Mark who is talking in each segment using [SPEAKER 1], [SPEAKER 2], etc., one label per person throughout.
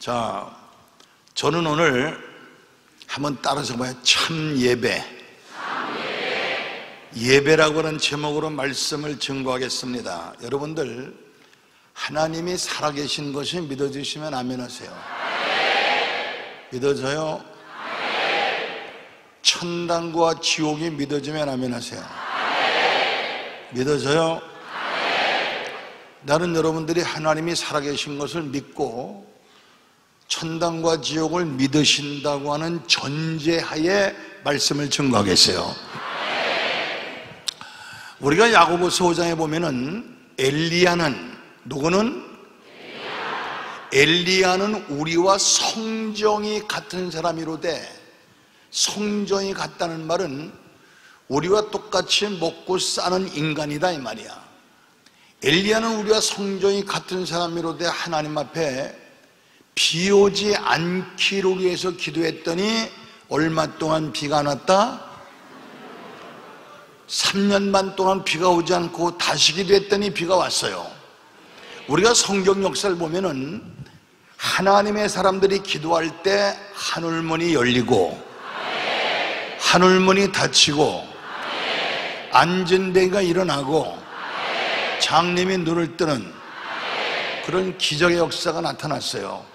[SPEAKER 1] 자, 저는 오늘 한번 따라서 봐요. 참 예배. 예배라고 하는 제목으로 말씀을 증거하겠습니다. 여러분들, 하나님이 살아계신 것이 믿어지시면 아멘 하세요. 믿어져요? 천당과 지옥이 믿어지면 아멘 하세요. 믿어져요? 나는 여러분들이 하나님이 살아계신 것을 믿고 천당과 지옥을 믿으신다고 하는 전제하에 말씀을 증거하겠어요. 우리가 야고보서 5장에 보면은 엘리야는 누구는? 엘리야는 우리와 성정이 같은 사람이로되, 성정이 같다는 말은 우리와 똑같이 먹고 사는 인간이다 이 말이야. 엘리야는 우리와 성정이 같은 사람이로되 하나님 앞에 비 오지 않기를 위해서 기도했더니 얼마 동안 비가 안 왔다? 3년 반 동안 비가 오지 않고 다시 기도했더니 비가 왔어요. 우리가 성경 역사를 보면은 하나님의 사람들이 기도할 때 하늘문이 열리고 하늘문이 닫히고 안전뱅이가 일어나고 장님이 눈을 뜨는 그런 기적의 역사가 나타났어요.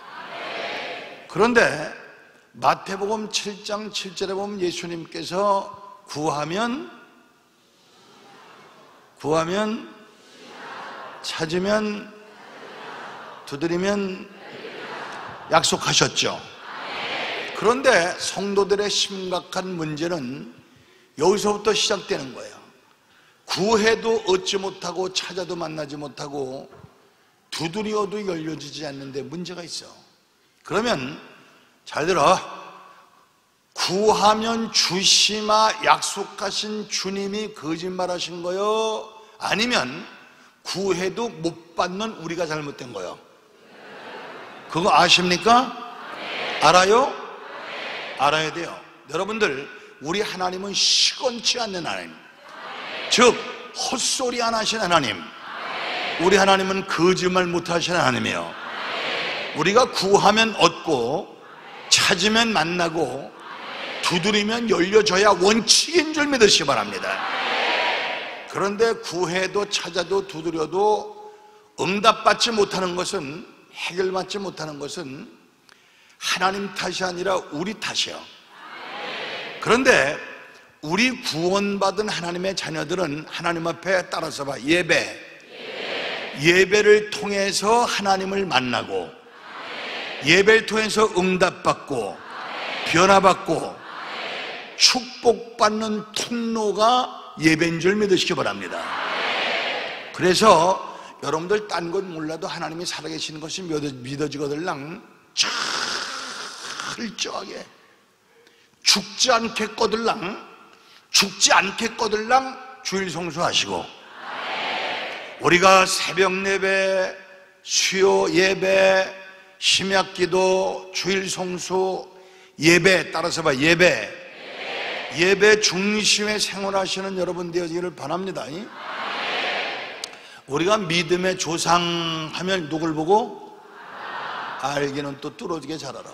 [SPEAKER 1] 그런데 마태복음 7장 7절에 보면 예수님께서 구하면 찾으면 두드리면 약속하셨죠. 그런데 성도들의 심각한 문제는 여기서부터 시작되는 거예요. 구해도 얻지 못하고 찾아도 만나지 못하고 두드려도 열려지지 않는데 문제가 있어. 그러면 잘 들어, 구하면 주시마 약속하신 주님이 거짓말하신 거요? 아니면 구해도 못 받는 우리가 잘못된 거요? 그거 아십니까? 알아요? 알아야 돼요. 여러분들, 우리 하나님은 시건치 않는 하나님, 즉 헛소리 안 하시는 하나님. 우리 하나님은 거짓말 못 하시는 하나님이에요. 우리가 구하면 얻고 찾으면 만나고 두드리면 열려져야 원칙인 줄 믿으시기 바랍니다. 그런데 구해도 찾아도 두드려도 응답받지 못하는 것은, 해결받지 못하는 것은 하나님 탓이 아니라 우리 탓이요. 그런데 우리 구원받은 하나님의 자녀들은 하나님 앞에 따라서 봐. 예배를 통해서 하나님을 만나고, 예배를 통해서 응답받고 변화받고 축복받는 통로가 예배인 줄 믿으시기 바랍니다. 그래서 여러분들 딴 건 몰라도 하나님이 살아계시는 것이 믿어지거들랑 철저하게 죽지 않게 거들랑 주일 성수하시고, 우리가 새벽 예배, 수요 예배, 심야기도, 주일 성수, 예배, 따라서 봐. 예배 중심의 생활하시는 여러분 되어지기를 바랍니다. 우리가 믿음의 조상 하면 누굴 보고? 알기는 또 뚫어지게 잘 알아.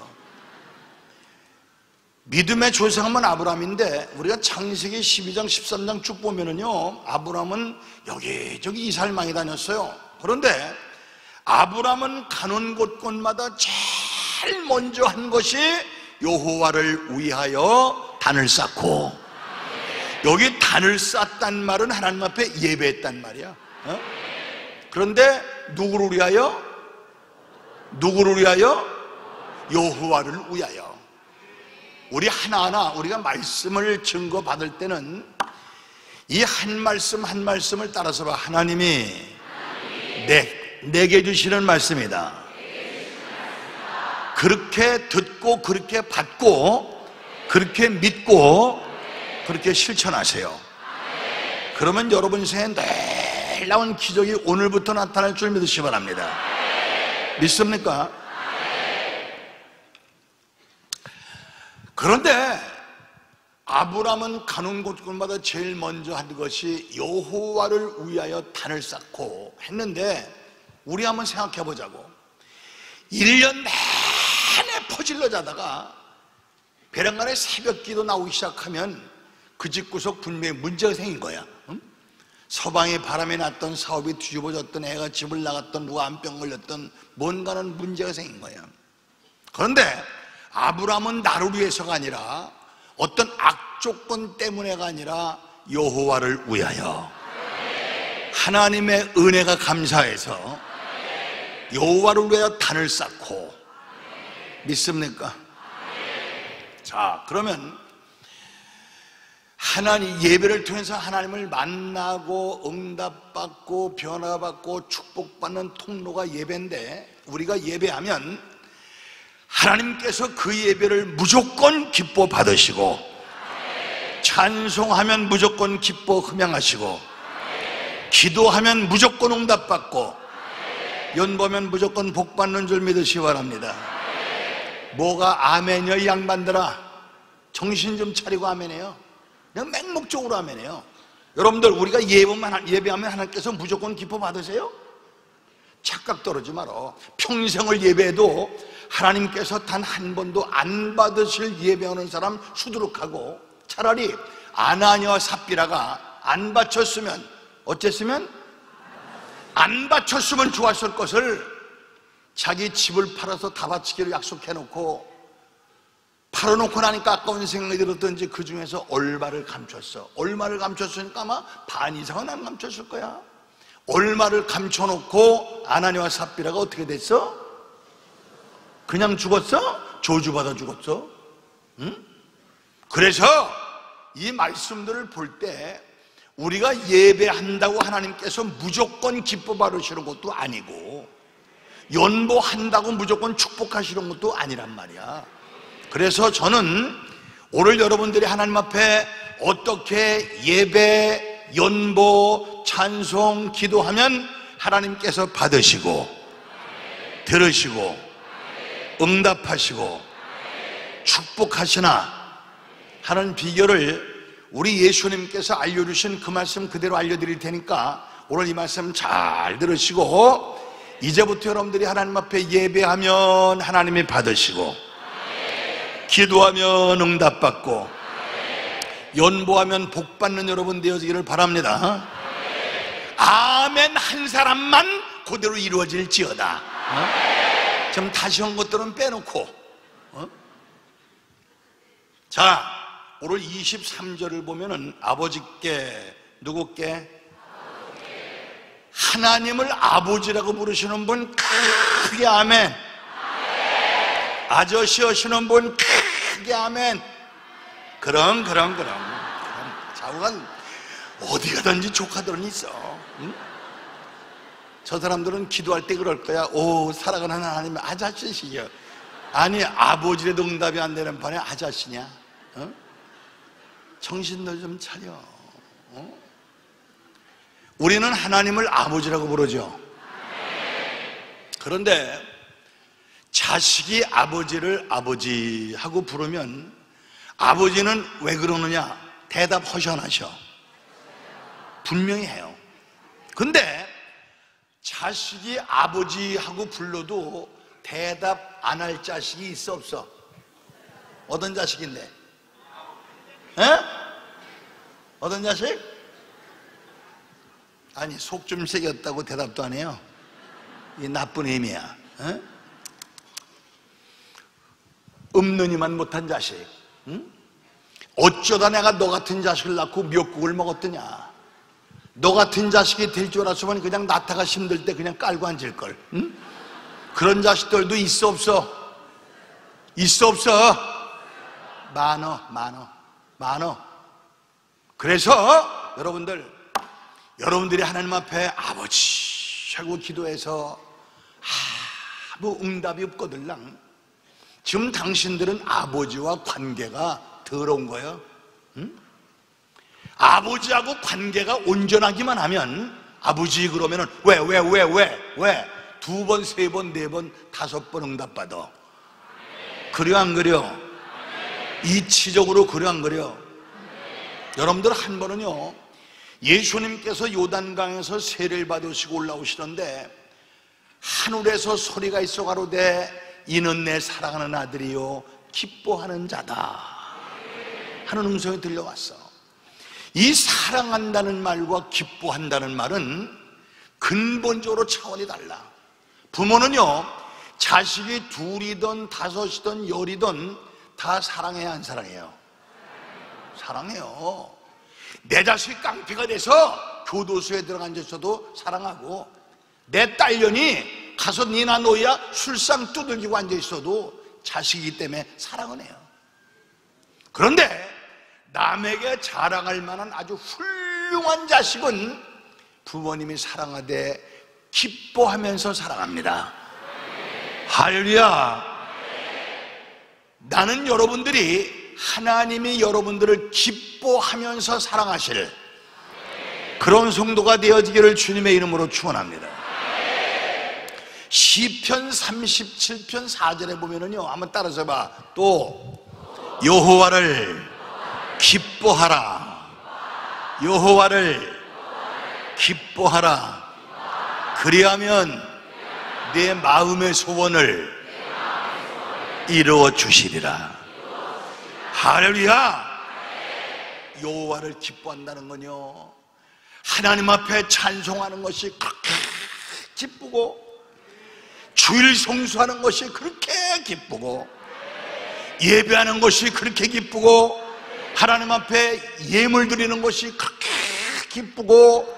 [SPEAKER 1] 믿음의 조상은 아브라함인데, 우리가 창세기 12장 13장 쭉 보면은요, 아브라함은 여기저기 이사를 많이 다녔어요. 그런데 아브라함은 가는 곳곳마다 제일 먼저 한 것이 여호와를 위하여 단을 쌓고, 여기 단을 쌓았단 말은 하나님 앞에 예배했단 말이야. 그런데 누구를 위하여? 여호와를 위하여. 우리 하나하나 우리가 말씀을 증거받을 때는 이 한 말씀 한 말씀을 따라서 봐. 하나님이 내게 주시는 말씀이다. 그렇게 듣고 그렇게 받고 그렇게 믿고 그렇게 실천하세요. 그러면 여러분 인생에 놀라운 기적이 오늘부터 나타날 줄 믿으시기 바랍니다. 믿습니까? 그런데 아브라함은 가는 곳곳마다 제일 먼저 한 것이 여호와를 위하여 단을 쌓고 했는데, 우리 한번 생각해 보자고. 1년 퍼질러 자다가 베란간에 새벽기도 나오기 시작하면 그 집구석 분명히 문제가 생긴 거야. 응? 서방에 바람이 났던, 사업이 뒤집어졌던, 애가 집을 나갔던, 누가 암병 걸렸던 뭔가는 문제가 생긴 거야. 그런데 아브라함은 나를 위해서가 아니라 어떤 악조건 때문에가 아니라 여호와를 위하여 하나님의 은혜가 감사해서 여호와를 위하여 단을 쌓고, 믿습니까? 자, 그러면 하나님 예배를 통해서 하나님을 만나고 응답받고 변화받고 축복받는 통로가 예배인데, 우리가 예배하면 하나님께서 그 예배를 무조건 기뻐 받으시고, 찬송하면 무조건 기뻐 흠양하시고, 기도하면 무조건 응답받고, 연보면 무조건 복받는 줄 믿으시기 바랍니다. 뭐가 아멘이요? 이 양반들아, 정신 좀 차리고 아멘해요. 그냥 맹목적으로 아멘해요. 여러분들, 우리가 예배하면 하나님께서 무조건 기뻐 받으세요? 착각 떨어지 마라. 평생을 예배해도 하나님께서 단 한 번도 안 받으실 예배하는 사람 수두룩하고, 차라리 아나니와 삽비라가 안 바쳤으면, 어쨌으면? 안 바쳤으면 좋았을 것을 자기 집을 팔아서 다 바치기를 약속해놓고, 팔아놓고 나니까 아까운 생각이 들었던지 그 중에서 얼마를 감췄어. 얼마를 감췄으니까 아마 반 이상은 안 감췄을 거야. 얼마를 감춰놓고 아나니와 삽비라가 어떻게 됐어? 그냥 죽었어? 저주받아 죽었어? 응? 그래서 이 말씀들을 볼 때 우리가 예배한다고 하나님께서 무조건 기뻐 받으시는 것도 아니고, 연보한다고 무조건 축복하시는 것도 아니란 말이야. 그래서 저는 오늘 여러분들이 하나님 앞에 어떻게 예배, 연보, 찬송, 기도하면 하나님께서 받으시고, 들으시고, 응답하시고, 축복하시나 하는 비결을 우리 예수님께서 알려주신 그 말씀 그대로 알려드릴 테니까 오늘 이 말씀 잘 들으시고, 이제부터 여러분들이 하나님 앞에 예배하면 하나님이 받으시고, 기도하면 응답받고, 연보하면 복받는 여러분 되어지기를 바랍니다. 아멘 한 사람만 그대로 이루어질지어다. 좀 다시 한 것들은 빼놓고. 자, 오늘 23절을 보면은 아버지께, 누구께? 하나님을 아버지라고 부르시는 분 크게 아멘. 아저씨 하시는 분 크게 아멘. 그럼 좌우간 어디 가든지 조카들은 있어. 응? 저 사람들은 기도할 때 그럴 거야. 오, 살아가는 하나님 아저씨시여. 아니, 아버지라도 응답이 안 되는 판에 아저씨냐? 어? 정신들 좀 차려. 어? 우리는 하나님을 아버지라고 부르죠. 그런데 자식이 아버지를 아버지하고 부르면 아버지는 왜 그러느냐? 대답 허전하셔. 분명히 해요. 근데 자식이 아버지하고 불러도 대답 안 할 자식이 있어 없어? 어떤 자식인데? 에? 어떤 자식? 아니, 속 좀 새겼다고 대답도 안 해요. 이 나쁜 의미야. 에? 없느니만 못한 자식. 응? 어쩌다 내가 너 같은 자식을 낳고 미역국을 먹었더냐? 너 같은 자식이 될 줄 알았으면 그냥 나타가 힘들 때 그냥 깔고 앉을걸. 응? 그런 자식들도 있어 없어? 있어 없어? 많어. 그래서 여러분들이 하나님 앞에 아버지 하고 기도해서 아무 응답이 없거들랑 지금 당신들은 아버지와 관계가 더러운 거예요. 응? 아버지하고 관계가 온전하기만 하면 아버지 그러면은 왜 두 번, 세 번, 네 번, 다섯 번 응답받아. 그려 안 그려? 이치적으로 그려 안 그려? 여러분들 한 번은요, 예수님께서 요단강에서 세례를 받으시고 올라오시던데 하늘에서 소리가 있어 가로되 이는 내 사랑하는 아들이요 기뻐하는 자다 하는 음성이 들려왔어. 이 사랑한다는 말과 기뻐한다는 말은 근본적으로 차원이 달라. 부모는요, 자식이 둘이든 다섯이든 열이든 다 사랑해야 안 사랑해요? 사랑해요. 내 자식이 깡패가 돼서 교도소에 들어가 앉아있어도 사랑하고, 내 딸년이 가서 니나 너야 술상 두들기고 앉아있어도 자식이기 때문에 사랑은 해요. 그런데 남에게 자랑할 만한 아주 훌륭한 자식은 부모님이 사랑하되 기뻐하면서 사랑합니다. 할렐루야. 나는 여러분들이 하나님이 여러분들을 기뻐하면서 사랑하실 그런 성도가 되어지기를 주님의 이름으로 축원합니다. 시편 37편 4절에 보면은요, 한번 따라서 봐. 또 여호와를 기뻐하라. 여호와를 기뻐하라. 그리하면 내 마음의 소원을 이루어 주시리라. 할렐루야. 여호와를 기뻐한다는 건요, 하나님 앞에 찬송하는 것이 그렇게 기쁘고, 주일 성수하는 것이 그렇게 기쁘고, 예배하는 것이 그렇게 기쁘고, 하나님 앞에 예물 드리는 것이 그렇게 기쁘고,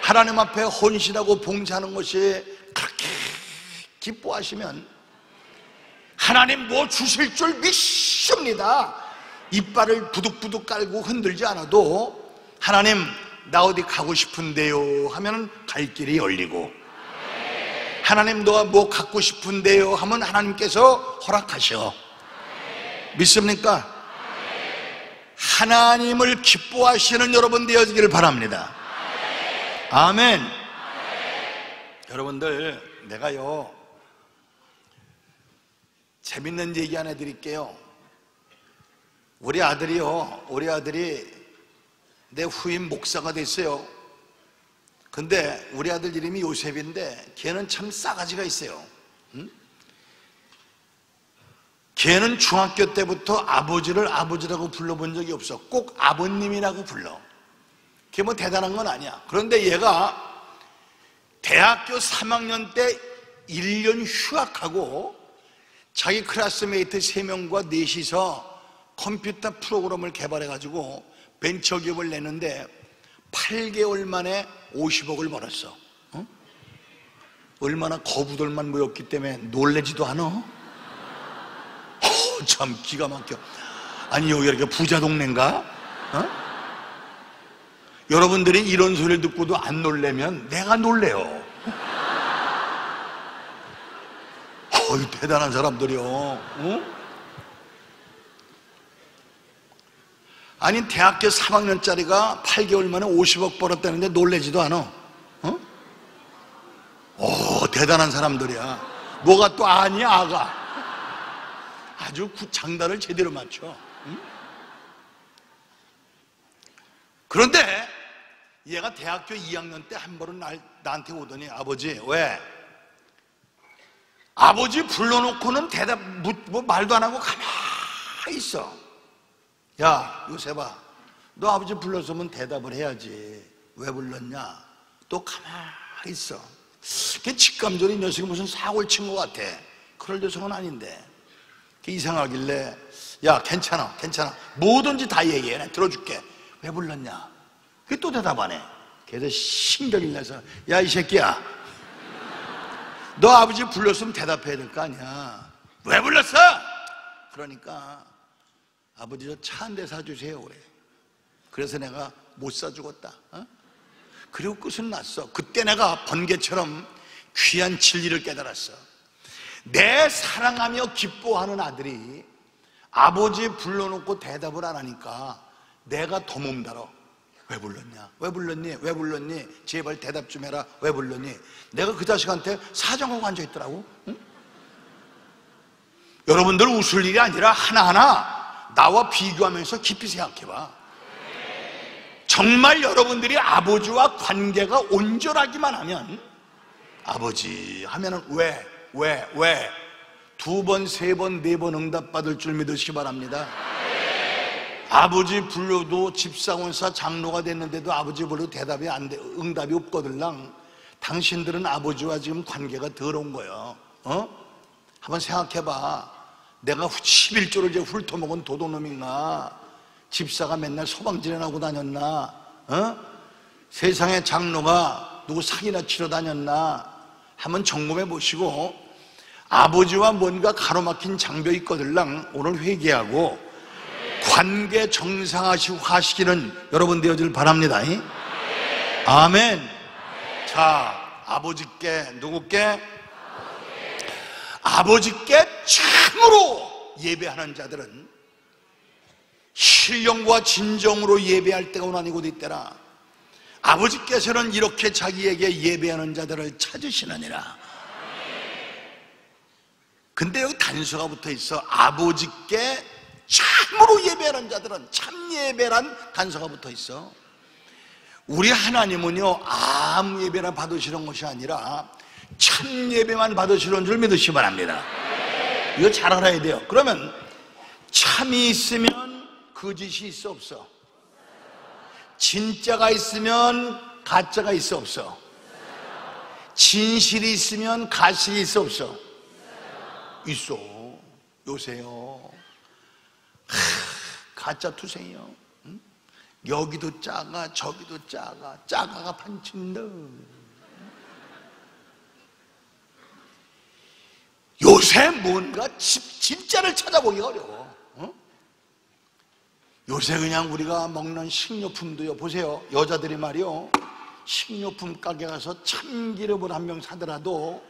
[SPEAKER 1] 하나님 앞에 헌신하고 봉사하는 것이 그렇게 기뻐하시면 하나님 뭐 주실 줄 믿습니다. 이빨을 부득부득 깔고 흔들지 않아도 하나님 나 어디 가고 싶은데요 하면 갈 길이 열리고, 하나님 너가 뭐 갖고 싶은데요 하면 하나님께서 허락하셔. 믿습니까? 하나님을 기뻐하시는 여러분 되어지기를 바랍니다. 아멘. 여러분들, 내가요 재밌는 얘기 하나 드릴게요. 우리 아들이 내 후임 목사가 됐어요. 근데 우리 아들 이름이 요셉인데 걔는 참 싸가지가 있어요. 응? 걔는 중학교 때부터 아버지를 아버지라고 불러본 적이 없어. 꼭 아버님이라고 불러. 걔 뭐 대단한 건 아니야. 그런데 얘가 대학교 3학년 때 1년 휴학하고 자기 클래스메이트 3명과 넷이서 컴퓨터 프로그램을 개발해가지고 벤처기업을 내는데 8개월 만에 50억을 벌었어. 어? 얼마나 거부들만 모였기 때문에 놀래지도 않아? 참 기가 막혀. 아니 여기가 이렇게 부자 동네인가? 어? 여러분들이 이런 소리를 듣고도 안 놀래면 내가 놀래요. 대단한 사람들이요. 어? 아니 대학교 3학년짜리가 8개월 만에 50억 벌었다는데 놀래지도 않아. 어? 오, 대단한 사람들이야. 뭐가 또 아니야, 아가. 아주 장단을 제대로 맞춰. 응? 그런데 얘가 대학교 2학년 때 한 번은 나한테 오더니, 아버지, 왜? 아버지 불러놓고는 대답, 뭐 말도 안 하고 가만히 있어. 야, 요셉아, 너 아버지 불렀으면 대답을 해야지. 왜 불렀냐? 또 가만히 있어. 그게 직감적으로 이 녀석이 무슨 사고를 친 것 같아. 그럴 녀석은 아닌데. 이상하길래, 야, 괜찮아. 뭐든지 다 얘기해. 내가 들어줄게. 왜 불렀냐? 그게 또 대답 안 해. 그래서 신경이 나서, 야, 이 새끼야, 너 아버지 불렀으면 대답해야 될 거 아니야. 왜 불렀어? 그러니까 아버지 저 차 한 대 사주세요 그래. 그래서 내가 못 사주겠다. 어? 그리고 끝은 났어. 그때 내가 번개처럼 귀한 진리를 깨달았어. 내 사랑하며 기뻐하는 아들이 아버지 불러놓고 대답을 안 하니까 내가 더 몸달아. 왜 불렀냐? 왜 불렀니? 왜 불렀니? 제발 대답 좀 해라. 왜 불렀니? 내가 그 자식한테 사정하고 앉아있더라고. 응? 여러분들 웃을 일이 아니라 하나하나 나와 비교하면서 깊이 생각해봐. 정말 여러분들이 아버지와 관계가 온전하기만 하면, 아버지 하면은 왜? 2번, 3번, 4번 응답받을 줄 믿으시기 바랍니다. 아버지 불러도 집사원사 장로가 됐는데도 아버지 불러도 대답이 안 돼, 응답이 없거들랑. 당신들은 아버지와 지금 관계가 더러운 거예요. 한번 생각해봐. 내가 11조를 이제 훑어먹은 도둑놈인가? 집사가 맨날 소방질환하고 다녔나? 세상에 장로가 누구 사기나 치러 다녔나? 한번 점검해 보시고, 아버지와 뭔가 가로막힌 장벽이 있거들랑 오늘 회개하고 관계 정상화시고 하시기는 여러분 되어질 바랍니다. 아멘. 자, 아버지께, 누구께? 아버지께 참으로 예배하는 자들은 신령과 진정으로 예배할 때가 오나니 곧 이때라. 아버지께서는 이렇게 자기에게 예배하는 자들을 찾으시느니라. 근데 여기 단서가 붙어 있어. 아버지께 참으로 예배하는 자들은, 참 예배란 단서가 붙어 있어. 우리 하나님은요, 아무 예배나 받으시는 것이 아니라 참 예배만 받으시는 줄 믿으시기 바랍니다. 이거 잘 알아야 돼요. 그러면 참이 있으면 거짓이 있어 없어? 진짜가 있으면 가짜가 있어 없어? 진실이 있으면 가식이 있어 없어? 있어. 요새요, 가짜 투생이요. 여기도 작아 저기도 작아, 작아가 판친다. 요새 뭔가 진짜를 찾아보기가 어려워. 요새 그냥 우리가 먹는 식료품도요, 보세요. 여자들이 말이요, 식료품 가게 가서 참기름을 한 병 사더라도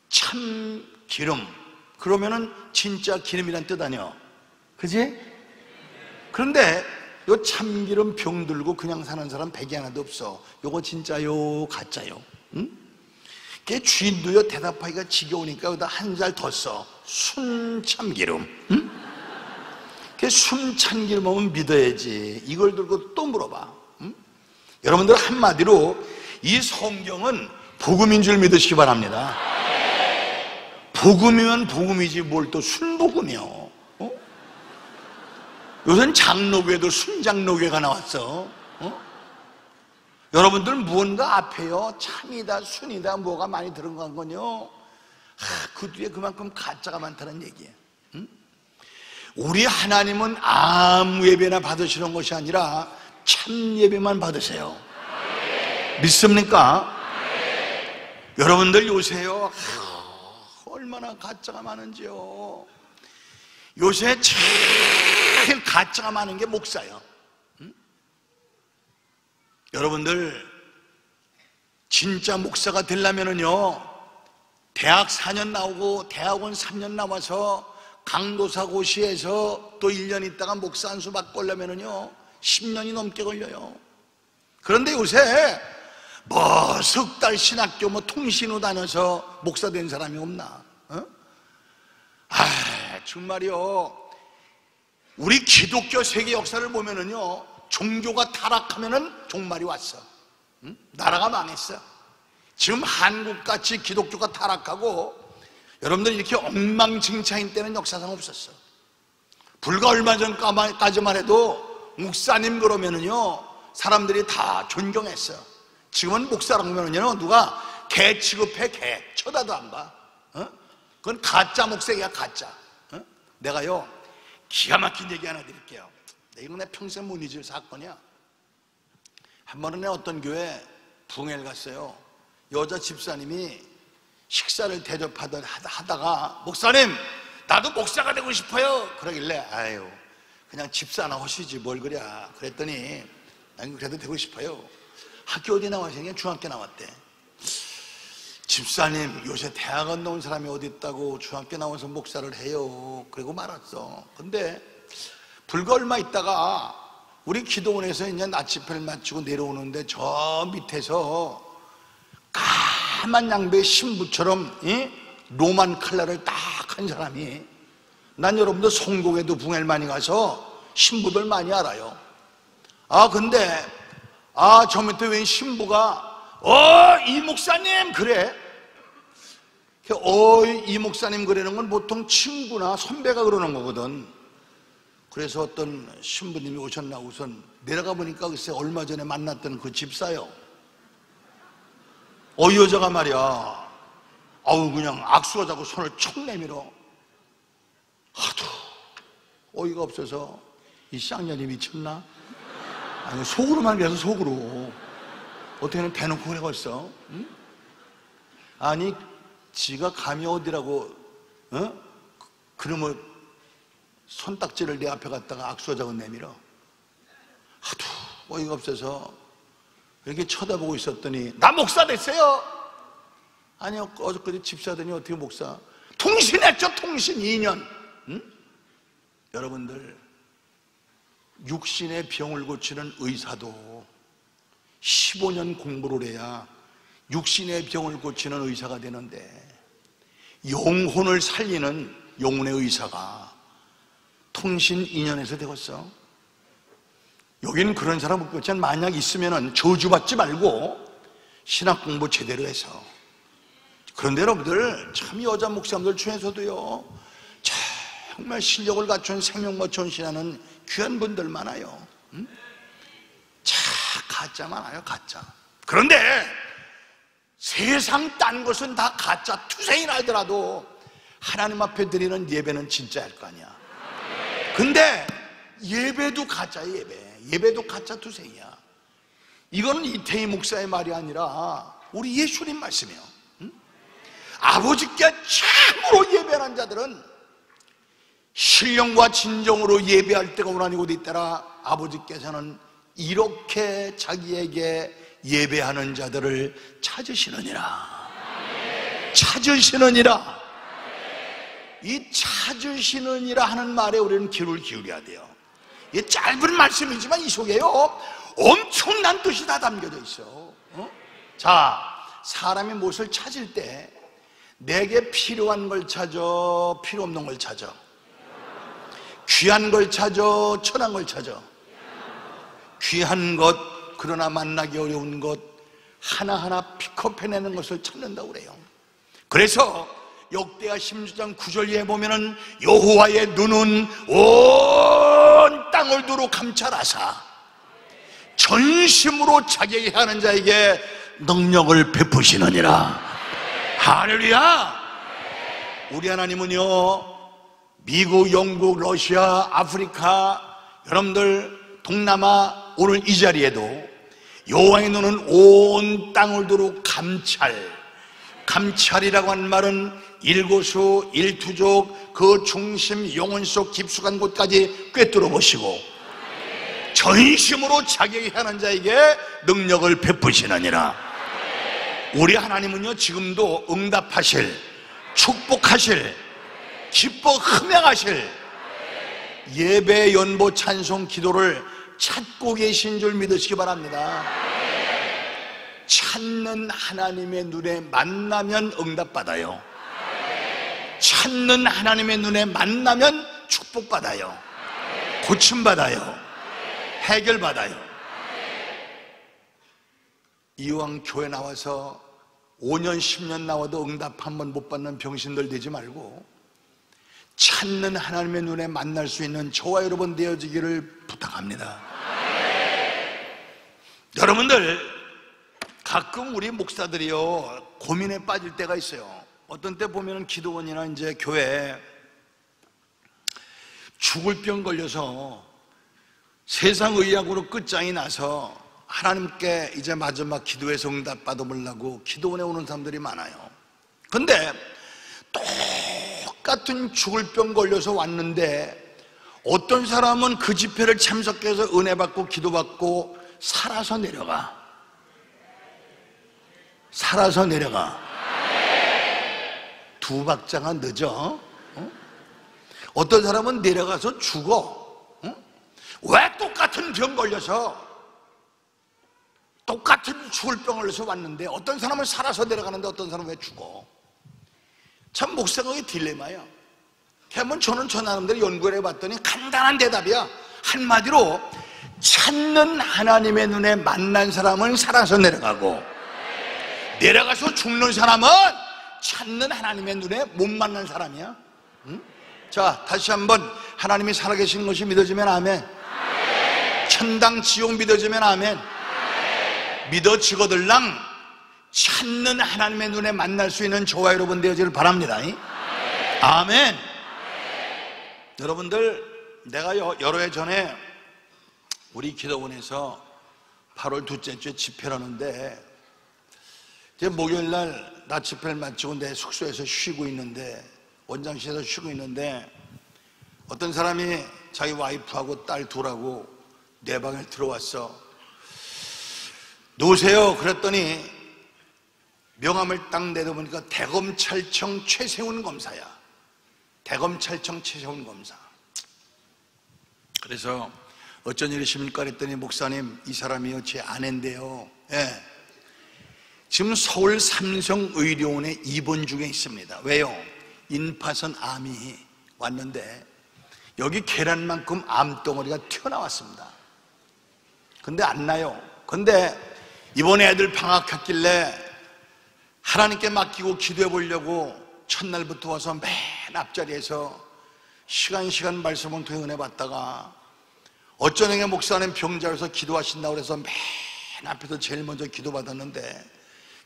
[SPEAKER 1] 참기름, 그러면은 진짜 기름이란 뜻 아니야, 그지? 그런데 요 참기름 병 들고 그냥 사는 사람 백이 하나도 없어. 요거 진짜요 가짜요? 그 주인도요 대답하기가 지겨우니까 여기다 한 살 더 써. 순참기름. 그 순참기름 하면 믿어야지. 이걸 들고 또 물어봐. 여러분들 한마디로 이 성경은 복음인 줄 믿으시기 바랍니다. 복음이면 복음이지 뭘 또 순복음이요. 요새는 장로교에도 순장로교가 나왔어. 여러분들 무언가 앞에요, 참이다 순이다 뭐가 많이 들어간 건요, 그 뒤에 그만큼 가짜가 많다는 얘기예요. 우리 하나님은 아무 예배나 받으시는 것이 아니라 참 예배만 받으세요. 믿습니까? 여러분들 요새요, 얼마나 가짜가 많은지요. 요새 제일 가짜가 많은 게 목사예요. 여러분들 진짜 목사가 되려면은요, 대학 4년 나오고 대학원 3년 나와서 강도사고시에서 또 1년 있다가 목사 안수 받고 오려면은요 10년이 넘게 걸려요. 그런데 요새 뭐 석 달 신학교 뭐 통신후 다녀서 목사 된 사람이 없나? 정말이요, 우리 기독교 세계 역사를 보면은요, 종교가 타락하면은 종말이 왔어. 나라가 망했어. 지금 한국같이 기독교가 타락하고 여러분들 이렇게 엉망진창인 때는 역사상 없었어. 불과 얼마 전까지만 해도 목사님 그러면은요 사람들이 다 존경했어. 지금은 목사라고 하면은요 누가 개 취급해. 개 쳐다도 안 봐. 그건 가짜 목사야, 가짜. 내가요 기가 막힌 얘기 하나 드릴게요. 이건 내 평생 못 잊을 사건이야. 한 번은 내 어떤 교회 부흥회를 갔어요. 여자 집사님이 식사를 대접하다가 목사님 나도 목사가 되고 싶어요 그러길래, 아유 그냥 집사나 하시지 뭘 그래. 그랬더니 난 그래도 되고 싶어요. 학교 어디 나왔어요? 그냥 중학교 나왔대. 집사님 요새 대학원 나온 사람이 어디 있다고 중학교 나와서 목사를 해요. 그리고 말았어. 근데 불과 얼마 있다가 우리 기도원에서 이제 낮 집회를 마치고 내려오는데 저 밑에서 까만 양배의 신부처럼 로만 칼날을 딱 한 사람이, 난 여러분들 성곡에도 붕해를 많이 가서 신부들 많이 알아요. 근데 저 밑에 웬 신부가 이 목사님 그래. 이 목사님 그러는 건 보통 친구나 선배가 그러는 거거든. 그래서 어떤 신부님이 오셨나 우선 내려가 보니까 글쎄 얼마 전에 만났던 그 집사요. 이 여자가 말이야, 그냥 악수하자고 손을 촉 내밀어. 하도 어이가 없어서 이 쌍년이 미쳤나? 아니 속으로만 그래서 속으로 어떻게는 대놓고 그래 벌써? 응? 아니 지가 감히 어디라고 그러면 손딱지를 내 앞에 갖다가 악수하자고 내밀어. 하도 어이가 없어서 이렇게 쳐다보고 있었더니 나 목사 됐어요. 아니요 어저께 집사더니 어떻게 목사? 통신했죠. 통신 2년. 응? 여러분들 육신의 병을 고치는 의사도 15년 공부를 해야 육신의 병을 고치는 의사가 되는데 영혼을 살리는 영혼의 의사가 통신 2년에서 되었어. 여기는 그런 사람 없겠지만 만약 있으면 저주받지 말고 신학 공부 제대로 해서. 그런데 여러분들 참 여자 목사님들 중에서도요 정말 실력을 갖춘 생명모천 신하는 귀한 분들 많아요. 응? 가짜 많아요. 가짜. 그런데 세상 딴 것은 다 가짜 투생이라 하더라도 하나님 앞에 드리는 예배는 진짜일 거 아니야. 근데 예배도 가짜야. 예배도 가짜 투생이야. 이거는 이태희 목사의 말이 아니라 우리 예수님 말씀이에요. 응? 아버지께 참으로 예배하는 자들은 신령과 진정으로 예배할 때가 오나니 곧 있더라. 아버지께서는 이렇게 자기에게 예배하는 자들을 찾으시느니라. 찾으시느니라. 이 찾으시느니라 하는 말에 우리는 귀를 기울여야 돼요. 이 짧은 말씀이지만 이 속에요 엄청난 뜻이 다 담겨져 있어. 자, 사람이 무엇을 찾을 때 내게 필요한 걸 찾아, 필요 없는 걸 찾아, 귀한 걸 찾아, 천한 걸 찾아. 귀한 것, 그러나 만나기 어려운 것 하나하나 픽업해내는 것을 찾는다고 그래요. 그래서 역대하 16장 9절에 보면은 여호와의 눈은 온 땅을 두루 감찰하사 전심으로 자기에게 하는 자에게 능력을 베푸시느니라. 할렐루야. 우리 하나님은요 미국, 영국, 러시아, 아프리카, 여러분들 동남아 오늘 이 자리에도 여호와의 눈은 온 땅을 두루 감찰이라고 하는 말은 일거수 일투족 그 중심 영혼 속 깊숙한 곳까지 꿰뚫어 보시고 전심으로 자기에게 하는 자에게 능력을 베푸시느니라. 우리 하나님은요 지금도 응답하실, 축복하실, 기뻐 흠양하실 예배, 연보, 찬송, 기도를 찾고 계신 줄 믿으시기 바랍니다. 찾는 하나님의 눈에 만나면 응답받아요. 찾는 하나님의 눈에 만나면 축복받아요. 고침받아요. 해결받아요. 이왕 교회 나와서 5년 10년 나와도 응답 한 번 못 받는 병신들 되지 말고 찾는 하나님의 눈에 만날 수 있는 저와 여러분 되어지기를 부탁합니다. 여러분들 가끔 우리 목사들이요 고민에 빠질 때가 있어요. 어떤 때 보면은 기도원이나 이제 교회 죽을 병 걸려서 세상 의학으로 끝장이 나서 하나님께 이제 마지막 기도에서 응답 받아보려고 기도원에 오는 사람들이 많아요. 근데 똑같은 죽을 병 걸려서 왔는데 어떤 사람은 그 집회를 참석해서 은혜 받고 기도받고 살아서 내려가. 두 박자가 늦어. 어떤 사람은 내려가서 죽어. 왜 똑같은 병 걸려서 똑같은 죽을 병 걸려서 왔는데 어떤 사람은 살아서 내려가는데 어떤 사람은 왜 죽어? 참 목사의 딜레마야. 한번 저는 저 나름대로 연구를 해봤더니 간단한 대답이야. 한마디로 찾는 하나님의 눈에 만난 사람은 살아서 내려가고 내려가서 죽는 사람은 찾는 하나님의 눈에 못 만난 사람이야. 응? 자, 다시 한번 하나님이 살아계신 것이 믿어지면 아멘. 천당 지옥 믿어지면 아멘. 믿어지거들랑 찾는 하나님의 눈에 만날 수 있는 저와 여러분 되어지를 바랍니다. 아멘. 여러분들, 내가 여러 해 전에 우리 기도원에서 8월 둘째 주에 집회를 하는데, 이제 목요일날 낮 집회를 마치고 내 숙소에서 쉬고 있는데, 원장실에서 쉬고 있는데, 어떤 사람이 자기 와이프하고 딸 둘하고 내 방에 들어왔어. 누구세요? 그랬더니 명함을 딱 내다보니까 대검찰청 최세훈 검사야. 대검찰청 최세훈 검사. 그래서 어쩐 일이십니까? 그랬더니 목사님, 이 사람이요 제 아내인데요, 예, 지금 서울 삼성의료원에 입원 중에 있습니다. 왜요? 인파선 암이 왔는데 여기 계란만큼 암덩어리가 튀어나왔습니다. 근데 안 나요. 근데 이번에 애들 방학했길래 하나님께 맡기고 기도해 보려고 첫날부터 와서 맨 앞자리에서 시간 말씀을 통해 은혜 받다가 어쩌는 목사님 병자여서 기도하신다고 그래서 맨 앞에서 제일 먼저 기도 받았는데,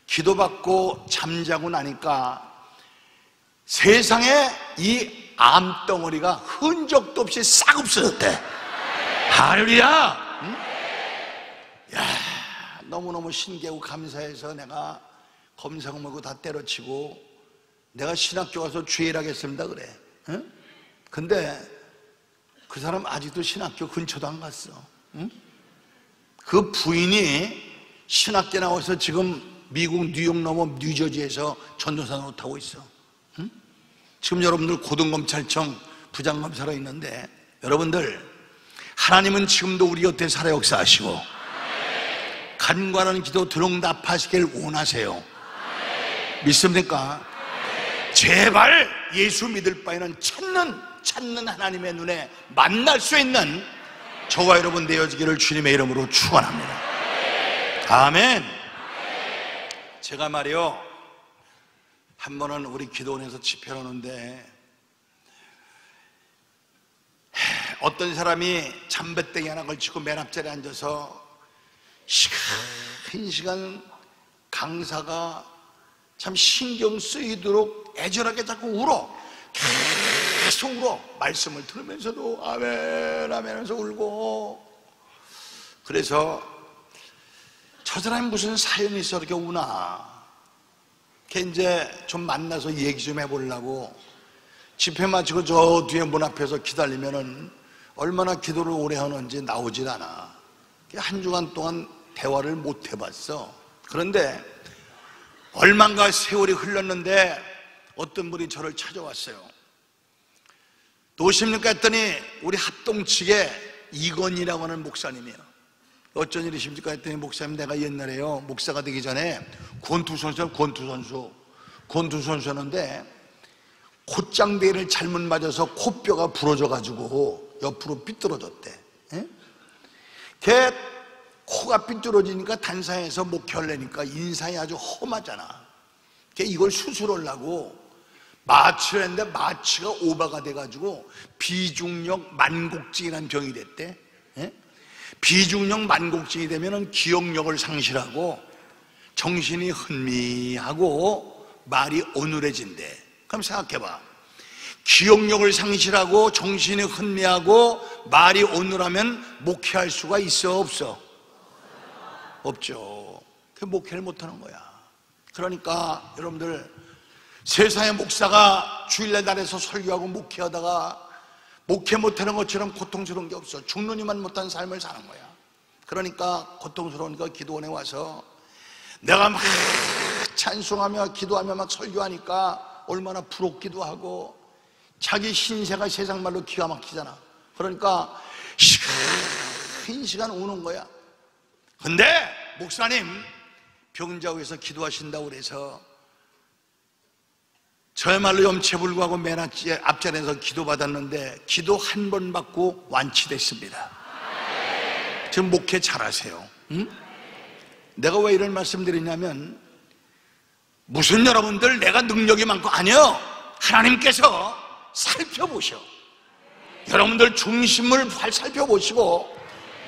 [SPEAKER 1] 기도받고 잠자고 나니까 세상에 이 암덩어리가 흔적도 없이 싹 없어졌대. 할렐루야. 응? 야, 너무너무 신기하고 감사해서 내가 검사고 뭐고 다 때려치고 내가 신학교 가서 주일하겠습니다 그래. 응? 근데 그 사람 아직도 신학교 근처도 안 갔어. 응? 그 부인이 신학교 나와서 지금 미국 뉴욕 넘어 뉴저지에서 전도사 노릇하고 있어. 응? 지금 여러분들 고등검찰청 부장검사로 있는데, 여러분들, 하나님은 지금도 우리 곁에 살아 역사하시고 간과하는 기도 들응답하시길 원하세요. 믿습니까? 제발 예수 믿을 바에는 찾는 하나님의 눈에 만날 수 있는 저와 여러분 되어지기를 주님의 이름으로 축원합니다. 아멘. 제가 말이요, 한 번은 우리 기도원에서 집회를 하는데 어떤 사람이 잠배땡이 하나 걸치고 맨 앞자리에 앉아서 한 시간 강사가 참 신경 쓰이도록 애절하게 자꾸 울어. 계속 울어. 말씀을 들으면서도 아멘 아멘 하면서 울고. 그래서 저 사람이 무슨 사연이 있어 이렇게 우나. 걔 이제 좀 만나서 얘기 좀 해보려고 집회 마치고 저 뒤에 문 앞에서 기다리면은 얼마나 기도를 오래 하는지 나오질 않아. 한 주간 동안 대화를 못 해봤어. 그런데 얼마인가 세월이 흘렀는데 어떤 분이 저를 찾아왔어요. 누구십니까? 했더니 우리 합동 측에 이건이라고 하는 목사님이에요. 어쩐 일이십니까? 했더니 목사님, 내가 옛날에요, 목사가 되기 전에 권투 선수였는데 콧장대를 잘못 맞아서 코뼈가 부러져가지고 옆으로 삐뚤어졌대. 걔 코가 삐뚤어지니까 단상에서 목혈내니까 인상이 아주 험하잖아. 걔 이걸 수술하려고 마취를 했는데 마취가 오버가 돼가지고 비중력 만곡증이라는 병이 됐대. 비중력 만곡증이 되면은 기억력을 상실하고 정신이 혼미하고 말이 어눌해진대. 그럼 생각해봐. 기억력을 상실하고 정신이 혼미하고 말이 어눌하면 목회할 수가 있어 없어? 없죠. 그 목회를 못하는 거야. 그러니까 여러분들, 세상의 목사가 주일날 날에서 설교하고 목회하다가 목회 못하는 것처럼 고통스러운 게 없어. 죽느니만 못한 삶을 사는 거야. 그러니까 고통스러우니까 기도원에 와서 내가 막 찬송하며 기도하며 막 설교하니까 얼마나 부럽기도 하고 자기 신세가 세상 말로 기가 막히잖아. 그러니까 한 시간 우는 거야. 근데 목사님 병자호에서 기도하신다고 그래서 저야말로 염체불구하고 맨 앞자리에서 기도받았는데 기도 한 번 받고 완치됐습니다. 지금 목회 잘하세요. 응? 내가 왜 이런 말씀 드리냐면 무슨 여러분들 내가 능력이 많고 아니요, 하나님께서 살펴보셔. 여러분들 중심을 살펴보시고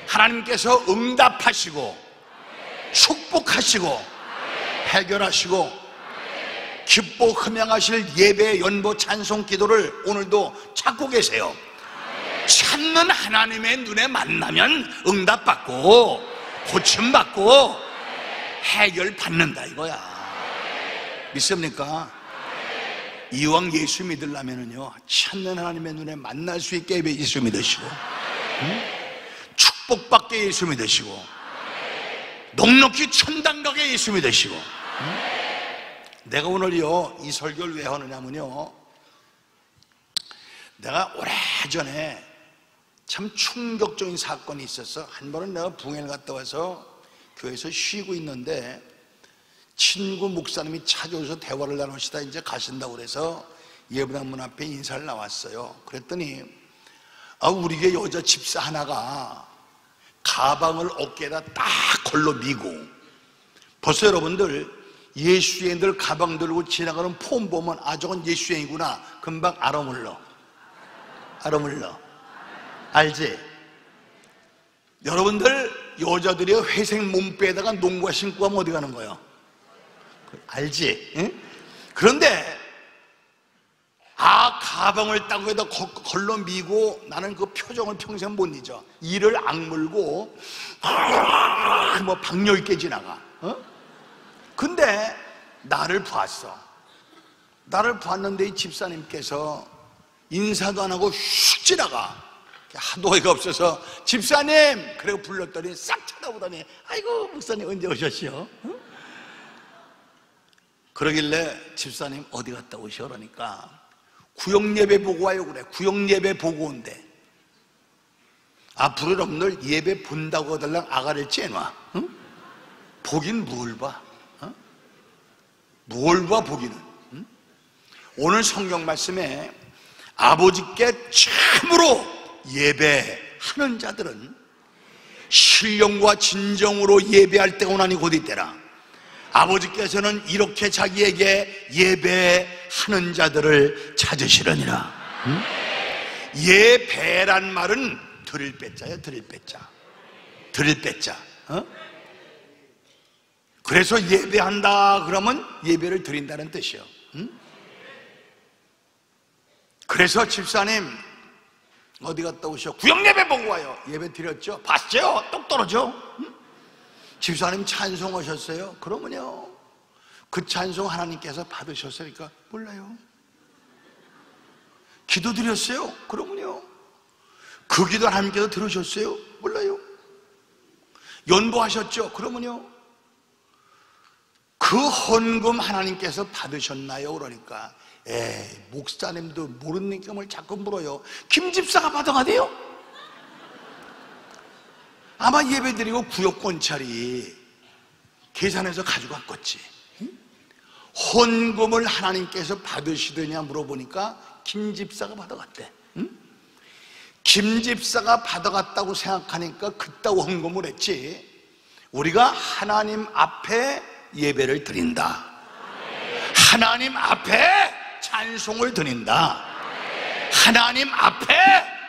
[SPEAKER 1] 하나님께서 응답하시고 축복하시고 해결하시고 기뻐 흠양하실 예배, 연보, 찬송, 기도를 오늘도 찾고 계세요. 찾는 하나님의 눈에 만나면 응답받고 고침받고 해결받는다 이거야. 믿습니까? 이왕 예수 믿으려면요, 찾는 하나님의 눈에 만날 수 있게 예수 믿으시고, 축복받게 예수 믿으시고, 넉넉히 천당 가게 예수 믿으시고. 내가 오늘요 이 설교를 왜 하느냐면요, 내가 오래전에 참 충격적인 사건이 있었어. 한 번은 내가 붕해를 갔다 와서 교회에서 쉬고 있는데 친구 목사님이 찾아오셔서 대화를 나누시다 이제 가신다고 그래서 예배당 문 앞에 인사를 나왔어요. 그랬더니 우리 교회 여자 집사 하나가 가방을 어깨에다 딱 걸러 미고, 벌써 여러분들 예수행들 가방 들고 지나가는 폼 보면 저건 예수행이구나 금방 알아물러. 알지? 여러분들 여자들이 회색 몸빼에다가 농구화 신고 가면 어디 가는 거예요? 알지? 응? 그런데 가방을 딱 거기다 걸러 미고, 나는 그 표정을 평생 못 잊어. 이를 악물고 뭐 박력 있게 지나가. 근데 나를 봤어. 나를 봤는데 이 집사님께서 인사도 안 하고 슉 지나가. 하도 어이가 없어서 집사님 그리고 불렀더니 싹 쳐다보더니 아이고 목사님 언제 오셨시오? 그러길래 집사님 어디 갔다 오시오? 그러니까 구역예배 보고 와요 그래. 구역예배 보고 온대. 앞으로 여러분들 예배 본다고 하달랑 아가를 째놔. 응? 보긴 뭘 봐? 뭘 봐 보기는. 응? 오늘 성경 말씀에 아버지께 참으로 예배하는 자들은 신령과 진정으로 예배할 때 오나니 곧 이때라. 아버지께서는 이렇게 자기에게 예배하는 자들을 찾으시려니라. 응? 예배란 말은 드릴 빼자예요. 드릴 빼자. 그래서 예배한다 그러면 예배를 드린다는 뜻이요. 응? 그래서 집사님 어디 갔다 오셔? 구역예배 보고 와요. 예배 드렸죠? 봤죠? 똑 떨어져. 응? 집사님 찬송하셨어요? 그러면요, 그 찬송 하나님께서 받으셨어요? 그러니까 몰라요. 기도 드렸어요? 그러면요, 그 기도 하나님께서 들으셨어요? 몰라요. 연보하셨죠? 그러면요, 그 헌금 하나님께서 받으셨나요? 그러니까 목사님도 모르는 경험을 자꾸 물어요. 김 집사가 받아가대요? 아마 예배드리고 구역권짜리 계산해서 가져갔겠지. 헌금을 하나님께서 받으시더냐 물어보니까 김 집사가 받아갔대. 김 집사가 받아갔다고 생각하니까 그따구 헌금을 했지. 우리가 하나님 앞에 예배를 드린다, 하나님 앞에 찬송을 드린다, 하나님 앞에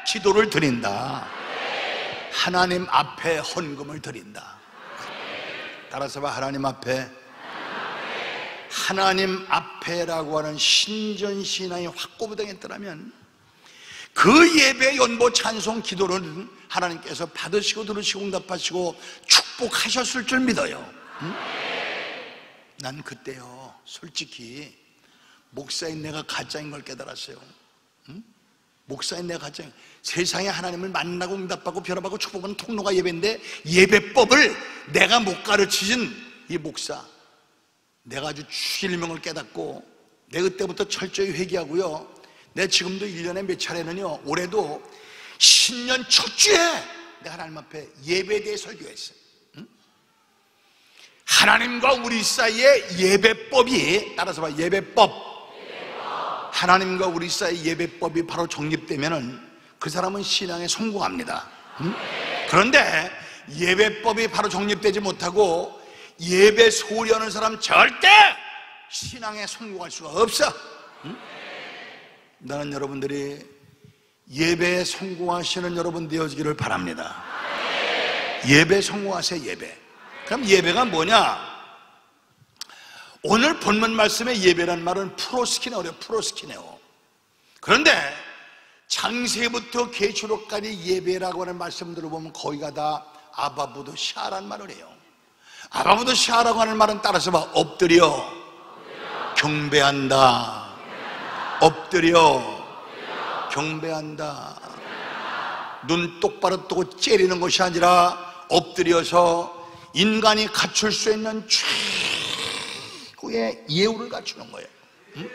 [SPEAKER 1] 기도를 드린다, 하나님 앞에 헌금을 드린다. 따라서 봐. 하나님 앞에. 하나님 앞에라고 하는 신전신앙이 확고부동했더라면 그 예배, 연보, 찬송, 기도는 하나님께서 받으시고 들으시고 응답하시고 축복하셨을 줄 믿어요. 응? 난 그때요 솔직히 목사인 내가 가짜인 걸 깨달았어요. 응? 목사인 내가 가짜인, 세상에 하나님을 만나고 응답하고 변화받고 축복하는 통로가 예배인데 예배법을 내가 못 가르치신 이 목사, 내가 아주 주일명을 깨닫고 내 그때부터 철저히 회개하고요, 내 지금도 1년에 몇 차례는요, 올해도 신년 첫 주에 내가 하나님 앞에 예배에 대해 설교했어요. 응? 하나님과 우리 사이의 예배법이, 따라서 봐, 예배법. 하나님과 우리 사이의 예배법이 바로 정립되면은 그 사람은 신앙에 성공합니다. 응? 그런데 예배법이 바로 정립되지 못하고 예배 소홀히 하는 사람 절대 신앙에 성공할 수가 없어. 응? 나는 여러분들이 예배에 성공하시는 여러분 되어지기를 바랍니다. 예배 성공하세요. 예배. 그럼 예배가 뭐냐? 오늘 본문 말씀에 예배란 말은 프로스키네오래요. 프로스키네오. 그런데 창세부터 계시록까지 예배라고 하는 말씀 들어보면 거기가 다 아바부도 샤란 말을 해요. 아바부도 샤라고 하는 말은 따라서 봐. 엎드려 경배한다. 엎드려 경배한다. 눈 똑바로 뜨고 째리는 것이 아니라 엎드려서 인간이 갖출 수 있는 최고의 예우를 갖추는 거예요. 응?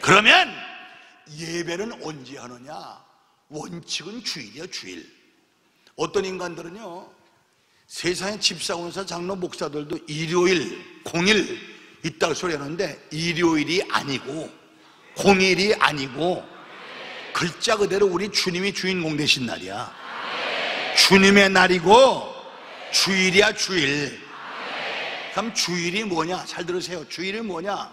[SPEAKER 1] 그러면 예배는 언제 하느냐? 원칙은 주일이야. 주일. 어떤 인간들은요, 세상에 집사원사 장로 목사들도 일요일 공일 있다고 소리 하는데 일요일이 아니고 공일이 아니고 글자 그대로 우리 주님이 주인공 되신 날이야. 주님의 날이고 주일이야. 주일. 그럼 주일이 뭐냐? 잘 들으세요. 주일이 뭐냐?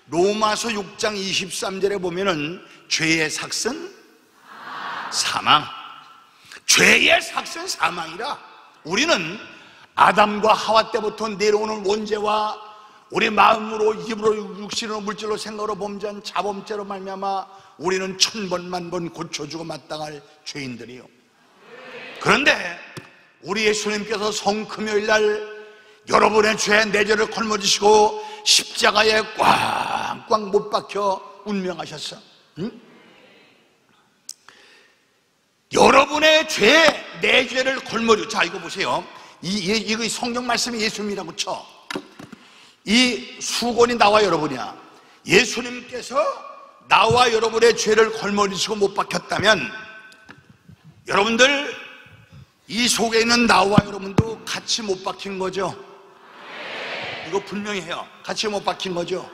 [SPEAKER 1] 로마서 6장 23절에 보면은 죄의 삭은 사망. 죄의 삭은 사망이라. 우리는 아담과 하와 때부터 내려오는 원죄와 우리 마음으로 입으로 육신으로 물질로 생각으로 범죄한 자범죄로 말미암아 우리는 천번 만번 고쳐주고 마땅할 죄인들이요. 그런데 우리 예수님께서 성금요일 날 여러분의 죄 내 죄를 걸머지시고 십자가에 꽝꽝 못 박혀 운명하셨어. 응? 여러분의 죄 내 죄를 걸머지. 자, 이거 보세요. 이거 성경 말씀이 예수님이라고 쳐. 이 수건이 나와 여러분이야. 예수님께서 나와 여러분의 죄를 걸머지시고 못 박혔다면 여러분들 이 속에 있는 나와 여러분도 같이 못 박힌 거죠. 이거 분명히 해요. 같이 못 박힌 거죠.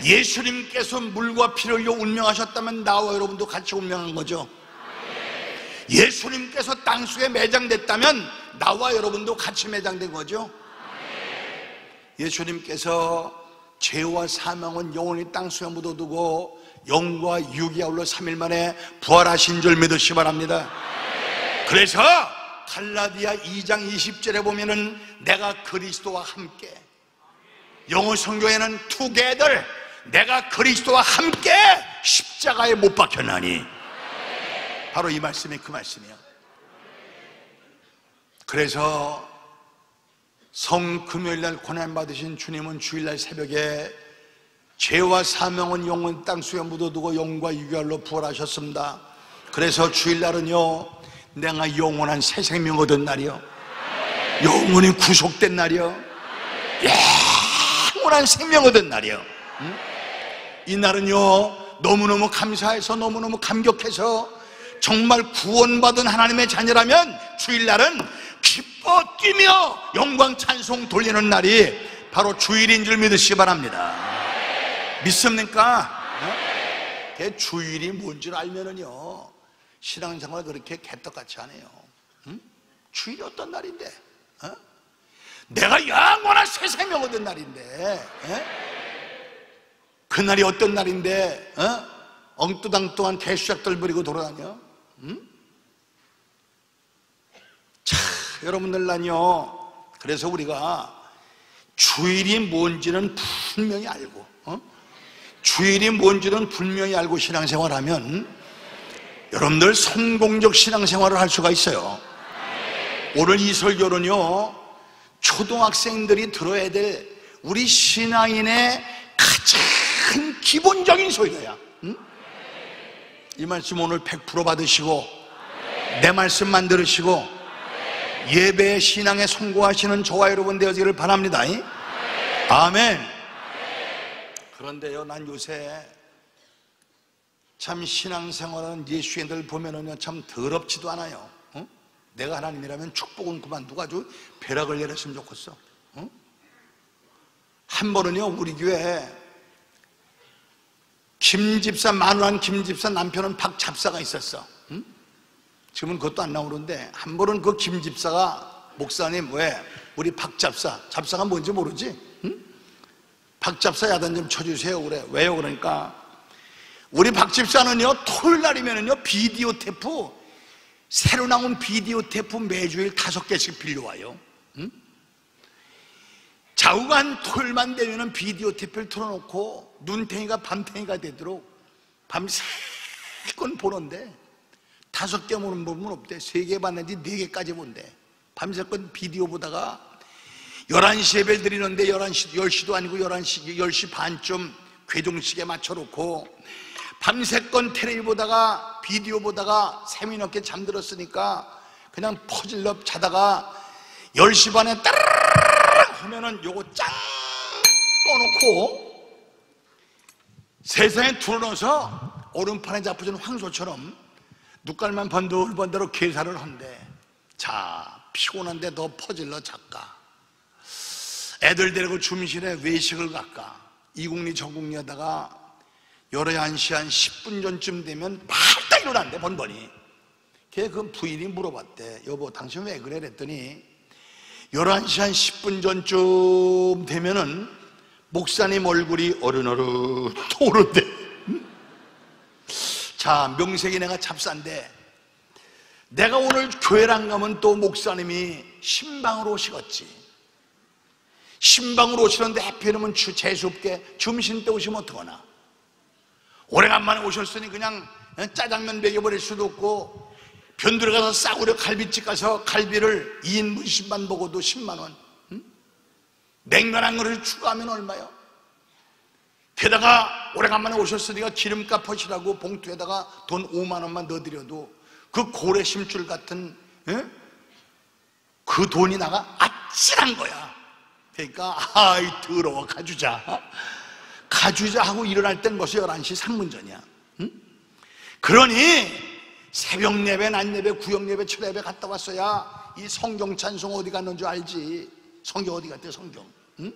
[SPEAKER 1] 예수님께서 물과 피를 흘려 운명하셨다면 나와 여러분도 같이 운명한 거죠. 예수님께서 땅속에 매장됐다면 나와 여러분도 같이 매장된 거죠. 예수님께서 죄와 사망은 영원히 땅속에 묻어두고 영과 육이아울러 3일 만에 부활하신 줄 믿으시기 바랍니다. 그래서 갈라디아 2장 20절에 보면은 내가 그리스도와 함께, 영어 성경에는 together, 내가 그리스도와 함께 십자가에 못 박혔나니, 바로 이 말씀이 그 말씀이에요. 그래서 성금요일날 고난받으신 주님은 주일날 새벽에 죄와 사명은 영원 땅속에 묻어두고 영과 유교할로 부활하셨습니다. 그래서 주일날은요, 내가 영원한 새 생명 얻은 날이요, 영원히 구속된 날이요, 영원한 생명 얻은 날이요. 응? 이 날은요, 너무너무 감사해서 너무너무 감격해서 정말 구원받은 하나님의 자녀라면 주일날은 기뻐 뛰며 영광 찬송 돌리는 날이 바로 주일인 줄 믿으시기 바랍니다. 믿습니까? 주일이 뭔지 알면은요, 신앙생활 그렇게 개떡같이 안 해요. 응? 주일이 어떤 날인데? 내가 영원한 새 생명 얻은 날인데, 그날이 어떤 날인데 엉뚱당뚱한 개수작들 부리고 돌아다녀? 응? 자, 여러분들, 난요, 그래서 우리가 주일이 뭔지는 분명히 알고, 주일이 뭔지는 분명히 알고 신앙생활하면 여러분들 성공적 신앙생활을 할 수가 있어요. 오늘 이 설교는요, 초등학생들이 들어야 될 우리 신앙인의 가장 기본적인 설교야. 응? 이 말씀 오늘 100% 받으시고 내 말씀만 들으시고 예배의 신앙에 성공하시는 저와 여러분 되어지기를 바랍니다. 아멘. 그런데요, 난 요새 참 신앙생활하는 예수인들 보면은요, 참 더럽지도 않아요. 내가 하나님이라면 축복은 그만두고 아주 벼락을 내렸으면 좋겠어. 한 번은요, 우리 교회에 김집사, 만우한 김집사 남편은 박잡사가 있었어. 지금은 그것도 안 나오는데, 한 번은 그 김집사가 목사님, 왜 우리 박잡사, 잡사가 뭔지 모르지? 박집사 야단 좀 쳐주세요. 그래. 왜요? 그러니까 우리 박집사는요, 토요일 날이면은요, 비디오 테이프, 새로 나온 비디오 테이프 매주일 5개씩 빌려와요. 응? 좌우간 토요일만 되면은 비디오 테이프를 틀어놓고 눈탱이가 밤탱이가 되도록 밤새건 보는데 5개 보는 법은 없대. 3개 봤는지 4개까지 본대. 밤새건 비디오 보다가 11시 예배 드리는데 10시도 아니고 10시 반쯤 괴동식에 맞춰놓고 밤새건 텔레비 보다가 비디오 보다가 세미 넘게 잠들었으니까 그냥 퍼질러 자다가 10시 반에 따르르르 하면은 요거 짱 꺼놓고 세상에 둘러넣어서 오른팔에 잡혀진 황소처럼 눈깔만 번들번들 계산을 한대. 자, 피곤한데 더 퍼질러 잘까? 애들 데리고 주무실에 외식을 갈까? 이국리 저국리 하다가 11시 한 10분 전쯤 되면 발딱 일어난대. 번번이. 걔 그 부인이 물어봤대. 여보 당신 왜 그래? 그랬더니 11시 한 10분 전쯤 되면은 목사님 얼굴이 어른어른 오른대. 자, 명색이 내가 잡싼데 내가 오늘 교회를 안 가면 또 목사님이 신방으로 오시겠지. 신방으로 오시는데 하필이면 재수없게 점심 때 오시면 어떡하나. 오래간만에 오셨으니 그냥 짜장면 먹여버릴 수도 없고 변두리 가서 싸구려 갈비집 가서 갈비를 2인분씩만 먹어도 10만 원. 응? 냉면 한 그릇 추가하면 얼마요? 게다가 오래간만에 오셨으니까 기름값 하시라고 봉투에다가 돈 5만 원만 넣어드려도 그 고래 심줄 같은 그 돈이 나가 아찔한 거야. 그러니까 아이 더러워 가주자 하고 일어날 땐 벌써 11시 3분 전이야. 응? 그러니 새벽 예배, 낮 예배, 구역 예배, 철 예배 갔다 왔어야 이 성경 찬송 어디 갔는 줄 알지. 성경 어디 갔대 성경. 응?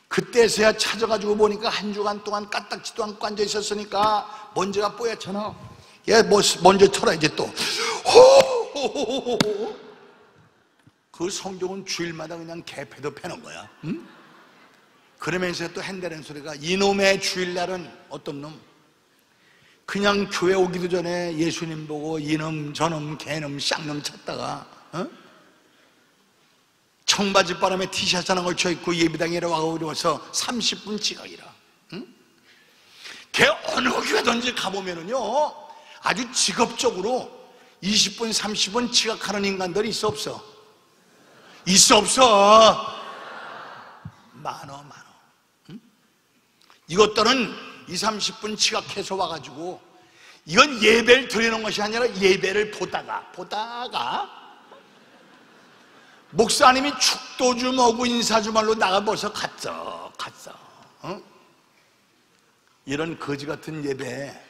[SPEAKER 1] 그때서야 찾아가지고 보니까 한 주간 동안 까딱지도 않고 앉아 있었으니까 먼지가 뽀얗잖아. 얘 먼저 털어야지 또. 그 성경은 주일마다 그냥 개패도 패는 거야. 응? 그러면서 또 핸드는 소리가 이놈의 주일날은 어떤 놈? 그냥 교회 오기도 전에 예수님 보고 이놈 저놈 개놈 쌍놈 찾다가 청바지 바람에 티셔츠 하나 걸쳐 입고 예배당에 와서 30분 지각이라. 응? 걔 어느 교회든지 가보면은요 아주 직업적으로 20분 30분 지각하는 인간들이 있어 없어? 있어 없어? 많어. 응? 이것들은 20, 30분 지각해서 와가지고 이건 예배를 드리는 것이 아니라 예배를 보다가 목사님이 축도 좀 하고 인사 좀 하러 나가 벌써 갔어. 어? 이런 거지 같은 예배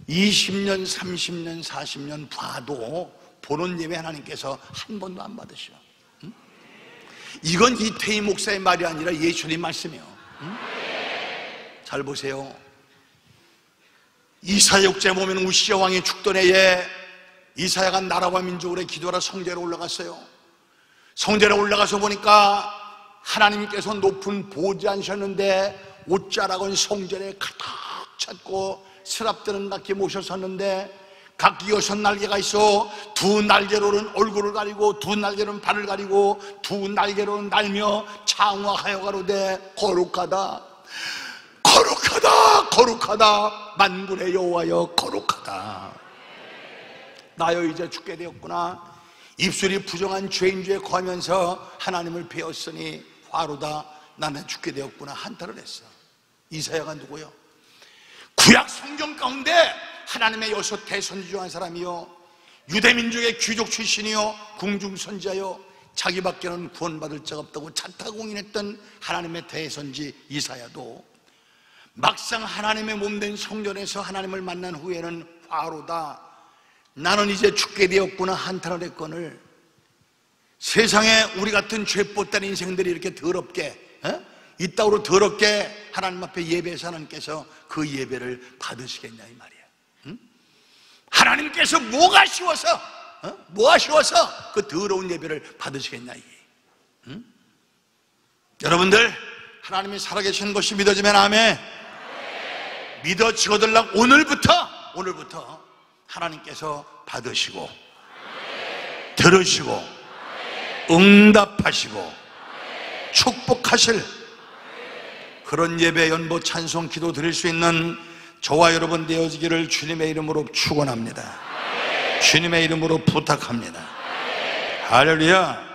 [SPEAKER 1] 20년, 30년, 40년 봐도 보는 예배 하나님께서 한 번도 안 받으셔. 응? 이건 이태희 목사의 말이 아니라 예수님 말씀이에요. 응? 잘 보세요. 이사야 6장 보면 우시야 왕이 죽던 해에 이사야가 나라와 민족으로 기도하러 성전에 올라갔어요. 성전에 올라가서 보니까 하나님께서 높은 보좌 앉으셨는데 옷자락은 성전에 가득 찼고 스랍들은 각기 모셔섰는데 각기 6날개가 있어. 2날개로는 얼굴을 가리고 2날개로는 발을 가리고 2날개로는 날며 창화하여 가로되 거룩하다 만군의 여호와여 거룩하다. 나여 이제 죽게 되었구나. 입술이 부정한 죄인 중에 거하면서 하나님을 배웠으니 화로다 나는 죽게 되었구나 한탄을 했어. 이사야가 누구요? 구약 성경 가운데 하나님의 6 대선지 중 한 사람이요 유대민족의 귀족 출신이요 궁중선지자요 자기밖에는 구원받을 자가 없다고 자타공인했던 하나님의 대선지 이사야도 막상 하나님의 몸된 성전에서 하나님을 만난 후에는 화로다 나는 이제 죽게 되었구나 한탄을 했거늘. 세상에 우리 같은 죄뻗던 인생들이 이렇게 더럽게 이따구로 더럽게 하나님 앞에 예배해서 하나님께서 그 예배를 받으시겠냐 이 말이에요. 응? 하나님께서 뭐가 쉬워서 그 더러운 예배를 받으시겠냐 이게. 응? 여러분들 하나님이 살아계신 것이 믿어지면 아멘. 믿어지거들랑 오늘부터 하나님께서 받으시고 들으시고 응답하시고 축복하실 그런 예배, 연보, 찬송, 기도 드릴 수 있는 저와 여러분 되어지기를 주님의 이름으로 축원합니다. 주님의 이름으로 부탁합니다. 할렐루야.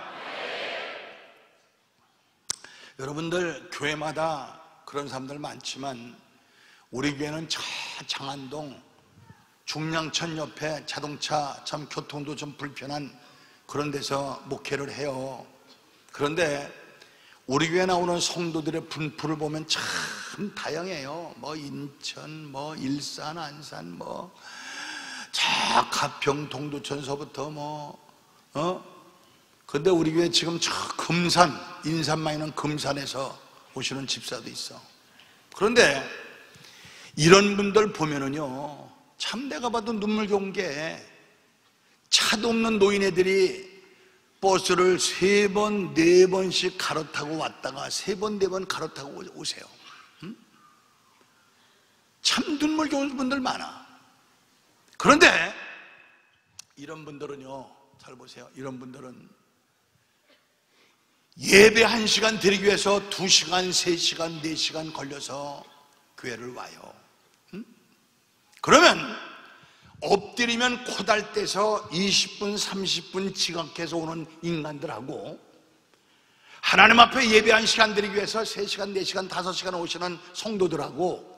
[SPEAKER 1] 여러분들 교회마다 그런 사람들 많지만 우리 교회는 저 장안동 중량천 옆에 자동차 참 교통도 좀 불편한 그런 데서 목회를 해요. 그런데 우리 교회 나오는 성도들의 분포를 보면 참 다양해요. 뭐 인천, 뭐 일산, 안산, 뭐 저 가평, 동두천서부터 근데 우리 교회 지금 저 금산, 인삼만 있는 금산에서 오시는 집사도 있어. 그런데 이런 분들 보면은요, 참 내가 봐도 눈물겨운 게 차도 없는 노인애들이 버스를 3번, 4번씩 갈아타고 왔다가 3번, 4번 갈아타고 오세요. 참 눈물겨운 분들 많아. 그런데 이런 분들은요, 잘 보세요. 이런 분들은 예배 1시간 드리기 위해서 2시간, 3시간, 4시간 걸려서 교회를 와요. 그러면 엎드리면 코달대서 20분, 30분 지각해서 오는 인간들하고 하나님 앞에 예배 1시간 드리기 위해서 3시간, 4시간, 5시간 오시는 성도들하고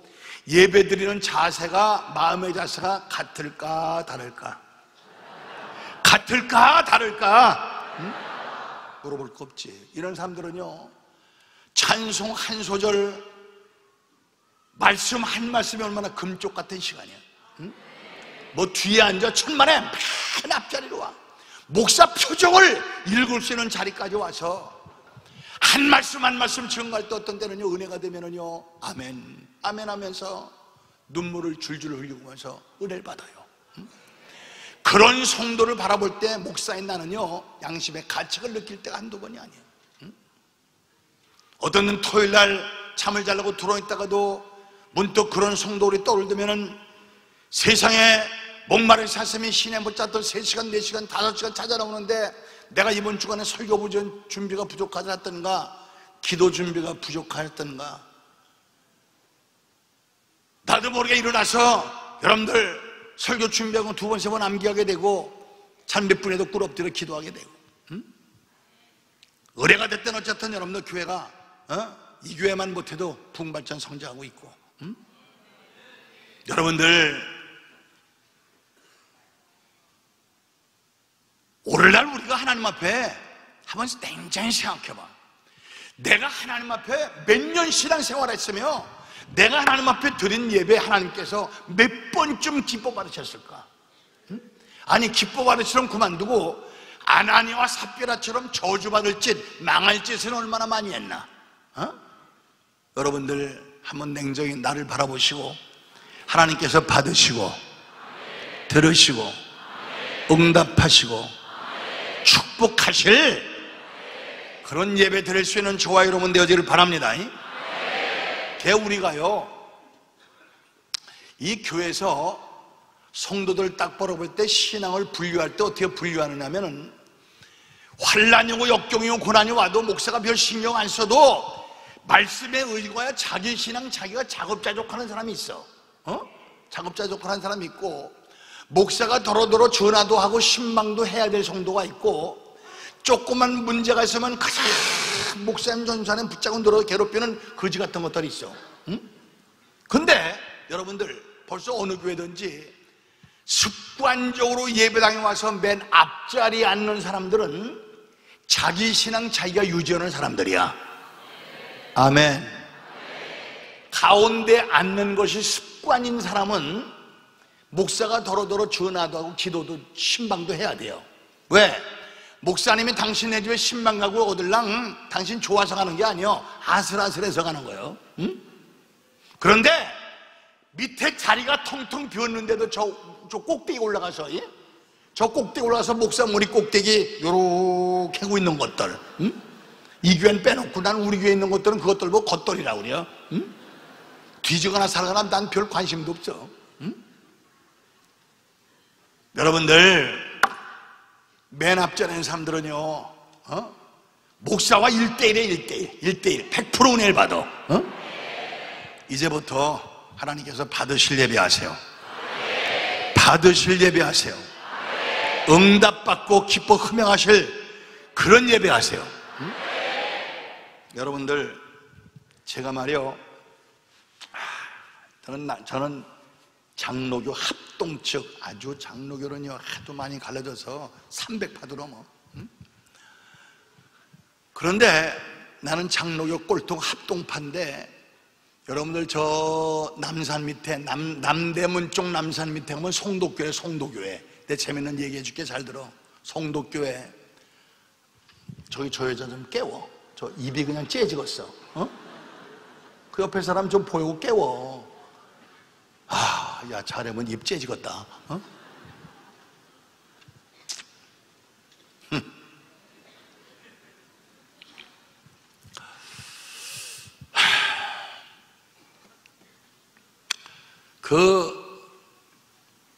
[SPEAKER 1] 예배 드리는 자세가, 마음의 자세가 같을까 다를까? 같을까 다를까? 물어볼 거 없지. 이런 사람들은요, 찬송 한 소절, 말씀 한 말씀이 얼마나 금쪽 같은 시간이야. 뭐 뒤에 앉아 천만에 맨 앞자리로 와. 목사 표정을 읽을 수 있는 자리까지 와서 한 말씀 한 말씀 증거할 때 어떤 때는요, 은혜가 되면은요, 아멘 아멘 하면서 눈물을 줄줄 흘리면서 은혜를 받아요. 그런 성도를 바라볼 때 목사인 나는요, 양심의 가책을 느낄 때가 한두 번이 아니에요. 어떤 토요일 날 잠을 자려고 들어있다가도 문득 그런 성도들이 떠오르면은 세상에 목마른 사슴이 신에 못 잤던 3시간, 4시간, 5시간 찾아나오는데 내가 이번 주간에 설교 준비가 부족하였던가, 기도 준비가 부족하였던가, 나도 모르게 일어나서 여러분들 설교 준비하고 2번, 3번 암기하게 되고 잠 몇 분에도 꿇 엎드려 기도하게 되고, 의뢰가 됐든 어쨌든 여러분들 교회가 이 교회만 못해도 부흥발전 성장하고 있고, 여러분들 오늘날 우리가 하나님 앞에 한번 냉정히 생각해봐. 내가 하나님 앞에 몇 년 신앙생활 했으며 내가 하나님 앞에 드린 예배 하나님께서 몇 번쯤 기뻐 받으셨을까? 아니 기뻐 받으시면 그만두고 아나니와 삽비라처럼 저주받을 짓, 망할 짓은 얼마나 많이 했나? 여러분들 한번 냉정히 나를 바라보시고 하나님께서 받으시고 들으시고 응답하시고 축복하실 그런 예배 드릴 수 있는 저와 여러분 되어지기를 바랍니다. 우리가요, 이 교회에서 성도들 딱 벌어볼 때 신앙을 분류할 때 어떻게 분류하느냐면은 환난이고 역경이고 고난이 와도 목사가 별 신경 안 써도 말씀에 의거야 자기 신앙 자기가 자급자족하는 사람이 있어. 자급자족하는 사람이 있고, 목사가 더러더러 전화도 하고 신방도 해야 될 성도가 있고, 조그만 문제가 있으면 가장 목사님 전사님 붙잡고 늘어 괴롭히는 거지 같은 것들이 있어. 근데 여러분들 벌써 어느 교회든지 습관적으로 예배당에 와서 맨 앞자리에 앉는 사람들은 자기 신앙 자기가 유지하는 사람들이야. 아멘. 가운데 앉는 것이 습관인 사람은 목사가 더러더러 전화도 하고 기도도 신방도 해야 돼요. 왜? 목사님이 당신네 집에 신방 가고 얻을랑 당신 좋아서 가는 게 아니요, 아슬아슬해서 가는 거예요. 그런데 밑에 자리가 텅텅 비었는데도 저 꼭대기 올라가서, 저 꼭대기 올라가서 목사 머리 꼭대기 요렇게 하고 있는 것들, 이 교회는 빼놓고 난 우리 교회에 있는 것들은 그것들 보고 겉돌이라고 그래요. 응? 뒤지거나 살거나 난 별 관심도 없어. 응? 여러분들 맨 앞전에 있는 사람들은요, 목사와 1대1에 1대1 100% 은혜를 받아. 이제부터 하나님께서 받으실 예배하세요. 받으실 예배하세요. 응답받고 기뻐 흠양하실 그런 예배하세요. 여러분들, 제가 말이요, 저는 장로교 합동 측, 아주 장로교는요 하도 많이 갈라져서 300파더러 뭐. 그런데 나는 장로교 꼴통 합동파인데, 여러분들 저 남산 밑에 남대문 쪽 남산 밑에 가면 송도교회. 송도교회 내 재밌는 얘기해 줄게. 잘 들어. 송도교회 저기 저 여자 좀 깨워. 저 입이 그냥 째지겠어. 그 옆에 사람 좀 보이고 깨워. 야, 잘하면 입 째지겠다. 그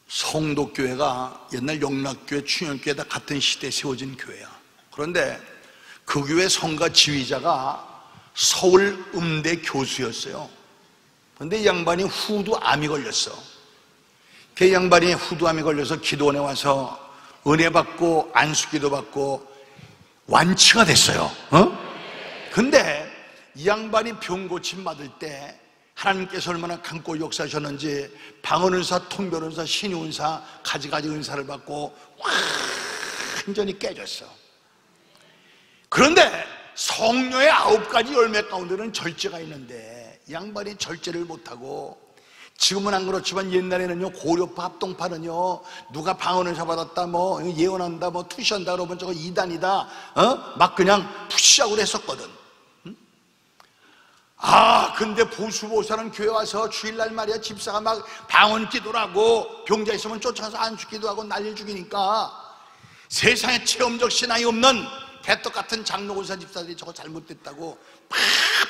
[SPEAKER 1] 송도교회가 옛날 영락교회, 충영교회 다 같은 시대에 세워진 교회야. 그런데 그 교회 성가 지휘자가 서울 음대 교수였어요. 그런데 이 양반이 후두암이 걸렸어. 그 양반이 후두암이 걸려서 기도원에 와서 은혜 받고 안수기도 받고 완치가 됐어요. 근데 이 양반이 병 고침 받을 때 하나님께서 얼마나 강고 역사하셨는지 방언은사, 통변은사, 신유은사, 가지가지 은사를 받고 완전히 깨졌어. 그런데 성녀의 9가지 열매 가운데는 절제가 있는데 이 양반이 절제를 못하고, 지금은 안 그렇지만 옛날에는요, 고려파 합동파는요, 누가 방언은사 받았다, 뭐 예언한다, 뭐 투시한다 그러면 저거 이단이다, 막 그냥 푸시하고 그랬었거든. 근데 보수보사는 교회 와서 주일날 말이야, 집사가 막 방언 기도를 하고 병자 있으면 쫓아가서 안수 기도하고 난리 죽이니까 세상에 체험적 신앙이 없는 개떡 같은 장로군사 집사들이 저거 잘못됐다고 막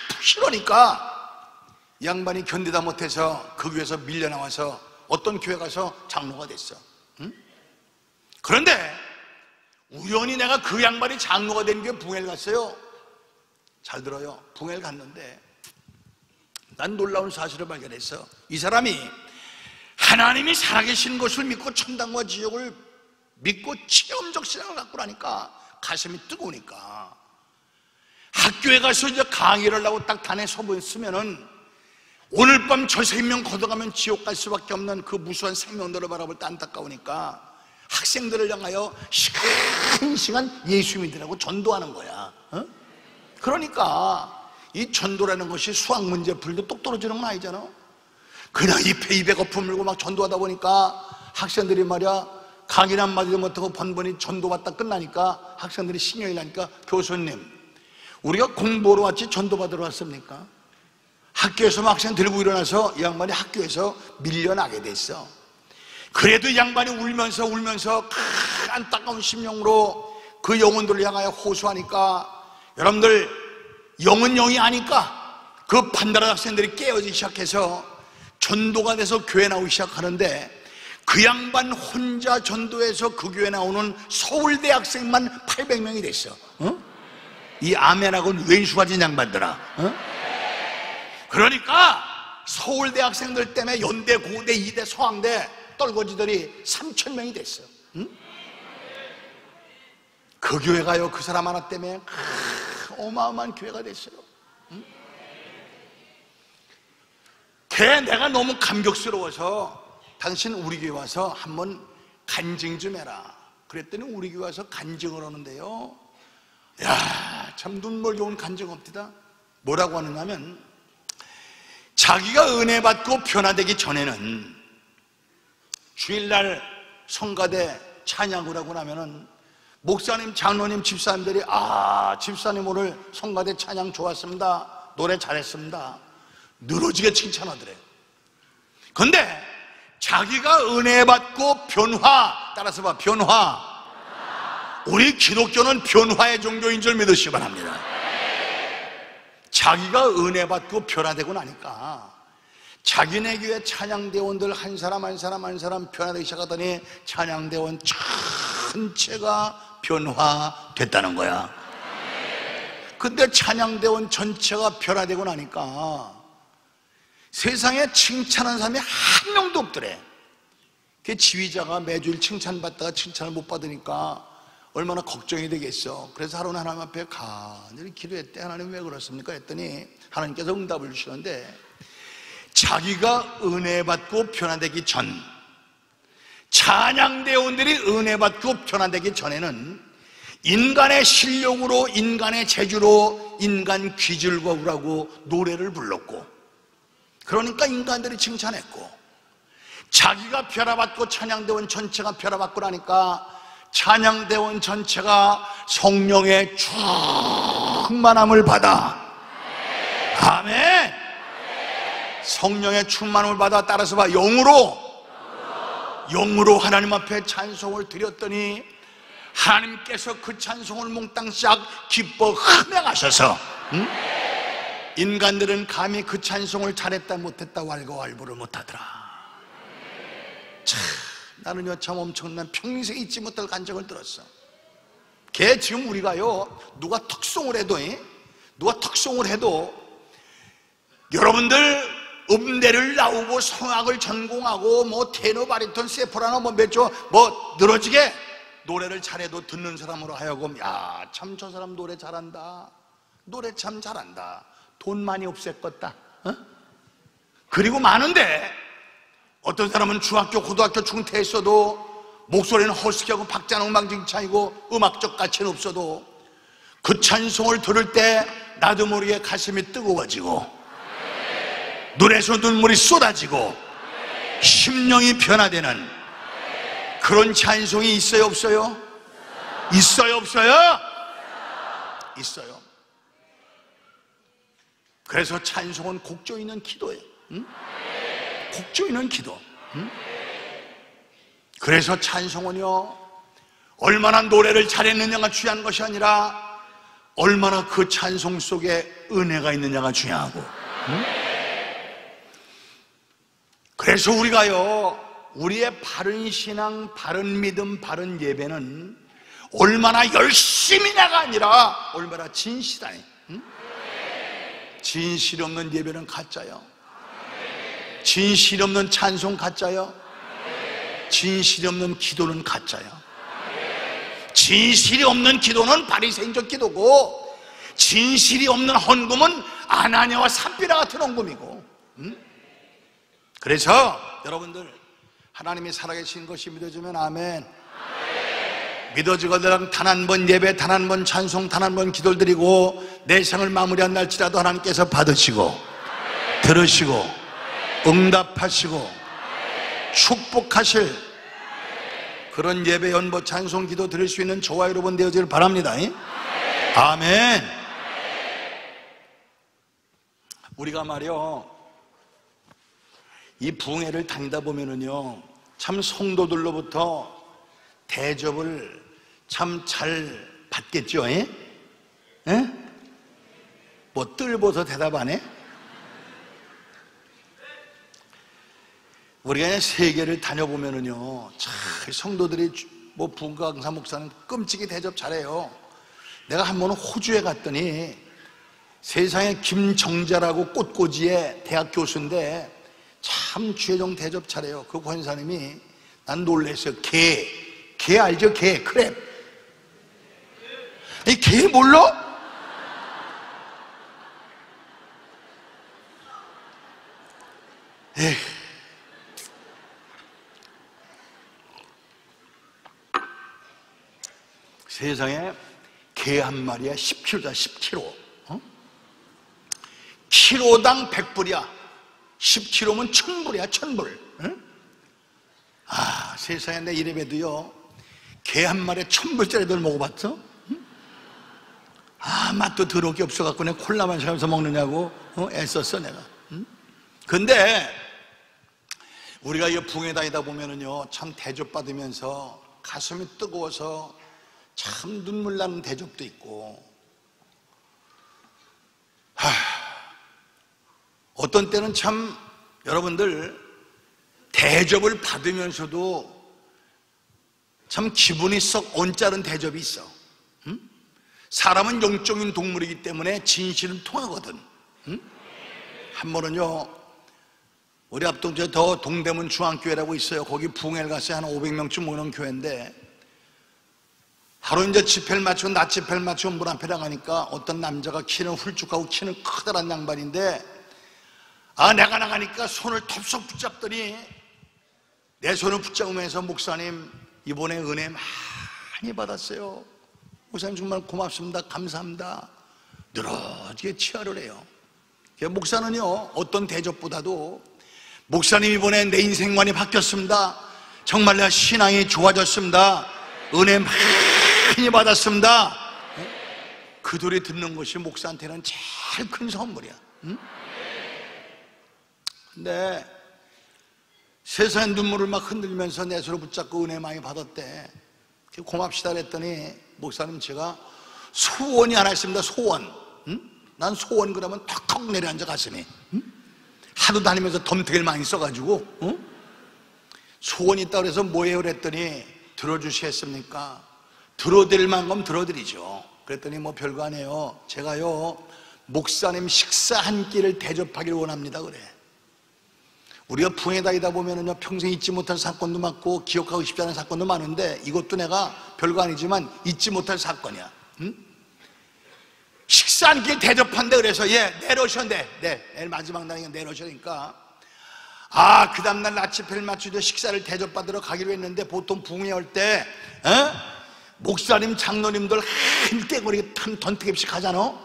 [SPEAKER 1] 푸시러니까 이 양반이 견디다 못해서 그 교회에서 밀려나와서 어떤 교회 가서 장로가 됐어. 그런데 우연히 내가 그 양반이 장로가 된 게 붕해를 갔어요. 잘 들어요. 붕해를 갔는데 난 놀라운 사실을 발견했어. 이 사람이 하나님이 살아계신 것을 믿고 천당과 지옥을 믿고 체험적 신앙을 갖고 나니까 가슴이 뜨거우니까 학교에 가서 이제 강의를 하려고 딱 단에 서보였으면은 오늘 밤 저 생명 걷어가면 지옥 갈 수밖에 없는 그 무수한 생명들을 바라볼 때 안타까우니까 학생들을 향하여 시간 예수 믿으라고 전도하는 거야. 그러니까 이 전도라는 것이 수학 문제 풀도 똑 떨어지는 건 아니잖아. 그냥 입에 거품 물고 막 전도하다 보니까 학생들이 말이야, 강의를 한마디도 못하고 번번이 전도받다 끝나니까 학생들이 신경이 나니까, 교수님, 우리가 공부하러 왔지 전도받으러 왔습니까? 학교에서 학생 들고 일어나서 이 양반이 학교에서 밀려나게 됐어. 그래도 이 양반이 울면서 안타까운 심령으로 그 영혼들을 향하여 호소하니까, 여러분들 영은 영이 아니까 그 판단한 학생들이 깨어지기 시작해서 전도가 돼서 교회 나오기 시작하는데, 그 양반 혼자 전도해서 그 교회 나오는 서울대 학생만 800명이 됐어. 이 아멘하고는 왼수가진 양반들아. 그러니까 서울대 학생들 때문에 연대, 고대, 이대, 서강대 떨거지들이 3,000명이 됐어. 그 교회가요, 그 사람 하나 때문에 어마어마한 교회가 됐어요. 내가 너무 감격스러워서 당신 우리 교회 와서 한번 간증 좀 해라 그랬더니 우리 교회 와서 간증을 하는데요, 야, 참 눈물 좋은 간증 없디다. 뭐라고 하느냐면, 자기가 은혜 받고 변화되기 전에는 주일날 성가대 찬양을 하고 나면은 목사님, 장로님, 집사님들이 집사님 오늘 성가대 찬양 좋았습니다, 노래 잘했습니다, 늘어지게 칭찬하더래요. 근데 자기가 은혜 받고 변화, 따라서 봐, 변화. 우리 기독교는 변화의 종교인 줄 믿으시기 바랍니다. 자기가 은혜 받고 변화되고 나니까 자기네 교회 찬양대원들 한 사람 한 사람 한 사람 변화되기 시작하더니 찬양대원 전체가 변화됐다는 거야. 근데 찬양대원 전체가 변화되고 나니까 세상에 칭찬하는 사람이 한 명도 없더래. 그 지휘자가 매주일 칭찬받다가 칭찬을 못 받으니까 얼마나 걱정이 되겠어. 그래서 하루는 하나님 앞에 간절히 기도했대. 하나님 왜 그렇습니까? 했더니 하나님께서 응답을 주시는데, 자기가 은혜 받고 변화되기 전, 찬양대원들이 은혜 받고 변화되기 전에는 인간의 실력으로, 인간의 재주로, 인간 귀질거우라고 노래를 불렀고, 그러니까 인간들이 칭찬했고, 자기가 변화받고 찬양대원 전체가 변화받고 나니까 찬양대원 전체가 성령의 충만함을 받아. 아멘. 성령의 충만함을 받아. 따라서 봐. 영으로 하나님 앞에 찬송을 드렸더니 하나님께서 그 찬송을 몽땅 싹 기뻐 흠양하셔서, 인간들은 감히 그 찬송을 잘했다 못했다 왈가왈부를 못하더라. 참, 나는요 참 엄청난 평생 잊지 못할 간증을 들었어. 지금 우리가요 누가 특송을 해도 여러분들 음대를 나오고 성악을 전공하고 뭐 테너 바리톤 세포라노 뭐 늘어지게 노래를 잘해도 듣는 사람으로 하여금, 야, 참 저 사람 노래 잘한다, 노래 참 잘한다, 돈 많이 없앴겠다, 그리고 많은데 어떤 사람은 중학교 고등학교 중퇴했어도 목소리는 허스키하고 박자는 엉망진창이고 음악적 가치는 없어도 그 찬송을 들을 때 나도 모르게 가슴이 뜨거워지고 눈에서 눈물이 쏟아지고 심령이 변화되는 그런 찬송이 있어요, 없어요? 있어요, 없어요? 있어요. 그래서 찬송은 곡조 있는 기도예요. 곡조 있는 기도. 그래서 찬송은요 얼마나 노래를 잘했느냐가 중요한 것이 아니라 얼마나 그 찬송 속에 은혜가 있느냐가 중요하고, 그래서 우리가요 우리의 바른 신앙, 바른 믿음, 바른 예배는 얼마나 열심히냐가 아니라 얼마나 진실하니. 진실 없는 예배는 가짜요. 진실 없는 찬송 가짜요. 진실이 없는 기도는 가짜요. 진실이 없는 기도는 바리새인적 기도고, 진실이 없는 헌금은 아나니아와 삽비라 같은 헌금이고. 그래서 여러분들 하나님이 살아계신 것이 믿어지면 아멘. 믿어지거든 단 한 번 예배, 단 한 번 찬송, 단 한 번 기도를 드리고 내 생을 마무리한 날치라도 하나님께서 받으시고 들으시고 응답하시고 축복하실 그런 예배, 연보, 찬송, 기도 드릴 수 있는 저와 여러분 되어지길 바랍니다. 아멘. 우리가 말이요 이 부흥회를 다니다 보면은요 참 성도들로부터 대접을 참 잘 받겠죠. 뭐 뜰보서 대답 안 해? 우리가 세계를 다녀보면은요 참 성도들이 뭐 부흥가 강사 목사는 끔찍이 대접 잘해요. 내가 한 번은 호주에 갔더니 세상에 김정자라고 꽃꽂이의 대학 교수인데 참 최종 대접 잘해요. 그 권사님이 난 놀랬어요. 개 알죠? 개, 크랩. 이 개 몰라? 에휴. 세상에 개 한 마리야 10kg다. 10kg. 키로당 100불이야 10kg면 1000불이야 1000불. 아, 세상에 내 이래봬도요 개 한 마리에 1000불짜리들 먹어봤어? 아, 맛도 더럽게 없어갖고 내가 콜라만 샤면서 먹느냐고 애썼어 내가. 근데 우리가 이 부흥회 다니다 보면은요 참 대접받으면서 가슴이 뜨거워서 참 눈물 나는 대접도 있고, 어떤 때는 참 여러분들 대접을 받으면서도 참 기분이 썩 언짢은 대접이 있어. 응? 사람은 영적인 동물이기 때문에 진실은 통하거든. 응? 한 번은요, 우리 앞동쪽에 더 동대문 중앙교회라고 있어요. 거기 부흥회를 갔어요. 한 500명쯤 모이는 교회인데, 하루 이제 집회를 마치고 낮 집회를 마치고 문 앞에 나가니까 어떤 남자가 키는 훌쭉하고 키는 커다란 양반인데, 내가 나가니까 손을 덥석 붙잡더니 내 손을 붙잡으면서 목사님 이번에 은혜 많이 받았어요. 목사님 정말 고맙습니다. 감사합니다. 늘어지게 치하를 해요. 목사는요, 어떤 대접보다도 목사님 이번에 내 인생관이 바뀌었습니다. 정말 내 신앙이 좋아졌습니다. 은혜 많이 받았습니다. 그 소리 듣는 것이 목사한테는 제일 큰 선물이야. 근데 세상에 눈물을 막 흔들면서 내 손을 붙잡고 은혜 많이 받았대. 고맙시다 그랬더니 목사님 제가 소원이 하나 있습니다. 소원. 난 소원 그러면 턱턱 내려앉아 가슴이. 하도 다니면서 덤태기를 많이 써가지고 소원이 있다고 해서 뭐예요 그랬더니 들어주시겠습니까? 들어드릴 만큼 들어드리죠. 그랬더니 뭐 별거 아니에요. 제가요 목사님 식사 한 끼를 대접하길 원합니다 그래. 우리가 부흥회 다니다 보면은요 평생 잊지 못할 사건도 많고 기억하고 싶지 않은 사건도 많은데 이것도 내가 별거 아니지만 잊지 못할 사건이야. 식사 한 끼 대접한대. 그래서 내려오셨는데 내일 마지막 날이니까 내려오시니까 그 다음날 낮 집회를 마치고 식사를 대접받으러 가기로 했는데 보통 부흥회 올 때 목사님 장로님들 한때거리 던트깁씩 하잖아.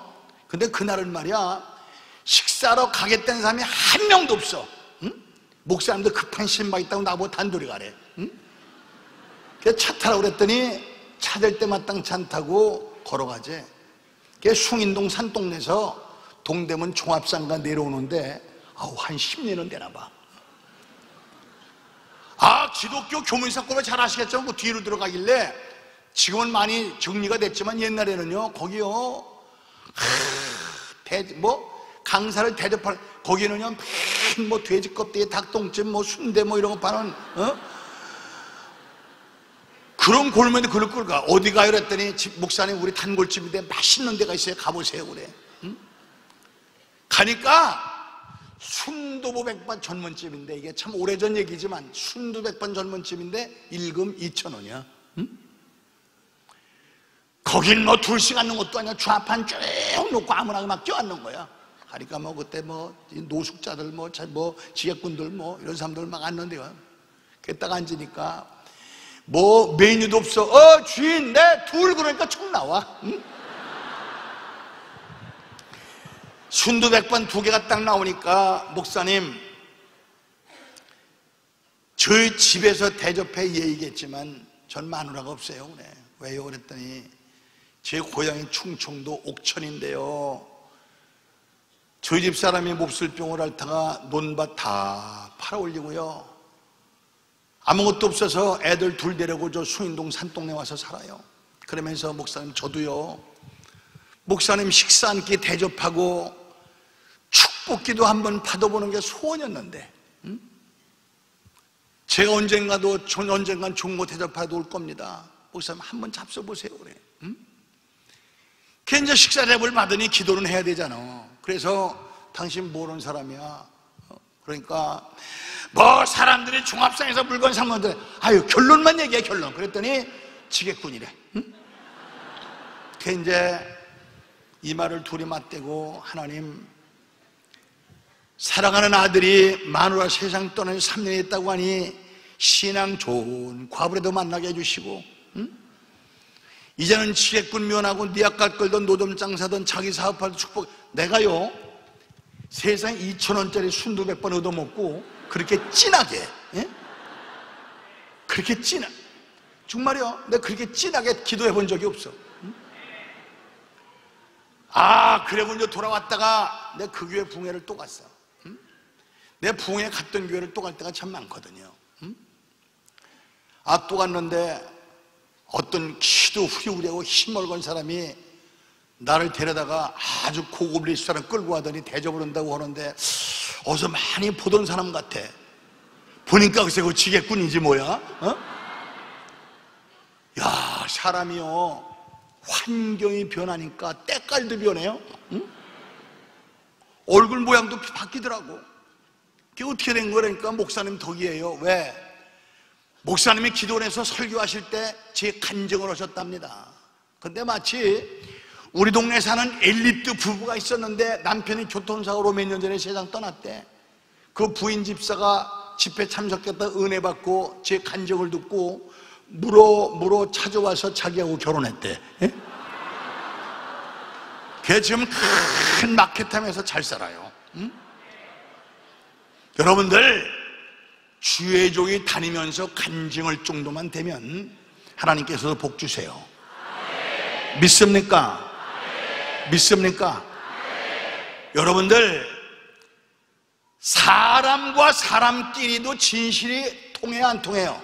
[SPEAKER 1] 근데 그날은 말이야 식사로 가겠다는 사람이 한 명도 없어. 목사님들 급한 신방 있다고 나보고 단둘이 가래. 그래서 차 타라고 그랬더니 차 될 때 마땅 차 타고 걸어가지. 숭인동 산동네에서 동대문 종합상가 내려오는데 한 10년은 되나 봐. 기독교 교문사건을 잘 아시겠죠? 그 뒤로 들어가길래 지금은 많이 정리가 됐지만 옛날에는요 거기요 강사를 대접할 거기는요 뭐 돼지 껍데기 닭똥집 뭐 순대 뭐 이런 거 파는 그런 골목에 그걸 끌고 가. 어디 가요 그랬더니 목사님 우리 단골집인데 맛있는 데가 있어요. 가보세요 그래. 가니까 순두부백반 전문집인데 이게 참 오래전 얘기지만 순두백반 전문집인데 1금 2,000원이야. 거긴 뭐 둘씩 앉는 것도 아니야. 좌판 쭉 놓고 아무나 막 껴앉는 거야. 하니까 뭐 그때 뭐 노숙자들 뭐 지객꾼들 뭐 이런 사람들 막 앉는데요. 그딱 앉으니까 뭐 메뉴도 없어. 주인 내 둘 그러니까 총 나와. 순두백반 2개가 딱 나오니까 목사님 저희 집에서 대접해 얘기했지만 전 마누라가 없어요 그래. 왜요 그랬더니 제 고향이 충청도 옥천인데요 저희 집 사람이 몹쓸병을 앓다가 논밭 다 팔아올리고요 아무것도 없어서 애들 둘 데리고 저 숭인동 산동네 와서 살아요. 그러면서 목사님 저도요 목사님 식사 한 끼 대접하고 축복기도 한번 받아보는 게 소원이었는데 제가 언젠간 종고 대접하러 올 겁니다. 목사님 한번 잡숴보세요 그래. 걔 이제 식사 대접을 받으니 기도는 해야 되잖아. 그래서 당신 모르는 사람이야. 그러니까 뭐 사람들이 종합상에서 물건 사면들 결론만 얘기해 결론. 그랬더니 지객꾼이래. 걔 이제 이 말을 둘이 맞대고 하나님 사랑하는 아들이 마누라 세상 떠난 3년이 있다고 하니 신앙 좋은 과부라도 만나게 해주시고 이제는 지객꾼 면하고 니약갈 끌던 노점 장사든 자기 사업할 축복. 내가요 세상에 2,000원짜리 순두백반 얻어먹고 그렇게 진하게 그렇게 정말요 내가 그렇게 진하게 기도해 본 적이 없어. 그래고 이제 돌아왔다가 내가 그 교회 부흥회를 또 갔어. 내가 부흥회 갔던 교회를 또 갈 때가 참 많거든요. 또 갔는데 어떤 키도 후리후리하고 힘을 건 사람이 나를 데려다가 아주 고급 레스토랑 끌고 가더니 대접을 한다고 하는데 어서 많이 보던 사람 같아. 보니까 글쎄 그 지게꾼이지 뭐야? 어? 야, 사람이요 환경이 변하니까 때깔도 변해요. 응? 얼굴 모양도 바뀌더라고. 그게 어떻게 된 거라니까 목사님 덕이에요. 왜? 목사님이 기도원에서 설교하실 때 제 간증을 하셨답니다. 근데 마치 우리 동네 사는 엘리트 부부가 있었는데 남편이 교통사고로 몇 년 전에 세상 떠났대. 그 부인 집사가 집회 참석했다 은혜 받고 제 간증을 듣고 물어 찾아와서 자기하고 결혼했대. 예? 걔 지금 큰 마켓함에서 잘 살아요. 응? 여러분들 주의 종이 다니면서 간증할 정도만 되면 하나님께서도 복 주세요. 믿습니까? 믿습니까? 여러분들 사람과 사람끼리도 진실이 통해야 안 통해요?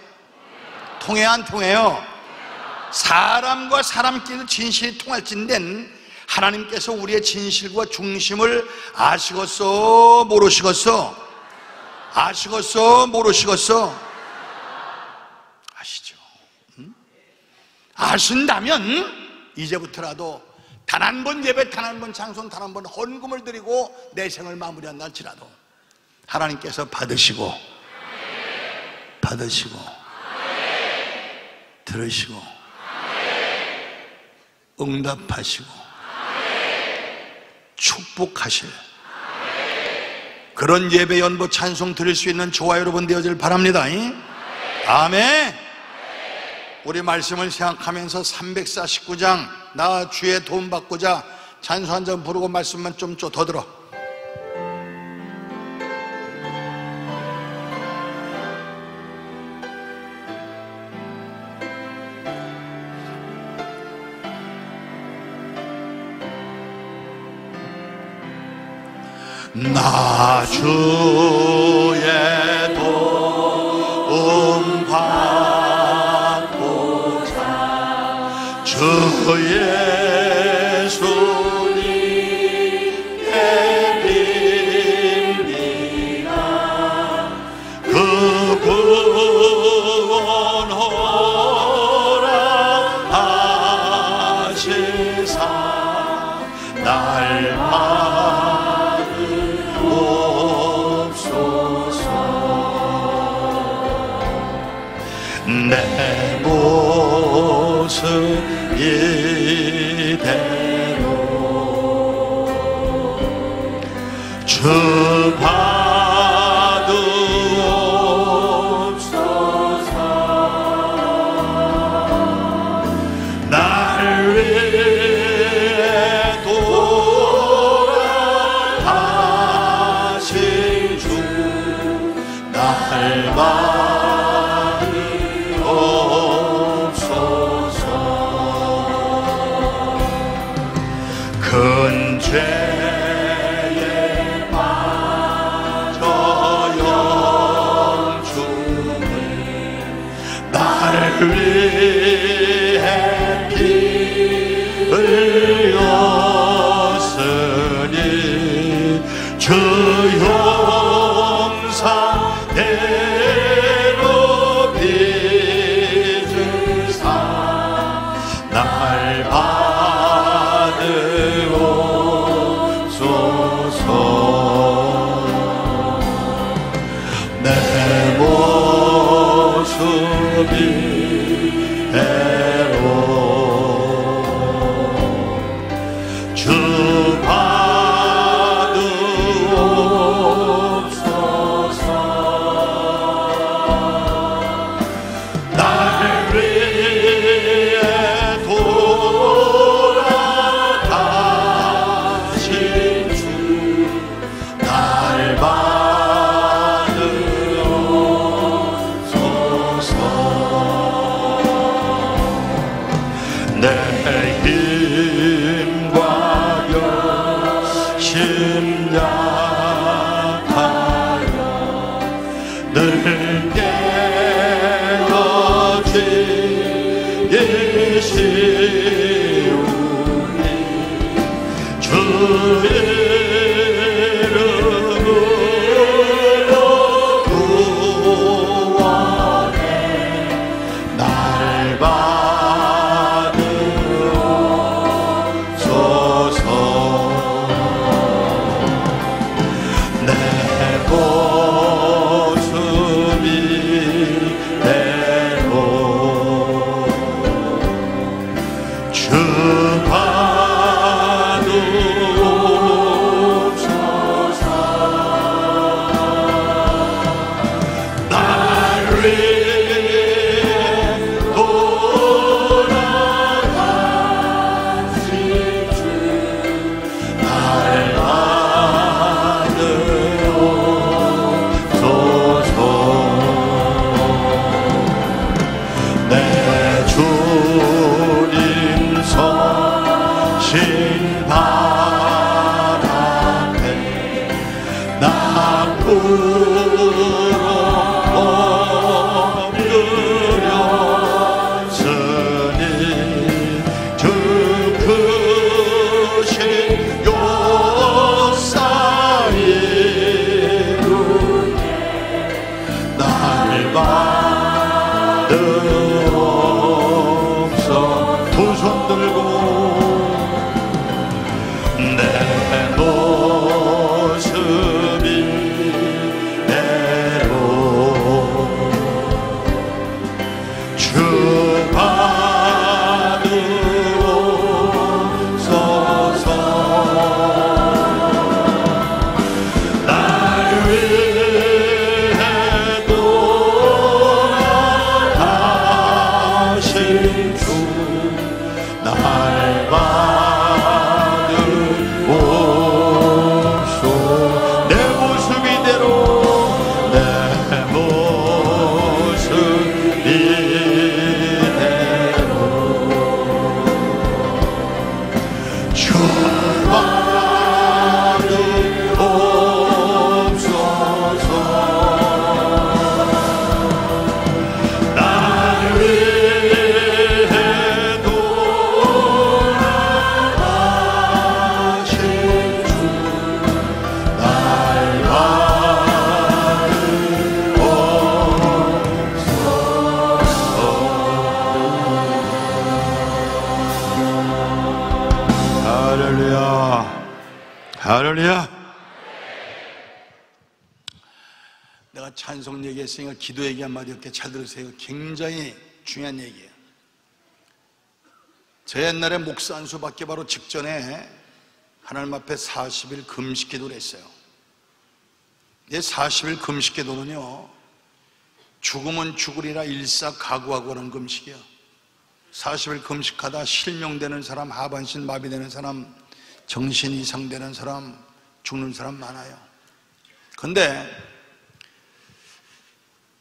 [SPEAKER 1] 통해야 안 통해요? 사람과 사람끼리도 진실이 통할진된 하나님께서 우리의 진실과 중심을 아시겠어? 모르시겠어? 아시겠어? 모르시겠어? 아시죠? 응? 아신다면 이제부터라도 단 한 번 예배, 단 한 번 찬송, 단 한 번 헌금을 드리고 내 생을 마무리한다 할지라도 하나님께서 받으시고 들으시고 응답하시고 축복하실 그런 예배, 연보, 찬송 드릴 수 있는 저와 여러분 되어질 바랍니다. 아멘. 우리 말씀을 생각하면서 349장 나 주의 도움 받고자 찬송 한 장 부르고 말씀만 좀 더 들어. 나 주의 도움 받고자 주 예수님께 빕니다. 그 구원하라 하시사 날마다 내 모습 이대로 주 받으옵소서. 날 위해 돌아가신 주 날 큰 죄에 빠져 영주님 날 위해 피 흘렸으니 주 용사대로 빚으사 날 내 모습이 애로 주 받으옵소서. 날 위해 돌아가신 주 날 내 힘과 열심 약하여 늘 깨어지시우니 주 이름으로 주 날 받으옵소. 내 모습 이대로 내 모습 이대로 주 받으옵소서. 나를 위해 돌아가신 주 날 받으옵소서. 할렐루야, 할렐루야. 내가 찬송 얘기했으니까 기도 얘기 한마디 이렇게 잘 들으세요. 굉장히 중요한 얘기예요. 저 옛날에 목사 안수 받기 바로 직전에 하나님 앞에 40일 금식 기도를 했어요. 이 40일 금식 기도는요, 죽으면 죽으리라 일사각오하고 하는 금식이야. 40일 금식하다 실명되는 사람, 하반신 마비되는 사람, 정신 이상되는 사람, 죽는 사람 많아요. 근데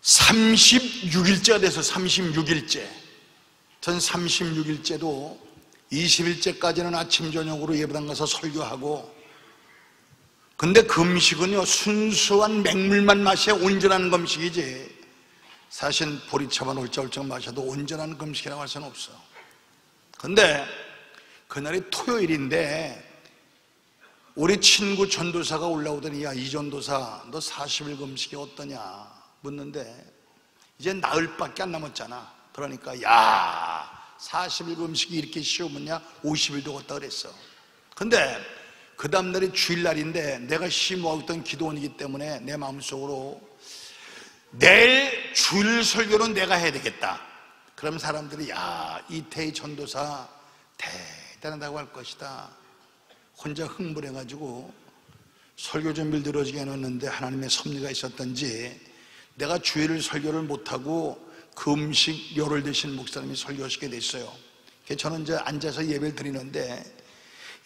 [SPEAKER 1] 36일째가 돼서 36일째, 전 36일째도 20일째까지는 아침 저녁으로 예배당 가서 설교하고, 근데 금식은요 순수한 맹물만 마셔야 온전한 금식이지, 사실 보리차만 홀짝홀짝 마셔도 온전한 금식이라고 할 수는 없어. 근데 그날이 토요일인데 우리 친구 전도사가 올라오더니, 야, 이 전도사 너 40일 금식이 어떠냐 묻는데, 이제 나흘밖에 안 남았잖아. 그러니까 야, 40일 금식이 이렇게 쉬우면야 50일도 걷다 그랬어. 근데 그 다음날이 주일날인데 내가 심호하고 있던 기도원이기 때문에 내 마음속으로 내일 주일 설교는 내가 해야 되겠다. 그럼 사람들이 야, 이태희 전도사 대단하다고 할 것이다. 혼자 흥분해가지고 설교 준비를 늘어지게 해놨는데 하나님의 섭리가 있었던지 내가 주일을 설교를 못하고 금식 열흘 되신 목사님이 설교하시게 됐어요. 저는 이제 앉아서 예배를 드리는데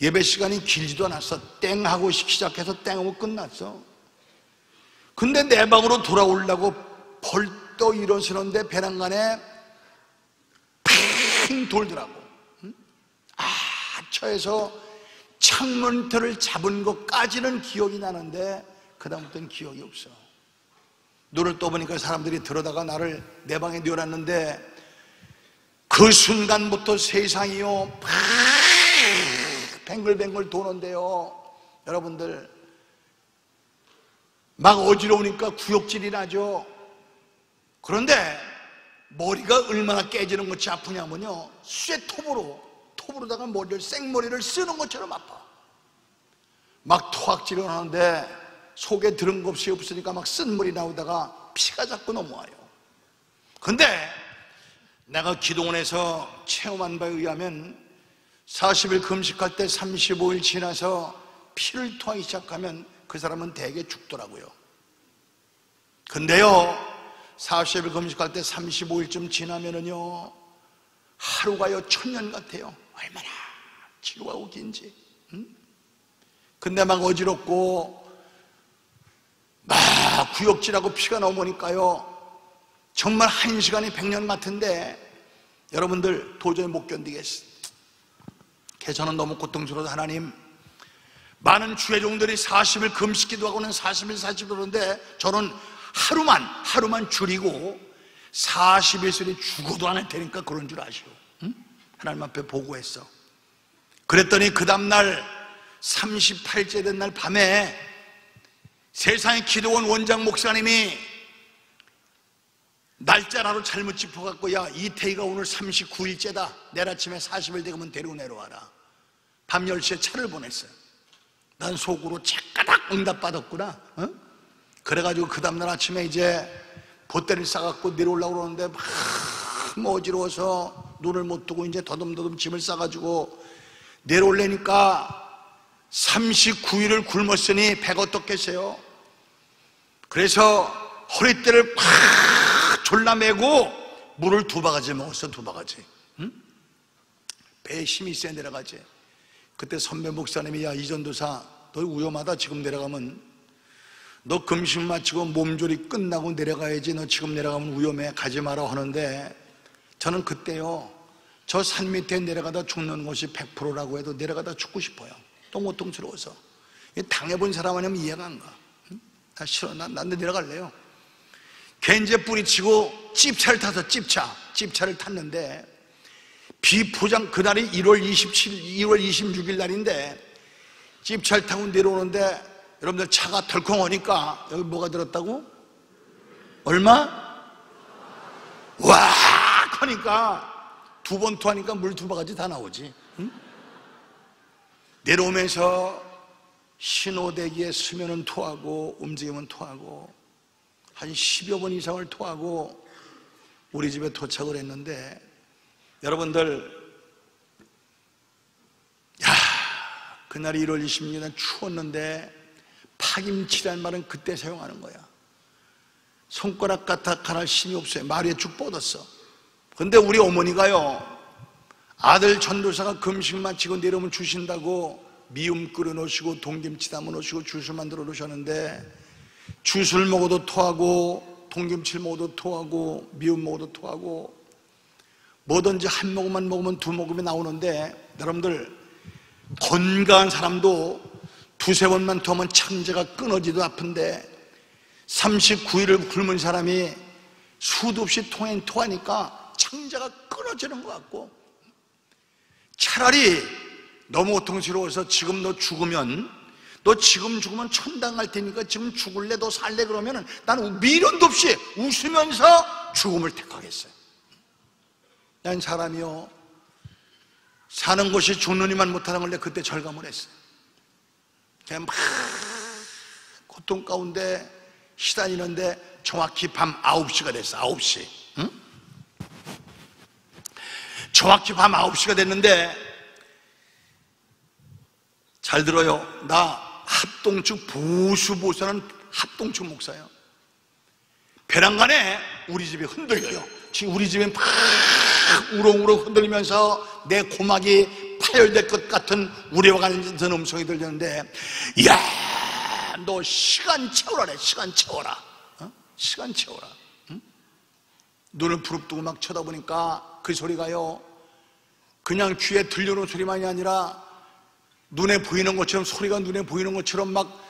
[SPEAKER 1] 예배 시간이 길지도 않았어. 땡 하고 시작해서 땡 하고 끝났어. 근데 내 방으로 돌아오려고 벌떡 일어서는데 배낭간에 팽 돌더라고. 처에서 창문틀을 잡은 것까지는 기억이 나는데 그 다음부터는 기억이 없어. 눈을 떠보니까 사람들이 들어다가 나를 내 방에 뉘어놨는데 그 순간부터 세상이요 뱅글뱅글 도는데요, 여러분들 막 어지러우니까 구역질이 나죠. 그런데 머리가 얼마나 깨지는 것이 아프냐면요, 톱으로다가 머리를, 생머리를 쓰는 것처럼 아파. 막 토악질을 하는데 속에 들은 것이 없으니까 막 쓴물이 나오다가 피가 자꾸 넘어와요. 근데 내가 기도원에서 체험한 바에 의하면 40일 금식할 때 35일 지나서 피를 토하기 시작하면 그 사람은 대개 죽더라고요. 근데요, 40일 금식할 때 35일쯤 지나면은요, 하루가요 1000년 같아요. 얼마나 지루하고 긴지. 근데 막 어지럽고 막 구역질하고 피가 넘어오니까요, 정말 1시간이 100년 같은데 여러분들 도저히 못 견디겠어요. 그래서 저는 너무 고통스러워서 하나님, 많은 주의종들이 40일 금식 기도하고는 40일 40일 그러는데 저는 하루만 줄이고 40일씩 죽어도 안 할 테니까 그런 줄 아시오. 응? 하나님 앞에 보고했어. 그랬더니 그 다음날 38일째 된 날 밤에 세상의 기도원 원장 목사님이 날짜라도 잘못 짚어갖고, 야, 이태희가 오늘 39일째다. 내일 아침에 40일 되면 데리고 내려와라. 밤 10시에 차를 보냈어요. 난 속으로 착가닥 응답받았구나. 어? 그래가지고 그 다음날 아침에 이제 보따리를 싸갖고 내려오려고 그러는데 막 어지러워서 눈을 못 뜨고 이제 더듬더듬 짐을 싸가지고 내려올래니까 39일을 굶었으니 배가 어떻겠어요? 그래서 허리띠를 팍 졸라매고 물을 2바가지 먹었어. 2바가지. 배에 힘이 있어야 내려가지. 그때 선배 목사님이, 야 이전도사 너 위험하다. 지금 내려가면 너 금식 마치고 몸조리 끝나고 내려가야지. 너 지금 내려가면 위험해. 가지 마라 하는데, 저는 그때요, 저 산 밑에 내려가다 죽는 것이 100%라고 해도 내려가다 죽고 싶어요. 너무 고통스러워서. 당해본 사람 아니면 이해가 안 가. 나 싫어. 난 내려갈래요. 겐제 뿌리치고 찝차를 탔는데, 비포장, 그날이 1월 26일 날인데 찝차를 타고 내려오는데, 여러분들 차가 덜컹 오니까 여기 뭐가 들었다고? 얼마? 와 하니까 두 번 토하니까 물 두 바가지 다 나오지. 응? 내려오면서 신호대기에 서면은 토하고 움직이면 토하고 한 10여 번 이상을 토하고 우리 집에 도착을 했는데, 여러분들, 그날이 1월 26일 추웠는데 파김치라는 말은 그때 사용하는 거야. 손가락 갖다 갈할 힘이 없어요. 말 위에 쭉 뻗었어. 근데 우리 어머니가요, 아들 전도사가 금식 마치고 내려오면 주신다고 미음 끓여 놓으시고 동김치 담아 놓으시고 주스 만들어 놓으셨는데, 주스를 먹어도 토하고 동김치를 먹어도 토하고 미음 먹어도 토하고, 뭐든지 한 모금만 먹으면 두 모금이 나오는데, 여러분들 건강한 사람도 두세 번만 토하면 창자가 끊어지도 아픈데 39일을 굶은 사람이 수도 없이 토하니까 창자가 끊어지는 것 같고, 차라리 너무 고통스러워서 지금 너 지금 죽으면 천당 갈 테니까 지금 죽을래, 너 살래? 그러면은 나는 미련도 없이 웃으면서 죽음을 택하겠어요. 난 사람이요, 사는 것이 죽느니만 못하는 걸 내가 그때 절감을 했어요. 그냥 막 고통 가운데 시다니는데 정확히 밤 9시가 됐어. 9시. 응? 정확히 밤 9시가 됐는데, 잘 들어요. 나 합동측 보수하는 합동측 목사예요. 베란간에 우리 집이 흔들려요. 지금 우리 집이 막 우렁우렁 흔들리면서 내 고막이 파열될 것 같은 우려와 같은 음성이 들렸는데, 이야, 너 시간 채워라래. 시간 채워라. 시간 채워라. 응? 눈을 부릅뜨고 막 쳐다보니까 그 소리가요, 그냥 귀에 들려오는 소리만이 아니라 눈에 보이는 것처럼, 소리가 눈에 보이는 것처럼 막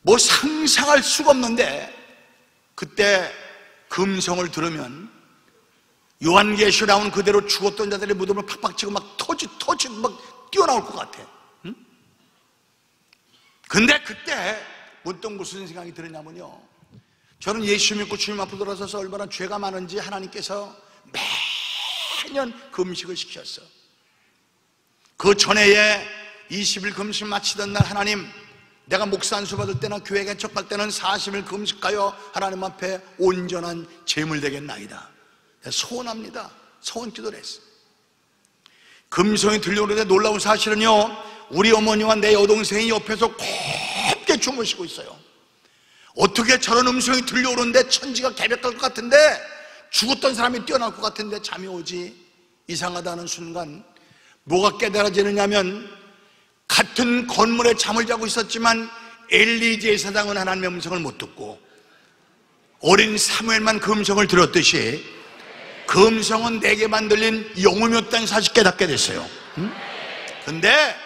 [SPEAKER 1] 뭐 상상할 수가 없는데, 그때 그 음성을 들으면 요한계시에 나온 그대로 죽었던 자들의 무덤을 팍팍 치고 막 터지고 막 뛰어나올 것 같아. 응? 근데 그때 문득 무슨 생각이 들었냐면요, 저는 예수 믿고 주님 앞으로 돌아서서 얼마나 죄가 많은지 하나님께서 매년 금식을 시켰어. 그 전에에 20일 금식 마치던 날, 하나님, 내가 목사 안수 받을 때나 교회 개척할 때는 40일 금식하여 하나님 앞에 온전한 제물 되겠나이다. 소원합니다. 소원 기도를 했어. 금성이 들려오는데 놀라운 사실은요, 우리 어머니와 내 여동생이 옆에서 곱게 주무시고 있어요. 어떻게 저런 음성이 들려오는데 천지가 개벽할 것 같은데, 죽었던 사람이 뛰어날 것 같은데 잠이 오지? 이상하다는 순간 뭐가 깨달아지느냐면, 같은 건물에 잠을 자고 있었지만 엘리 제사장은 하나님의 음성을 못 듣고 어린 사무엘만 그 음성을 들었듯이 그 음성은 내게만 들린 영혼이었다는 사실 깨닫게 됐어요. 응? 근데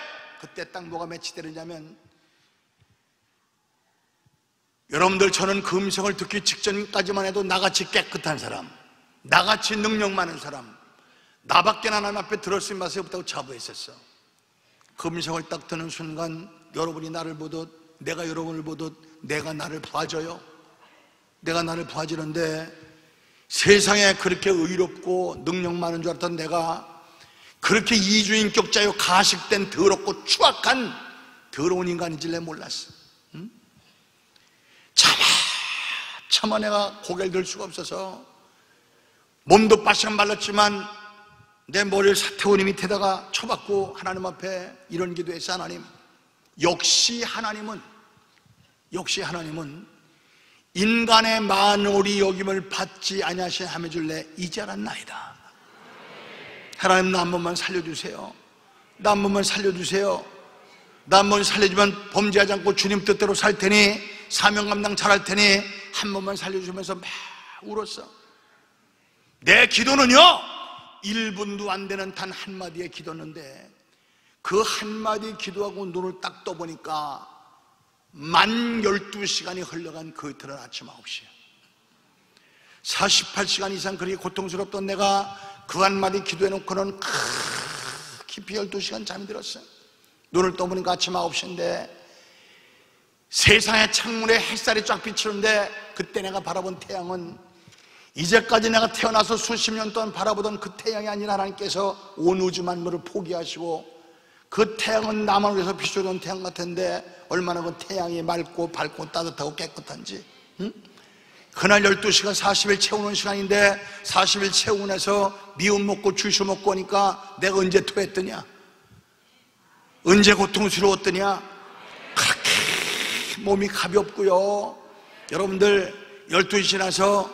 [SPEAKER 1] 그때 딱 뭐가 매치되느냐면, 여러분들, 저는 그 음성을 듣기 직전까지만 해도 나같이 깨끗한 사람, 나같이 능력 많은 사람, 나밖에 하나님 앞에 들었으면 맛이 없다고 자부했었어. 그 음성을 딱 듣는 순간 여러분이 나를 보듯 내가 여러분을 보듯 내가 나를 봐줘요. 내가 나를 봐주는데, 세상에 그렇게 의롭고 능력 많은 줄 알았던 내가 그렇게 이주인격자요 가식된 더럽고 추악한 더러운 인간인 줄 몰랐어. 응? 차마 내가 고개를 들 수가 없어서 몸도 바짝 말랐지만 내 머리를 사태우니 밑에다가 쳐박고 하나님 앞에 이런 기도했어. 하나님, 역시 하나님은 인간의 만홀이 여김을 받지 아니하신 함에 줄래 이제 알았나이다. 하나님 나 한 번만 살려주세요. 나 한 번만 살려주세요. 나 한 번 살려주면 범죄하지 않고 주님 뜻대로 살 테니, 사명 감당 잘할 테니 한 번만 살려주면서 막 울었어. 내 기도는요 1분도 안 되는 단 한마디의 기도였는데, 그 한마디 기도하고 눈을 딱 떠보니까 만 12시간이 흘러간 그 이틀은 아침 9시에 48시간 이상 그렇게 고통스럽던 내가 그 한마디 기도해놓고는 깊이 12시간 잠이 들었어요. 눈을 떠보니까 아침 9시인데 세상의 창문에 햇살이 쫙 비치는데, 그때 내가 바라본 태양은 이제까지 내가 태어나서 수십 년 동안 바라보던 그 태양이 아니라 하나님께서 온 우주 만물을 포기하시고, 그 태양은 나만 위해서 비춰준 태양 같은데 얼마나 그 태양이 맑고 밝고 따뜻하고 깨끗한지. 응? 그날 12시간 40일 채우는 시간인데 40일 채우고 나서 미움 먹고 주스 먹고 하니까 내가 언제 토했더냐, 언제 고통스러웠더냐. 그렇게 몸이 가볍고요. 여러분들 12시 지나서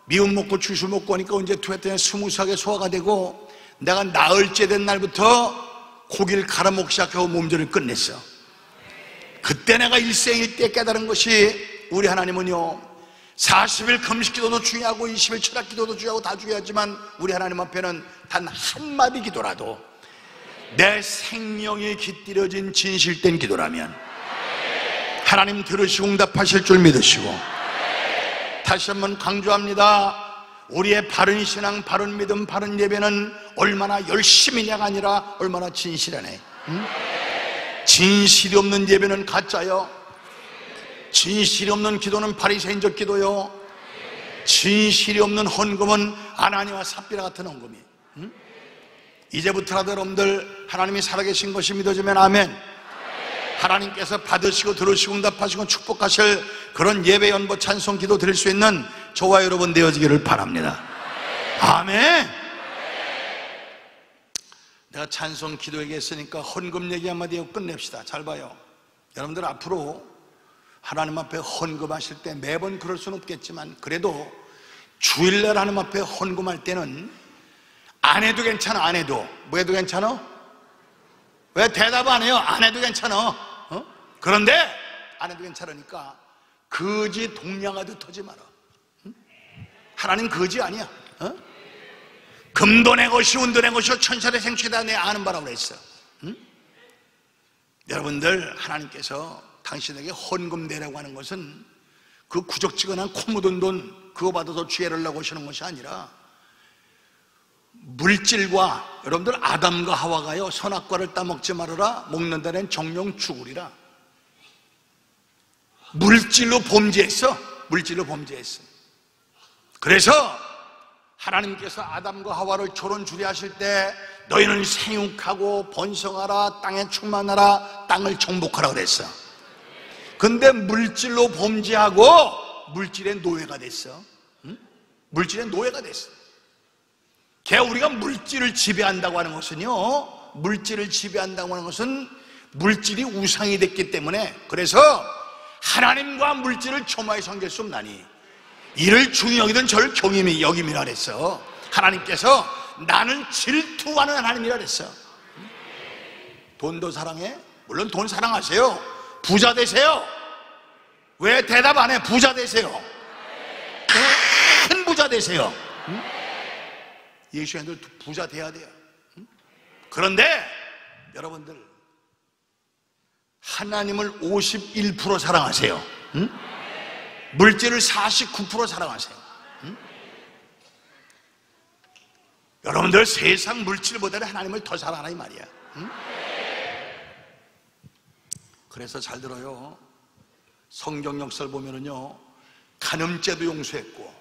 [SPEAKER 1] 미움 먹고 주스 먹고 하니까 언제 토했더냐, 스무스하게 소화가 되고, 내가 나흘째 된 날부터 고기를 갈아 먹기 시작하고 몸조리를 끝냈어. 그때 내가 일생일대 깨달은 것이, 우리 하나님은요 40일 금식기도도 중요하고 20일 철학기도도 중요하고 다 중요하지만 우리 하나님 앞에는 단 한마디 기도라도 내 생명이 깃들여진 진실된 기도라면 하나님 들으시고 응답하실 줄 믿으시고, 다시 한번 강조합니다. 우리의 바른 신앙, 바른 믿음, 바른 예배는 얼마나 열심히냐가 아니라 얼마나 진실하네. 응? 진실이 없는 예배는 가짜요. 진실이 없는 기도는 바리새인적 기도요. 진실이 없는 헌금은 아나니와 삽비라 같은 헌금이. 응? 이제부터라도 여러분들 하나님이 살아계신 것이 믿어지면 아멘. 하나님께서 받으시고 들으시고 응답하시고 축복하실 그런 예배, 연보, 찬송, 기도 드릴 수 있는 저와 여러분 되어지기를 바랍니다. 아멘. 내가 찬송 기도 얘기했으니까 헌금 얘기 한마디 하고 끝냅시다. 잘 봐요. 여러분들 앞으로 하나님 앞에 헌금하실 때, 매번 그럴 수는 없겠지만 그래도 주일날 하나님 앞에 헌금할 때는 안 해도 괜찮아. 안 해도. 뭐 해도 괜찮아? 왜 대답 안 해요? 안 해도 괜찮아. 그런데 안 해도 괜찮으니까 거지 동냥하듯 하지 마라. 하나님 거지 아니야. 금도 내 것이 은도 내 것이요 천사의 생축이다 내 아는 바라고 그랬어. 여러분들, 하나님께서 당신에게 헌금 내라고 하는 것은 그 구적지근한 코 묻은 돈 그거 받아서 죄를 내고 오시는 것이 아니라, 물질과, 여러분들 아담과 하와가요 선악과를 따먹지 말아라, 먹는 데는 정령 죽으리라. 물질로 범죄했어. 물질로 범죄했어. 그래서 하나님께서 아담과 하와를 결혼 주례하실 때 너희는 생육하고 번성하라, 땅에 충만하라, 땅을 정복하라 그랬어. 근데 물질로 범죄하고 물질의 노예가 됐어. 응? 물질의 노예가 됐어. 우리가 물질을 지배한다고 하는 것은요, 물질을 지배한다고 하는 것은 물질이 우상이 됐기 때문에, 그래서 하나님과 물질을 겸하여 섬길 수 없나니 이를 중히 여기든 저를 경히 여김이라 그랬어. 하나님께서 나는 질투하는 하나님이라 그랬어. 돈도 사랑해? 물론 돈 사랑하세요. 부자 되세요. 왜 대답 안 해? 부자 되세요. 큰 부자 되세요. 예수님들 부자 돼야 돼요. 그런데 여러분들, 하나님을 51% 사랑하세요. 물질을 49% 사랑하세요. 여러분들 세상 물질보다는 하나님을 더 사랑하라 이 말이야. 그래서 잘 들어요. 성경 역사를 보면은요, 간음죄도 용서했고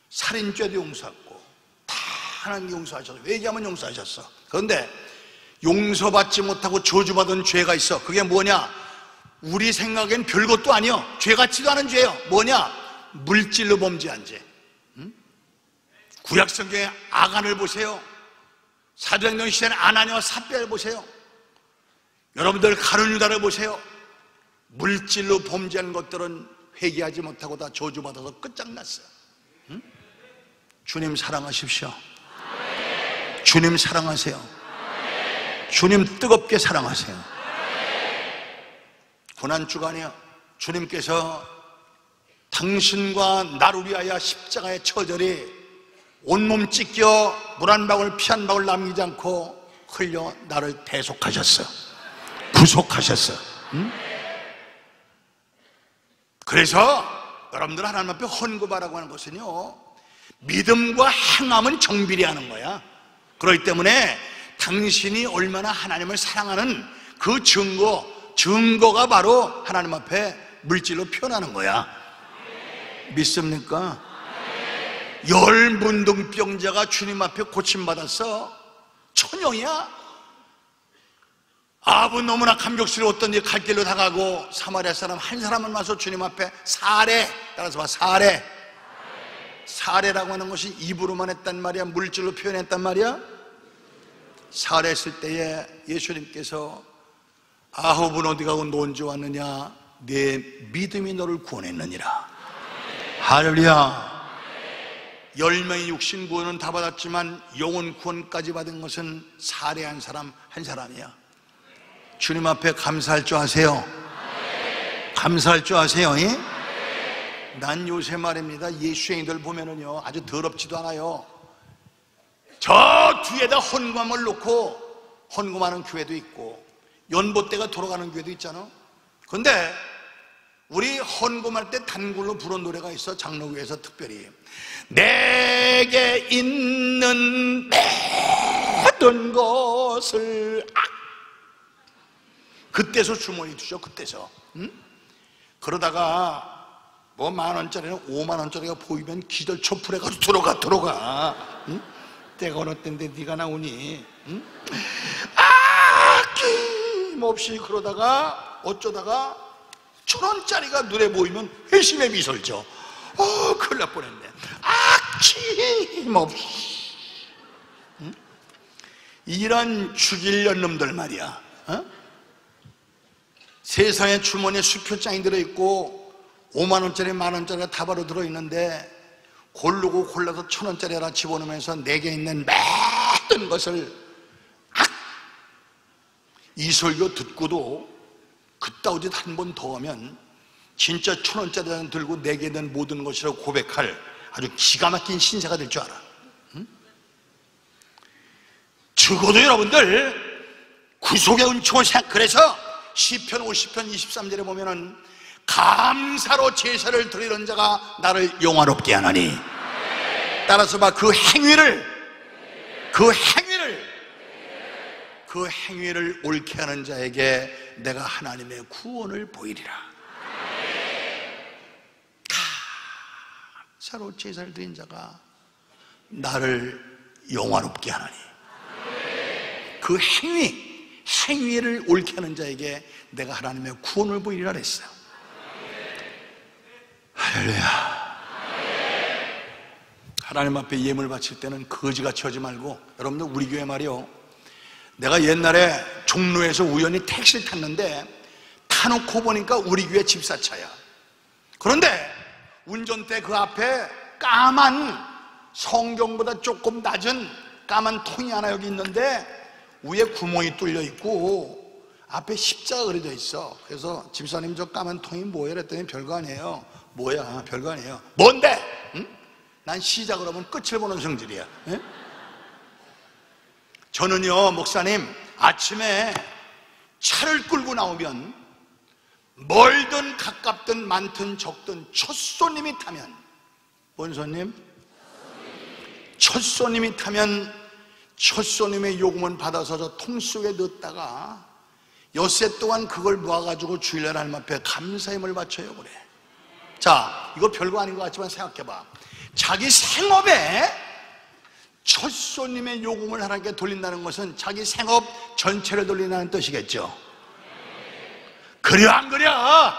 [SPEAKER 1] 살인죄도 용서했고 다 하나님 용서하셔서, 회개하면 용서하셨어. 그런데 용서받지 못하고 저주받은 죄가 있어. 그게 뭐냐? 우리 생각엔 별것도 아니요, 죄 같지도 않은 죄예요. 뭐냐? 물질로 범죄한 죄. 구약 성경의 아간을 보세요. 사도행전 시대는 아나니와 삽비라를 보세요. 여러분들 가룟 유다를 보세요. 물질로 범죄한 것들은 회개하지 못하고 다 저주받아서 끝장났어요. 주님 사랑하십시오. 주님 사랑하세요. 주님 뜨겁게 사랑하세요. 고난주간이야. 주님께서 당신과 나를 위하여 십자가의 처절히 온몸 찢겨 물 한 방울 피 한 방울 남기지 않고 흘려 나를 대속하셨어. 구속하셨어. 응? 그래서 여러분들 하나님 앞에 헌금하라고 하는 것은요, 믿음과 행함은 정비례하는 거야. 그렇기 때문에 당신이 얼마나 하나님을 사랑하는 그 증거가 바로 하나님 앞에 물질로 표현하는 거야. 믿습니까? 열문둥병자가 주님 앞에 고침받았어. 천영이야. 아부 너무나 감격스러웠더니 갈 길로 다가고 사마리아 사람 한 사람을 와서 주님 앞에 사례, 따라서 봐, 사례라고 하는 것이 입으로만 했단 말이야? 물질로 표현했단 말이야? 사례했을 때에 예수님께서 아홉은 어디 가고 논지 왔느냐? 내 믿음이 너를 구원했느니라. 할렐루야. 10명의 육신 구원은 다 받았지만 영혼 구원까지 받은 것은 사례한 사람 한 사람이야. 주님 앞에 감사할 줄 아세요? 감사할 줄 아세요? 난 요새 말입니다, 예수행들 보면은요 아주 더럽지도 않아요. 저 뒤에다 헌금을 놓고 헌금하는 교회도 있고 연봇대가 돌아가는 교회도 있잖아. 근데 우리 헌금할 때 단골로 부른 노래가 있어. 장로교에서 특별히 내게 있는 모든 것을 그때서 주머니 두죠. 그때서. 응? 그러다가 뭐 10,000원짜리는 50,000원짜리가 보이면 기절 촛불해가지고 들어가. 응? 때가 어느 때인데 네가 나오니? 응? 아낌없이 그러다가 어쩌다가 1,000원짜리가 눈에 보이면 회심의 미소를 져. 큰일 날 뻔했네. 아낌없이. 응? 이런 죽이려는 놈들 말이야. 세상에 주머니에 수표장이 들어있고 50,000원짜리 10,000원짜리가 다바로 들어있는데 고르고 골라서 1,000원짜리 하나 집어넣으면서 내게 있는 모든 것을 이 설교 듣고도 그따위 짓 한 번 더 하면 진짜 1,000원짜리 들고 내게 있는 모든 것이라고 고백할 아주 기가 막힌 신세가 될 줄 알아. 응? 적어도 여러분들 구속의 은총을 생각. 그래서 시편 50편 23절에 보면은 감사로 제사를 드리는 자가 나를 영화롭게 하나니. 따라서 봐, 그 행위를 옳게 하는 자에게 내가 하나님의 구원을 보이리라. 감사로 제사를 드린 자가 나를 영화롭게 하나니. 그 행위를 옳게 하는 자에게 내가 하나님의 구원을 보이리라 그랬어요. 할렐루야. 하나님 앞에 예물 바칠 때는 거지같이 하지 말고, 여러분들 우리 교회 말이요, 내가 옛날에 종로에서 우연히 택시를 탔는데 타놓고 보니까 우리 교회 집사차야. 그런데 운전대 그 앞에 까만, 성경보다 조금 낮은 까만 통이 하나 여기 있는데 위에 구멍이 뚫려 있고 앞에 십자가 그려져 있어. 그래서 집사님 저 까만 통이 뭐예요? 그랬더니 별거 아니에요. 뭐야? 별거 아니에요. 뭔데? 응? 난 시작을 하면 끝을 보는 성질이야. 응? 저는요, 목사님, 아침에 차를 끌고 나오면 멀든 가깝든 많든 적든 첫 손님이 타면, 뭔 손님? 첫 손님이 타면 첫 손님의 요금은 받아서 저 통 속에 넣었다가 엿새 동안 그걸 모아가지고 주일날 하나님 앞에 감사힘을 바쳐요. 그래. 자, 이거 별거 아닌 것 같지만 생각해봐. 자기 생업에 첫 손님의 요금을 하나님께 돌린다는 것은 자기 생업 전체를 돌린다는 뜻이겠죠. 그려 안 그려?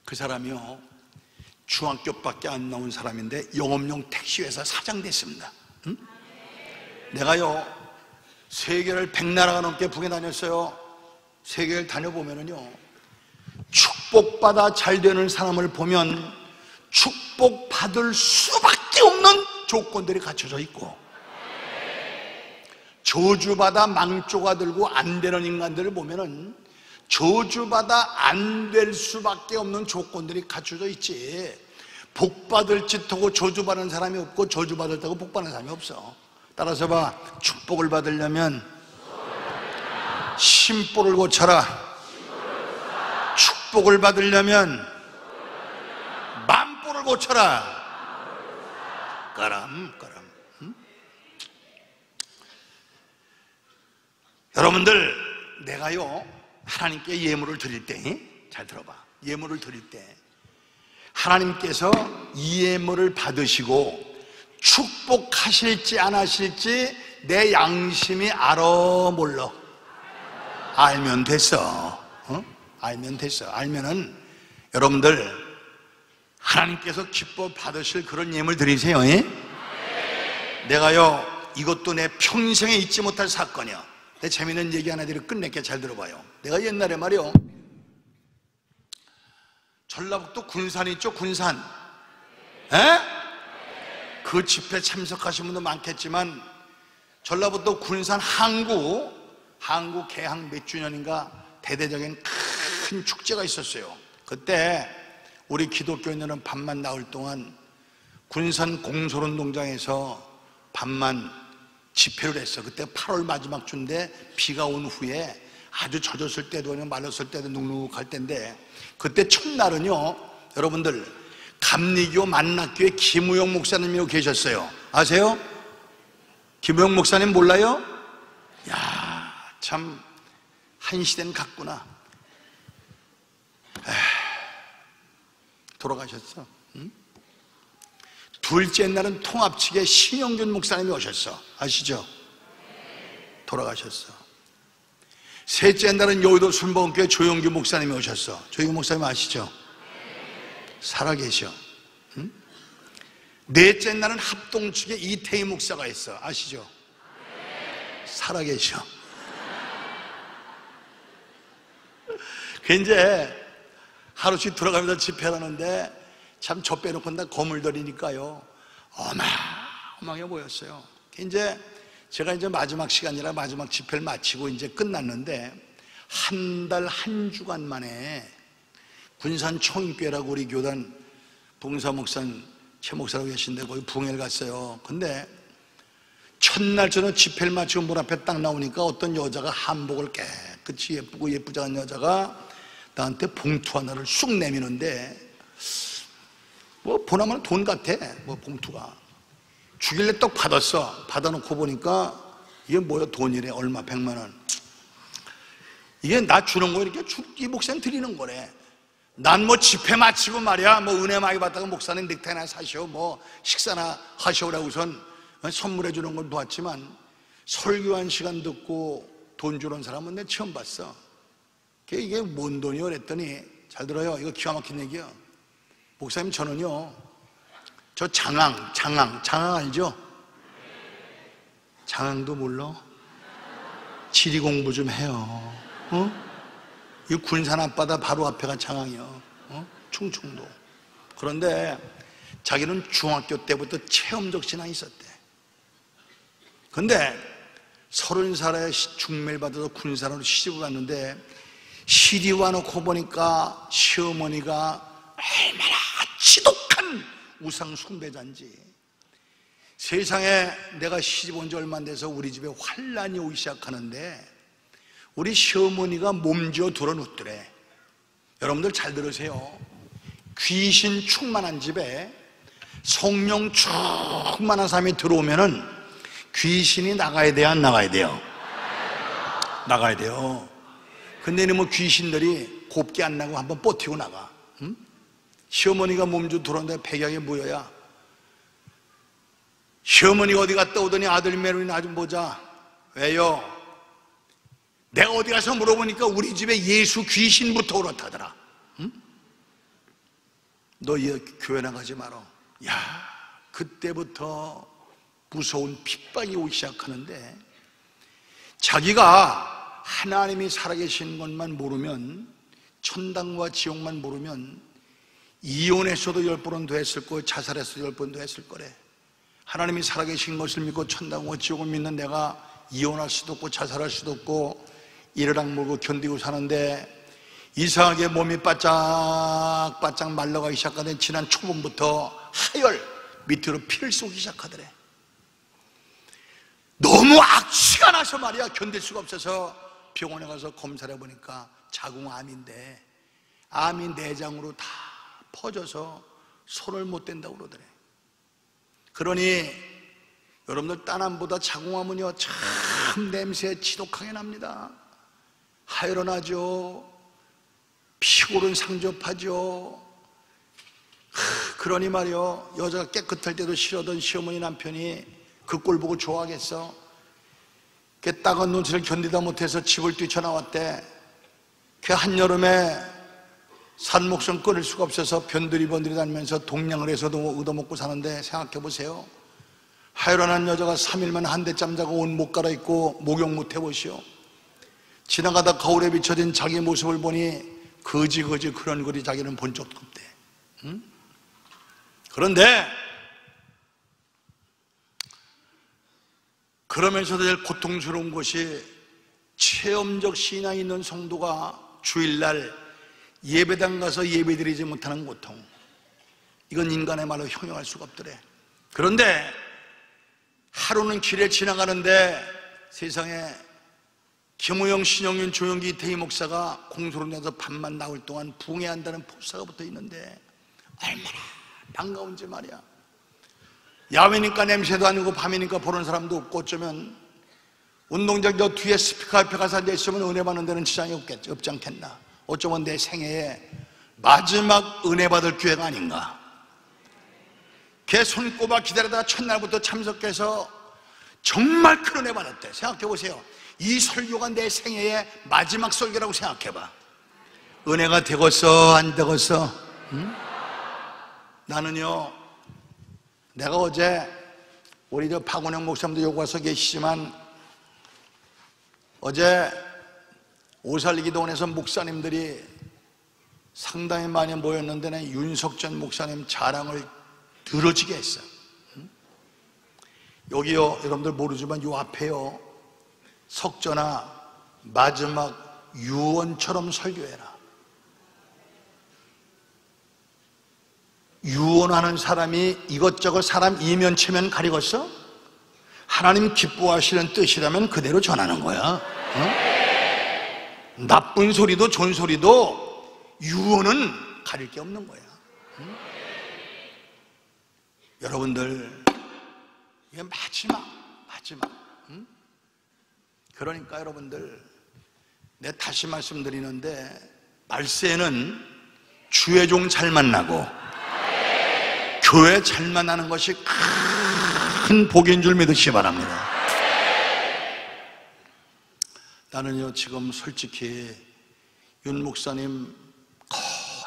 [SPEAKER 1] 그 사람이요, 중학교밖에 안 나온 사람인데 영업용 택시회사 사장 됐습니다. 응? 내가요, 세계를 100나라가 넘게 북에 다녔어요. 세계를 다녀보면은요, 축복받아 잘 되는 사람을 보면 축복받을 수밖에 없는 조건들이 갖춰져 있고, 저주받아 망조가 들고 안 되는 인간들을 보면은 저주받아 안 될 수밖에 없는 조건들이 갖춰져 있지. 복받을 짓 하고 저주받는 사람이 없고 저주받았다고 복받는 사람이 없어. 따라서 봐, 축복을 받으려면 심보를 고쳐라. 축복을 받으려면 만보를 고쳐라. 까람. 여러분들, 내가요 하나님께 예물을 드릴 때, 잘 들어봐, 예물을 드릴 때 하나님께서 이 예물을 받으시고 축복하실지 안 하실지 내 양심이 알아 몰라? 알면 됐어. 알면 됐어. 알면은 여러분들 하나님께서 기뻐 받으실 그런 예물 드리세요. 내가요 이것도 내 평생에 잊지 못할 사건이야. 내 재미있는 얘기 하나 드리고 끝낼게. 잘 들어봐요. 내가 옛날에 말이요, 전라북도 군산 있죠, 군산. 그 집회 참석하신 분도 많겠지만 전라북도 군산 항구 개항 몇 주년인가 대대적인 큰 축제가 있었어요. 그때 우리 기독교인들은 밤만 나올 동안 군산 공설운동장에서 밤만 집회를 했어. 그때 8월 마지막 주인데 비가 온 후에 아주 젖었을 때도 아니고 말랐을 때도 눅눅할 때인데, 그때 첫날은요 여러분들 감리교 만락교회 김우영 목사님이 계셨어요. 아세요? 김우영 목사님 몰라요? 야, 참 한 시대는 갔구나. 돌아가셨어. 둘째 날은 통합 측에 신영균 목사님이 오셨어. 아시죠? 돌아가셨어. 셋째 날은 여의도 순복음교회 조영규 목사님이 오셨어. 조영규 목사님 아시죠? 살아계셔. 넷째 날은 합동 측에 이태희 목사가 있어. 아시죠? 살아계셔. 그 이제 하루씩 들어가면서 집회를 하는데 참 저 빼놓고 다 거물들이니까요 어마어마하게 보였어요. 이제 제가 이제 마지막 시간이라 마지막 집회를 마치고 이제 끝났는데, 한 달 한 주간 만에 군산 총인교회라고 우리 교단 봉사 목사님 최 목사라고 계신데 거기 부흥회를 갔어요. 근데 첫날 저는 집회를 마치고 문 앞에 딱 나오니까 어떤 여자가 한복을 깨끗이 예쁘고 예쁘지 않은 여자가 나한테 봉투 하나를 쑥 내미는데, 뭐 보나마나 돈 같아. 뭐 봉투가 주길래 떡 받았어. 받아놓고 보니까 이게 뭐야, 돈이래. 얼마? 100만 원. 이게 나 주는 거 이렇게 이 목사님 드리는 거래. 난 뭐 집회 마치고 말이야 뭐 은혜 많이 받다가 목사님 넥타이나 사시오 뭐 식사나 하시오라고 우선 선물해 주는 걸 놓았지만, 설교한 시간 듣고 돈 주는 사람은 내가 처음 봤어. 이게 뭔 돈이요? 그랬더니, 잘 들어요, 이거 기가 막힌 얘기야. 목사님, 저는요 저 장항 알죠? 장항도 몰라? 지리 공부 좀 해요. 이 군산 앞바다 바로 앞에가 장항이요. 충청도. 그런데 자기는 중학교 때부터 체험적 신앙이 있었대. 근데 30살에 중매를 받아서 군산으로 시집을 갔는데, 시리 와놓고 보니까 시어머니가 얼마나 지독한 우상 숭배자인지. 세상에 내가 시집 온 지 얼마 안 돼서 우리 집에 환란이 오기 시작하는데 우리 시어머니가 몸지어 들어눕더래. 여러분들 잘 들으세요. 귀신 충만한 집에 성령 충만한 사람이 들어오면은 귀신이 나가야 돼요, 안 나가야 돼요? 나가야 돼요. 근데 뭐 귀신들이 곱게 안 나고 한번 버티고 나가. 시어머니가 몸주 들어오는데 백약이 뭐야? 시어머니가 어디 갔다 오더니 아들 메론이나 좀 보자. 왜요? 내가 어디 가서 물어보니까 우리 집에 예수 귀신부터 그렇다더라. 너 교회 나가지 마라. 야, 그때부터 무서운 핍박이 오기 시작하는데, 자기가 하나님이 살아계신 것만 모르면 천당과 지옥만 모르면 이혼했어도 10번은 더 했을 거고 자살했어도 10번 더 했을 거래. 하나님이 살아계신 것을 믿고 천당과 지옥을 믿는 내가 이혼할 수도 없고 자살할 수도 없고 이르락 물고 견디고 사는데, 이상하게 몸이 바짝바짝 말라가기 시작하던 지난 초봄부터 하열 밑으로 피를 쏘기 시작하더래. 너무 악취가 나서 말이야. 견딜 수가 없어서 병원에 가서 검사를 해보니까 자궁암인데 암이 내장으로 다 퍼져서 손을 못 댄다고 그러더래. 그러니 여러분들 딴암보다 자궁암은요 참 냄새 지독하게 납니다. 하열어나죠. 피골은 상접하죠. 그러니 말이요, 여자가 깨끗할 때도 싫어하던 시어머니 남편이 그 꼴 보고 좋아하겠어? 그 따가운 눈치를 견디다 못해서 집을 뛰쳐나왔대. 그 한여름에 산목성 끊을 수가 없어서 변두리번두리 다니면서 동냥을 해서도 얻어먹고 사는데, 생각해보세요. 하열어난 여자가 3일만 한 대짬 자고 옷 못 갈아입고 목욕 못 해보시오. 지나가다 거울에 비춰진 자기 모습을 보니 거지 그런 거리 자기는 본 적도 없대. 응? 그런데 그러면서도 제일 고통스러운 것이 체험적 신앙이 있는 성도가 주일날 예배당 가서 예배드리지 못하는 고통. 이건 인간의 말로 형용할 수가 없더래. 그런데 하루는 길에 지나가는데 세상에 김우영, 신영윤, 조영기, 이태희 목사가 공소론에서 밤만 나올 동안 붕해한다는 포스터가 붙어 있는데 얼마나 반가운지 말이야. 야외니까 냄새도 아니고 밤이니까 보는 사람도 없고 어쩌면 운동장 저 뒤에 스피커 앞에 가서 앉아있으면 은혜 받는 데는 지장이 없지 않겠나. 어쩌면 내 생애에 마지막 은혜 받을 기회가 아닌가. 걔 손꼽아 기다리다가 첫날부터 참석해서 정말 큰 은혜 받았대. 생각해보세요. 이 설교가 내 생애의 마지막 설교라고 생각해봐. 은혜가 되겠어 안 되겠어? 응? 나는요, 내가 어제 우리 저 박원영 목사님도 여기 와서 계시지만 어제 오살기도원에서 목사님들이 상당히 많이 모였는데 내 윤석전 목사님 자랑을 들어지게 했어. 응? 여기요, 여러분들 모르지만 요 앞에요, 석전아 마지막 유언처럼 설교해라. 유언하는 사람이 이것저것 사람 이면체면 가리겠어? 하나님 기뻐하시는 뜻이라면 그대로 전하는 거야. 응? 나쁜 소리도 좋은 소리도 유언은 가릴 게 없는 거야. 응? 여러분들 이게 마지막 응? 그러니까 여러분들, 내 다시 말씀드리는데 말세에는 주의 종 잘 만나고 교회 잘 만나는 것이 큰 복인 줄 믿으시기 바랍니다. 나는요 지금 솔직히 윤 목사님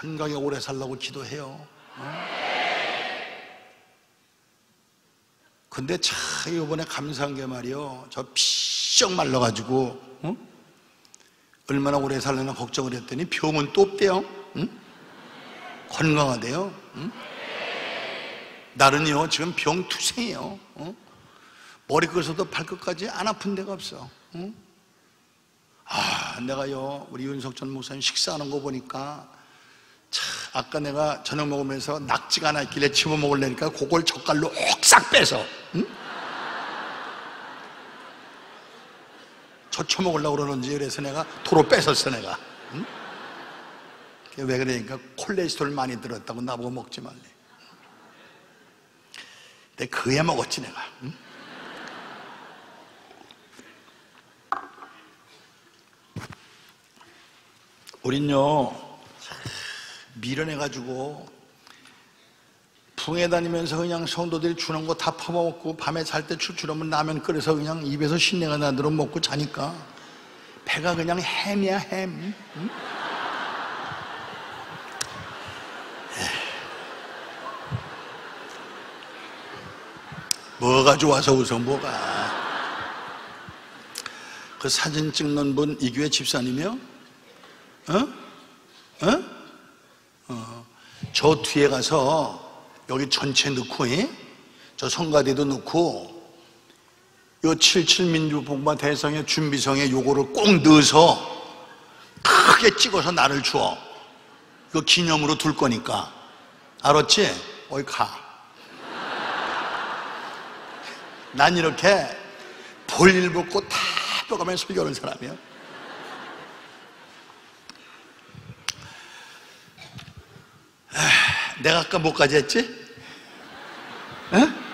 [SPEAKER 1] 건강하게 오래 살라고 기도해요. 근데 참 이번에 감사한 게 말이요, 저 피쩍 말라가지고 얼마나 오래 살려나 걱정을 했더니 병은 또 없대요. 건강하대요. 나는요 지금 병투생이에요. 머리끝부터 발끝까지 안 아픈 데가 없어. 내가요 우리 윤석전 목사님 식사하는 거 보니까 참, 아까 내가 저녁 먹으면서 낙지가 하나 있길래 집어 먹으려니까 그걸 젓갈로 옥싹 빼서 젖혀 먹으려고 그러는지 그래서 내가 도로 뺏었어 내가. 왜 그러니까 콜레스테롤 많이 들었다고 나보고 먹지 말래. 근데 그에 먹었지 내가. 우린요 미련해가지고 붕에 다니면서 그냥 성도들이 주는 거 다 퍼먹고 밤에 잘 때 출출하면 라면 끓여서 그냥 입에서 신내가 나도록 먹고 자니까 배가 그냥 햄이야 햄. 뭐가 좋아서 웃어 뭐가. 그 사진 찍는 분 이 교회 집사님이요? 저 뒤에 가서 여기 전체 넣고, 저 성가대도 넣고, 요 77 민주복마 대성의 준비성에 요거를 꼭 넣어서 크게 찍어서 나를 줘. 그 기념으로 둘 거니까. 알았지? 어이 가. 난 이렇게 볼일 벗고 다 뼈가면 설교하는 사람이야. 내가 아까 뭐까지 했지? 에?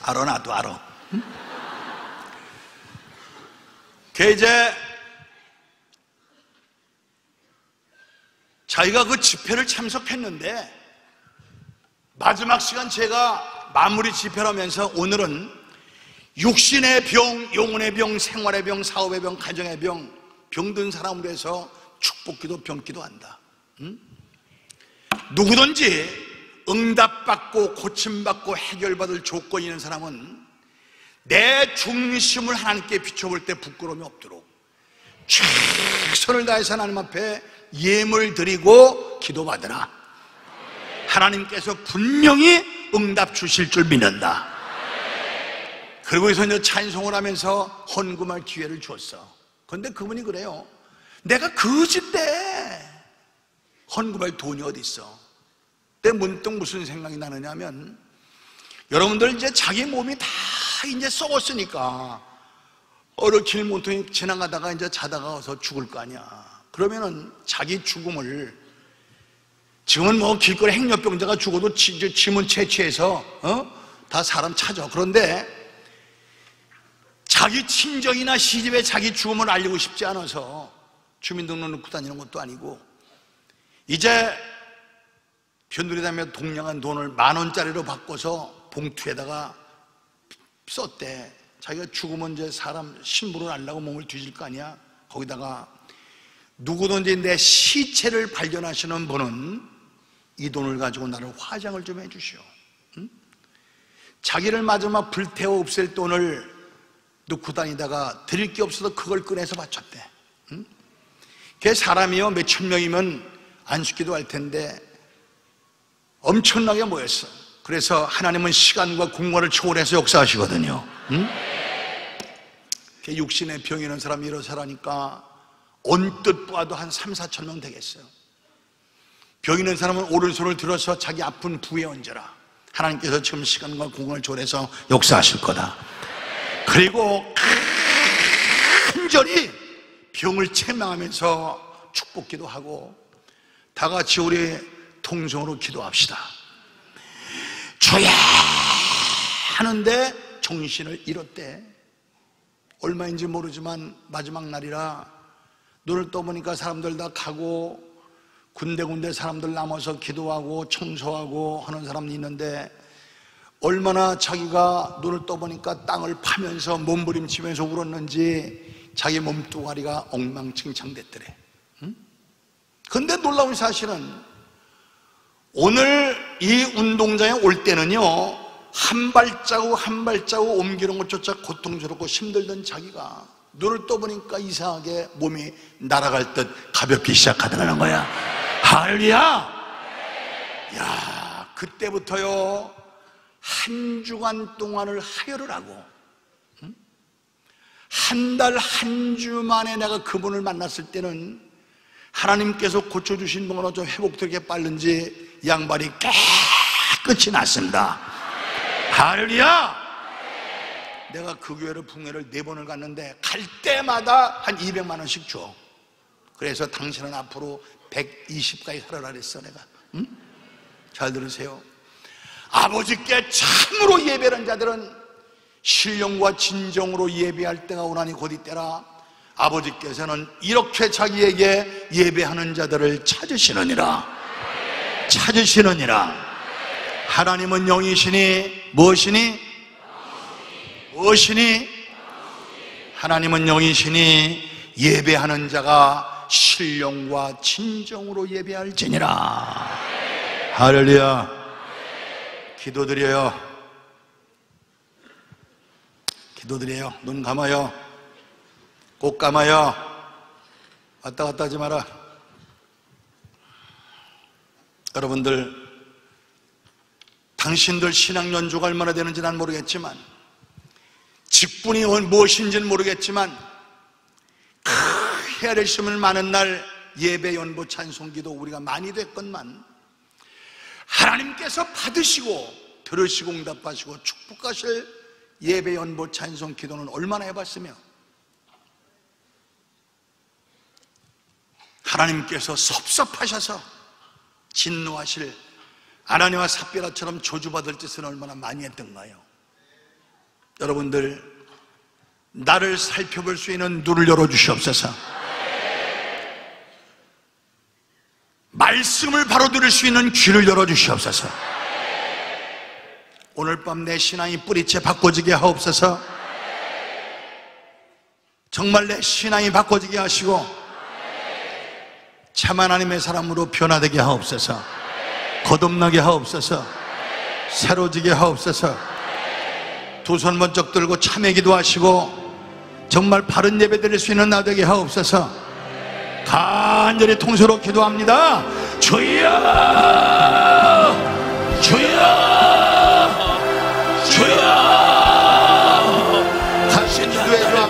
[SPEAKER 1] 알아, 나도 알아. 응? 이제 자기가 그 집회를 참석했는데 마지막 시간 제가 마무리 집회를 하면서 오늘은 육신의 병, 영혼의 병, 생활의 병, 사업의 병, 가정의 병, 병든 사람으로 해서 축복기도 병기도 한다. 응? 누구든지 응답받고 고침받고 해결받을 조건이 있는 사람은 내 중심을 하나님께 비춰볼 때 부끄러움이 없도록 최선을 다해서 하나님 앞에 예물 드리고 기도받으라. 하나님께서 분명히 응답 주실 줄 믿는다. 그리고 여기서 이제 찬송을 하면서 헌금할 기회를 줬어. 그런데 그분이 그래요. 내가 거짓 때 헌금할 돈이 어디 있어? 그때 문득 무슨 생각이 나느냐면, 여러분들 이제 자기 몸이 다 이제 썩었으니까 어느 길 모퉁이 지나가다가 이제 자다가 와서 죽을 거 아니야. 그러면은 자기 죽음을, 지금은 뭐 길거리 행렬병자가 죽어도 지문 채취해서 다 사람 찾아. 그런데 자기 친정이나 시집에 자기 죽음을 알리고 싶지 않아서 주민등록 넣고 다니는 것도 아니고, 이제 변두리다며 동량한 돈을 10,000원짜리로 바꿔서 봉투에다가 썼대. 자기가 죽으면 이제 사람 신부를 알라고 몸을 뒤질 거 아니야. 거기다가 누구든지 내 시체를 발견하시는 분은 이 돈을 가지고 나를 화장을 좀 해주시오. 응? 자기를 마지막 불태워 없앨 돈을 넣고 다니다가 드릴 게 없어서 그걸 꺼내서 바쳤대. 응? 걔 사람이요 몇천 명이면 안식기도 할 텐데 엄청나게 모였어. 그래서 하나님은 시간과 공간을 초월해서 역사하시거든요. 응? 육신의 병이 있는 사람이 일어서라니까 언뜻 봐도 한 3,4천 명 되겠어요. 병 있는 사람은 오른손을 들어서 자기 아픈 부에 얹어라. 하나님께서 지금 시간과 공간을 초월해서 역사하실 거다. 그리고 간절히 병을 책망하면서 축복기도 하고, 다 같이 우리 통성으로 기도합시다. 주야 하는데 정신을 잃었대. 얼마인지 모르지만 마지막 날이라 눈을 떠보니까 사람들 다 가고 군데군데 사람들 남아서 기도하고 청소하고 하는 사람이 있는데, 얼마나 자기가 눈을 떠보니까 땅을 파면서 몸부림치면서 울었는지 자기 몸뚱아리가 엉망진창됐더래. 그런데 놀라운 사실은 오늘 이 운동장에 올 때는요, 한 발자국 한 발자국 옮기는 것조차 고통스럽고 힘들던 자기가 눈을 떠보니까 이상하게 몸이 날아갈 듯 가볍기 시작하더라는 거야. 할렐루야! 야, 그때부터요 한 주간 동안을 하혈을 하고, 한 달 한 주 만에 내가 그분을 만났을 때는 하나님께서 고쳐주신 분은 좀 회복되게 빠른지 양발이 깨끗이 났습니다. 할렐루야! 내가 그 교회를 북해를 4번을 갔는데 갈 때마다 한 200만 원씩 줘. 그래서 당신은 앞으로 120까지 살아라 그랬어 내가. 응? 잘 들으세요. 아버지께 참으로 예배하는 자들은 신령과 진정으로 예배할 때가 오나니 곧 이때라. 아버지께서는 이렇게 자기에게 예배하는 자들을 찾으시느니라. 하나님은 영이시니 무엇이니? 하나님은 영이시니 예배하는 자가 신령과 진정으로 예배할지니라. 할렐루야. 기도드려요. 눈 감아요. 꼭 감아요. 왔다 갔다 하지 마라. 여러분들, 당신들 신앙 연조가 얼마나 되는지 난 모르겠지만, 직분이 무엇인지는 모르겠지만, 해야 될 시험을 많은 날 예배 연보 찬송기도 우리가 많이 됐건만, 하나님께서 받으시고 들으시고 응답하시고 축복하실 예배 연보 찬송 기도는 얼마나 해봤으며, 하나님께서 섭섭하셔서 진노하실 아나니와 삽비라처럼 저주받을 짓을 얼마나 많이 했던가요? 여러분들, 나를 살펴볼 수 있는 눈을 열어주시옵소서. 말씀을 바로 들을 수 있는 귀를 열어주시옵소서. 오늘 밤 내 신앙이 뿌리채 바꿔지게 하옵소서. 정말 내 신앙이 바꿔지게 하시고 참 하나님의 사람으로 변화되게 하옵소서. 거듭나게 하옵소서. 새로지게 하옵소서. 두 손 번쩍 들고 참회 기도하시고 정말 바른 예배 드릴 수 있는 나 되게 하옵소서. 간절히 통수로 기도합니다. 주여, 주여, 주여.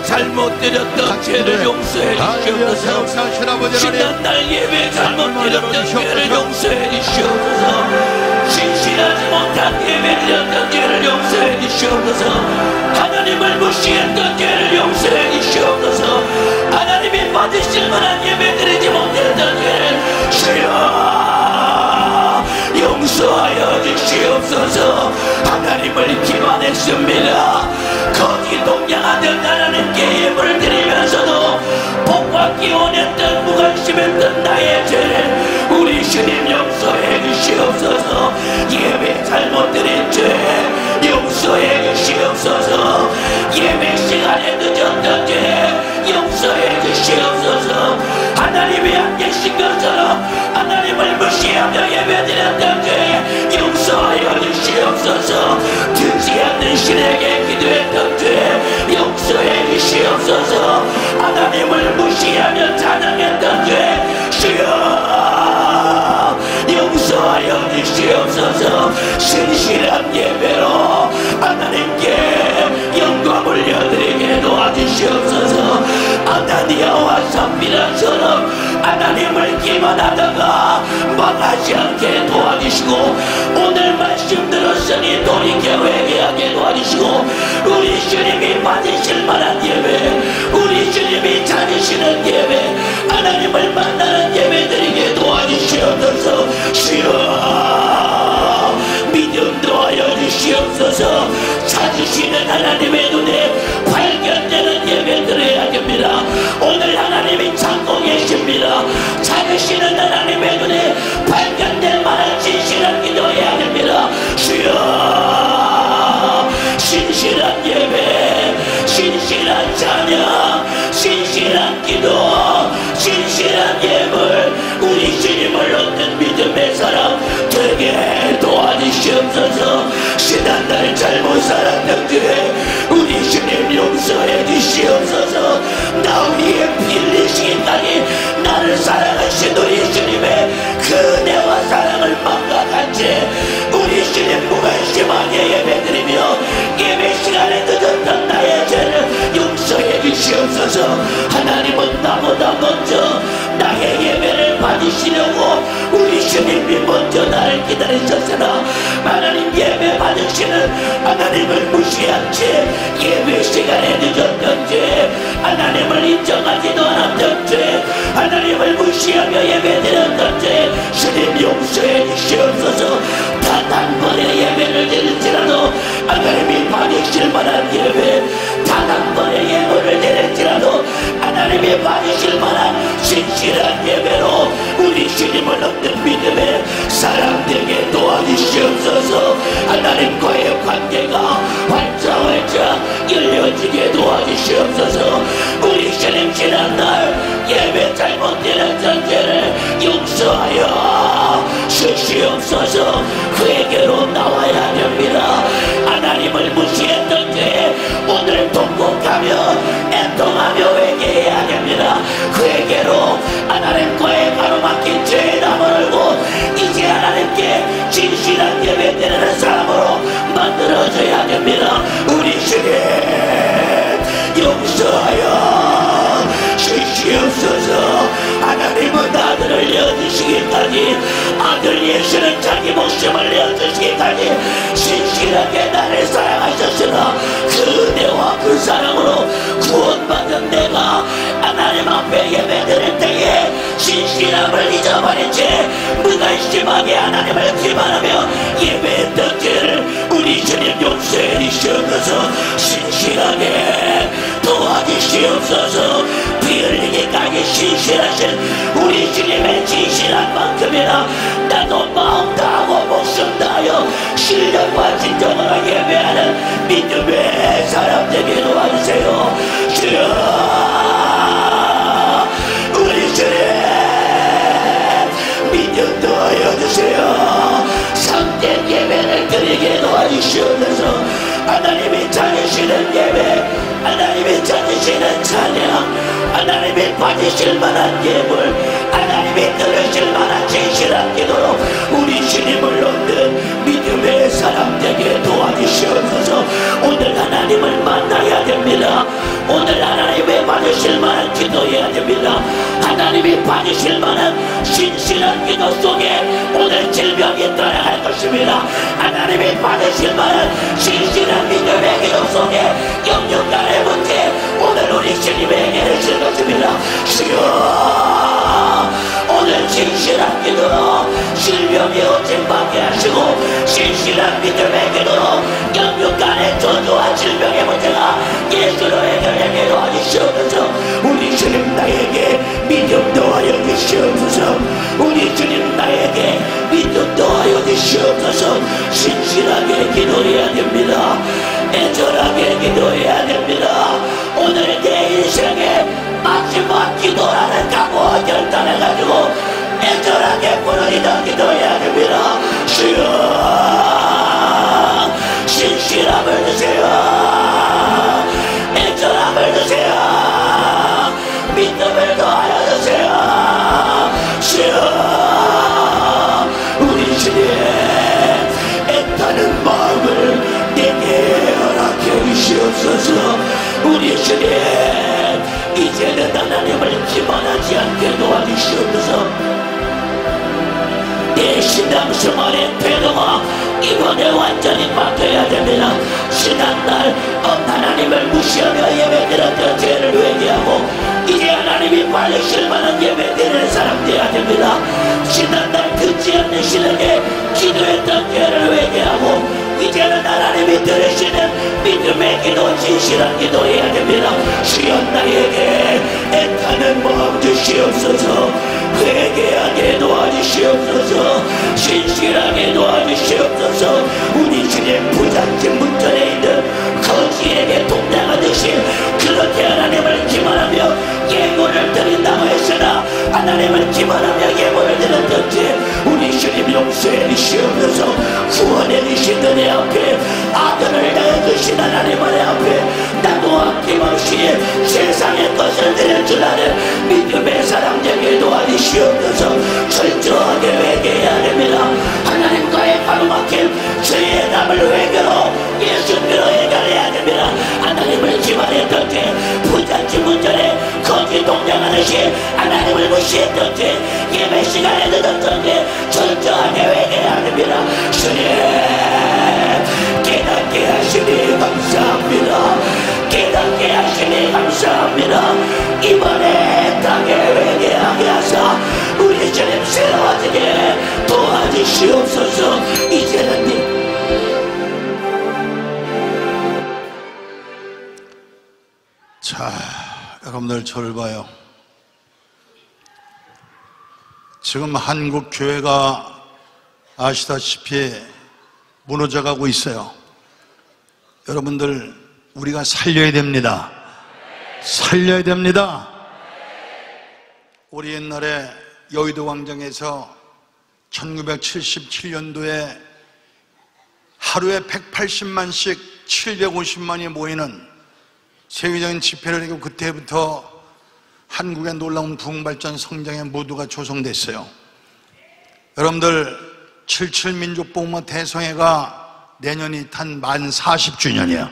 [SPEAKER 2] 잘못 드렸던 죄를 용서해 주시옵소서. 지난날 예배 잘못 드렸던 죄를 용서해 주시옵소서. 신실하지 못한 예배 드렸던 죄를 용서해 주시옵소서. 하나님을 무시했던 죄를 용서해 주시옵소서. 하나님이 받으실 만한 예배 드리지 못했던 죄를 주여 용서하여 주시옵소서. 하나님을 기만했습니다. 거기 동양하던 하나님께 예물을 드리면서도 복받기 원했던 무관심했던 나의 죄를 우리 주님 용서해 주시옵소서. 예배 잘못 드린 죄 용서해 주시옵소서. 예배 시간에 늦었던 죄 용서해 주시옵소서. 하나님이 안 계신 것처럼 하나님을 무시하며 예배드렸던 죄 용서하여 주시옵소서. 듣지 않는 신에게 기도했던 죄 용서해 주시옵소서. 하나님을 무시하며 찬양했던 죄 주여 용서하여 주시옵소서. 신실한 예배로 하나님께 영광 올려드리게 도와주시옵소서. 아나니아와 삽비라처럼 하나님을 기만하다가 망하지 않게 도와주시고, 오늘 말씀 들었으니 돌이켜 회개하게 도와주시고, 우리 주님이 받으실 만한 예배, 우리 주님이 찾으시는 예배, 하나님을 만나는 예배 드리게 도와주시옵소서. 주여 믿음 도하여 주시옵소서. 찾으시는 하나님의 눈에 발견되는 예배 드려야 됩니다. 오늘 하나님이 찾고 계십니다. 찾으시는 하나님의 눈에 발견될 만한 진실한 기도해야 됩니다. 주여 신실한 예배, 신실한 찬양, 신실한 기도, 신실한 예물, 우리 주님을 얻는 믿음의 사람 되게 도와주시옵소서. 지난날 잘못 살았던 죄 우리 주님 용서해 주시옵소서. 나 위에 피 흘리시기까지 나를 사랑하신 우리 주님의 그 은혜와 사랑을 망각한 죄 우리 주님 무관심하게 예배드리며 예배 시간에 늦었던 나의 죄를 용서해 주시옵소서. 하나님은 나보다 먼저 나의 예배를 받으시려고 우리 주님이 먼저 나를 기다리셨으나 하나님 예배 받으시는 하나님을 무시한 죄, 예배 시간에 늦었던 죄, 하나님을 인정하지도 않았던 죄, 하나님을 무시하며 예배드렸던 죄 주님 용서해 주시옵소서. 단 한 번의 예배를 드릴지라도 하나님이 받으실 만한 예배, 단 한 번의 예물을 드릴지라도 하나님이 받으실 만한 진실한 예배로 우리 주님을 얻는 믿음의 사람 되게 도와주시옵소서. 하나님과의 관계가 활짝 열려지게 도와주시옵소서. 우리 주님 지난날 예배 잘못드렸던 죄를 용서하여 주시옵소서. 그에게로 나와야 됩니다. 하나님을 무시했던 죄 오늘 통곡하며 애통하며 회개해야 됩니다. 그에게로 하나님과의 가로막힌 죄에 나무르고 이제 하나님 내어주시기까지, 아들 예수는 자기 목숨을 내어주시기까지 신실하게 나를 사랑하셨으나 그 은혜와 그 사랑으로 구원받은 내가 하나님 앞에 예배드릴 때에 신실함을 잊어버린 채 무관심하게 하나님을 기만하며 예배했던 죄를 우리 주님 용서해 주시옵소서. 신실하게 도와주시옵소서. 피 흘리기까지 신실하신 우리 주님의 진실한 만큼이나 나도 마음 다하고 목숨 다하여 신령과 진정으로 예배하는 믿음의 사람 되게 도와주세요. 주여, 우리 주님 믿음 도와주세요. 참된 예배를 드리게 도와주시옵소서. 하나님이 찾으시는 예배, 하나님이 찾으시는 찬양, 하나님이 받으실 만한 예물, 하나님이 들으실 만한 진실한 기도로 우리 주님을 얻는 믿음의 사람 되게 도와주시옵소서. 오늘 하나님을 만나야 됩니다. 오늘 하나님의 받으실 만한 기도해야 됩니다. 하나님이 받으실 만한 신실한 기도 속에 오늘 질병이 떠나갈 것입니다. 하나님이 받으실 만한 신실한 믿음의 기도 속에 영육간의 문제 오늘 우리 주님에게 주실 것입니다. 주여, 오늘 진실한 기도로 질병이 고침받게 하시고 신실한 믿음의 기도로 영육간의 저주와 질병의 문제가 예수로 해결되게 도와주시옵소서. 우리 주님 나에게 믿음 도와여 주시옵소서. 우리 주님 나에게 믿음 도와여 주시옵소서. 신실하게 기도해야 됩니다. 애절하게 기도해야 됩니다. 오늘 내 인생의 마지막 기도라는 각오와 결단해가지고 애절하게 부르짖어 기도해야 됩니다. 주여, 신실함을 주세요. 애절함을 주세요. 믿음을 더하여 주세요. 주여, 우리 주님 애타는 마음을 내게 허락해 주시옵소서. 우리 주님 이제는 하나님을 기만하지 않게 도와주시옵소서. 내 신앙생활의 태도가 이번에 완전히 바뀌어야 됩니다. 지난날 하나님을 무시하며 예배드렸던 죄를 회개하고 이제 하나님이 받으실 만한 예배드리는 사람 되어야 됩니다. 지난날 듣지 않는 신에게 기도했던 죄를 회개하고 이제는 하나님이 들으시는 믿음의 기도, 진실한 기도해야 됩니다. 주여, 나에게 애타는 마음 주시옵소서. 회개하게 도와주시옵소서. 신실하게 도와주시옵소서. 우리 주님 부잣집 문전에 있는 거지에게 동냥하듯이 그렇게 하나님을 기만하며 예물을 드린다고 했으나 하나님을 기만하며 예물을 드렸던지 우리 주님 용서해 주시옵소서. 구원해 주신 은혜 앞에 아들을 낳아주신 하나님 은혜 앞에 나도 아낌없이 세상의 것을 드릴 줄 아는 믿음의 사람 되게 도와주시옵소서. 철저하게 회개해야 됩니다. 하나님과의 가로막힌 죄의 남을 회개로 예수님으로 해결해야 됩니다. 하나님을 기만했던 죄, 부잣집 문전에 거기 동냥하듯이 하나님을 무시했던 죄, 예배 시간에 늦었던 죄 철저하게 회개해야 됩니다. 주님 깨닫게 하시니 감사합니다. 깨닫게 하시니 감사합니다. 이번에 땅에 회개하게 하사 우리 주님 새로워지게 도와주시옵소서. 이제는
[SPEAKER 1] 자, 여러분들 저를 봐요. 지금 한국 교회가 아시다시피 무너져가고 있어요. 여러분들 우리가 살려야 됩니다. 살려야 됩니다. 우리 옛날에 여의도 광장에서 1977년도에 하루에 180만씩 750만이 모이는 세계적인 집회를 하고 그때부터 한국의 놀라운 부흥발전 성장의 무드가 조성됐어요. 여러분들 77민족복음화 대성회가 내년이 단 만 40주년이에요.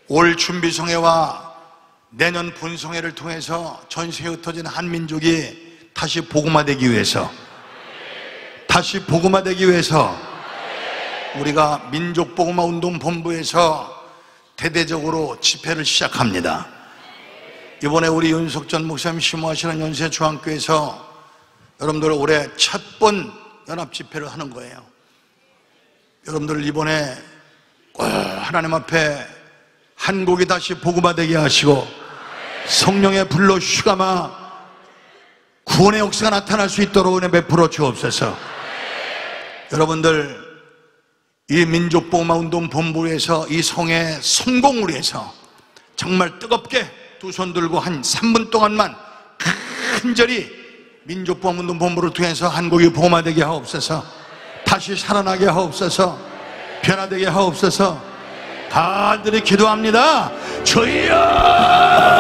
[SPEAKER 1] 올 준비성회와 내년 본성회를 통해서 전 세계에 흩어진 한민족이 다시 복음화되기 위해서, 다시 복음화되기 위해서 우리가 민족복음화운동본부에서 대대적으로 집회를 시작합니다. 이번에 우리 윤석전 목사님 심호하시는 연세중앙교회에서 여러분들 올해 첫 번 연합집회를 하는 거예요. 여러분들 이번에 꼭 하나님 앞에 한국이 다시 복음화되게 하시고 성령의 불로 휘감아 구원의 역사가 나타날 수 있도록 은혜 베풀어 주옵소서. 여러분들 이 민족복음화운동본부에서 이 성의 성공을 위해서 정말 뜨겁게 두 손 들고 한 3분 동안만 간절히 민족복음화운동본부를 통해서 한국이 복음화되게 하옵소서. 다시 살아나게 하옵소서. 변화되게 하옵소서. 간절히 기도합니다. 주여!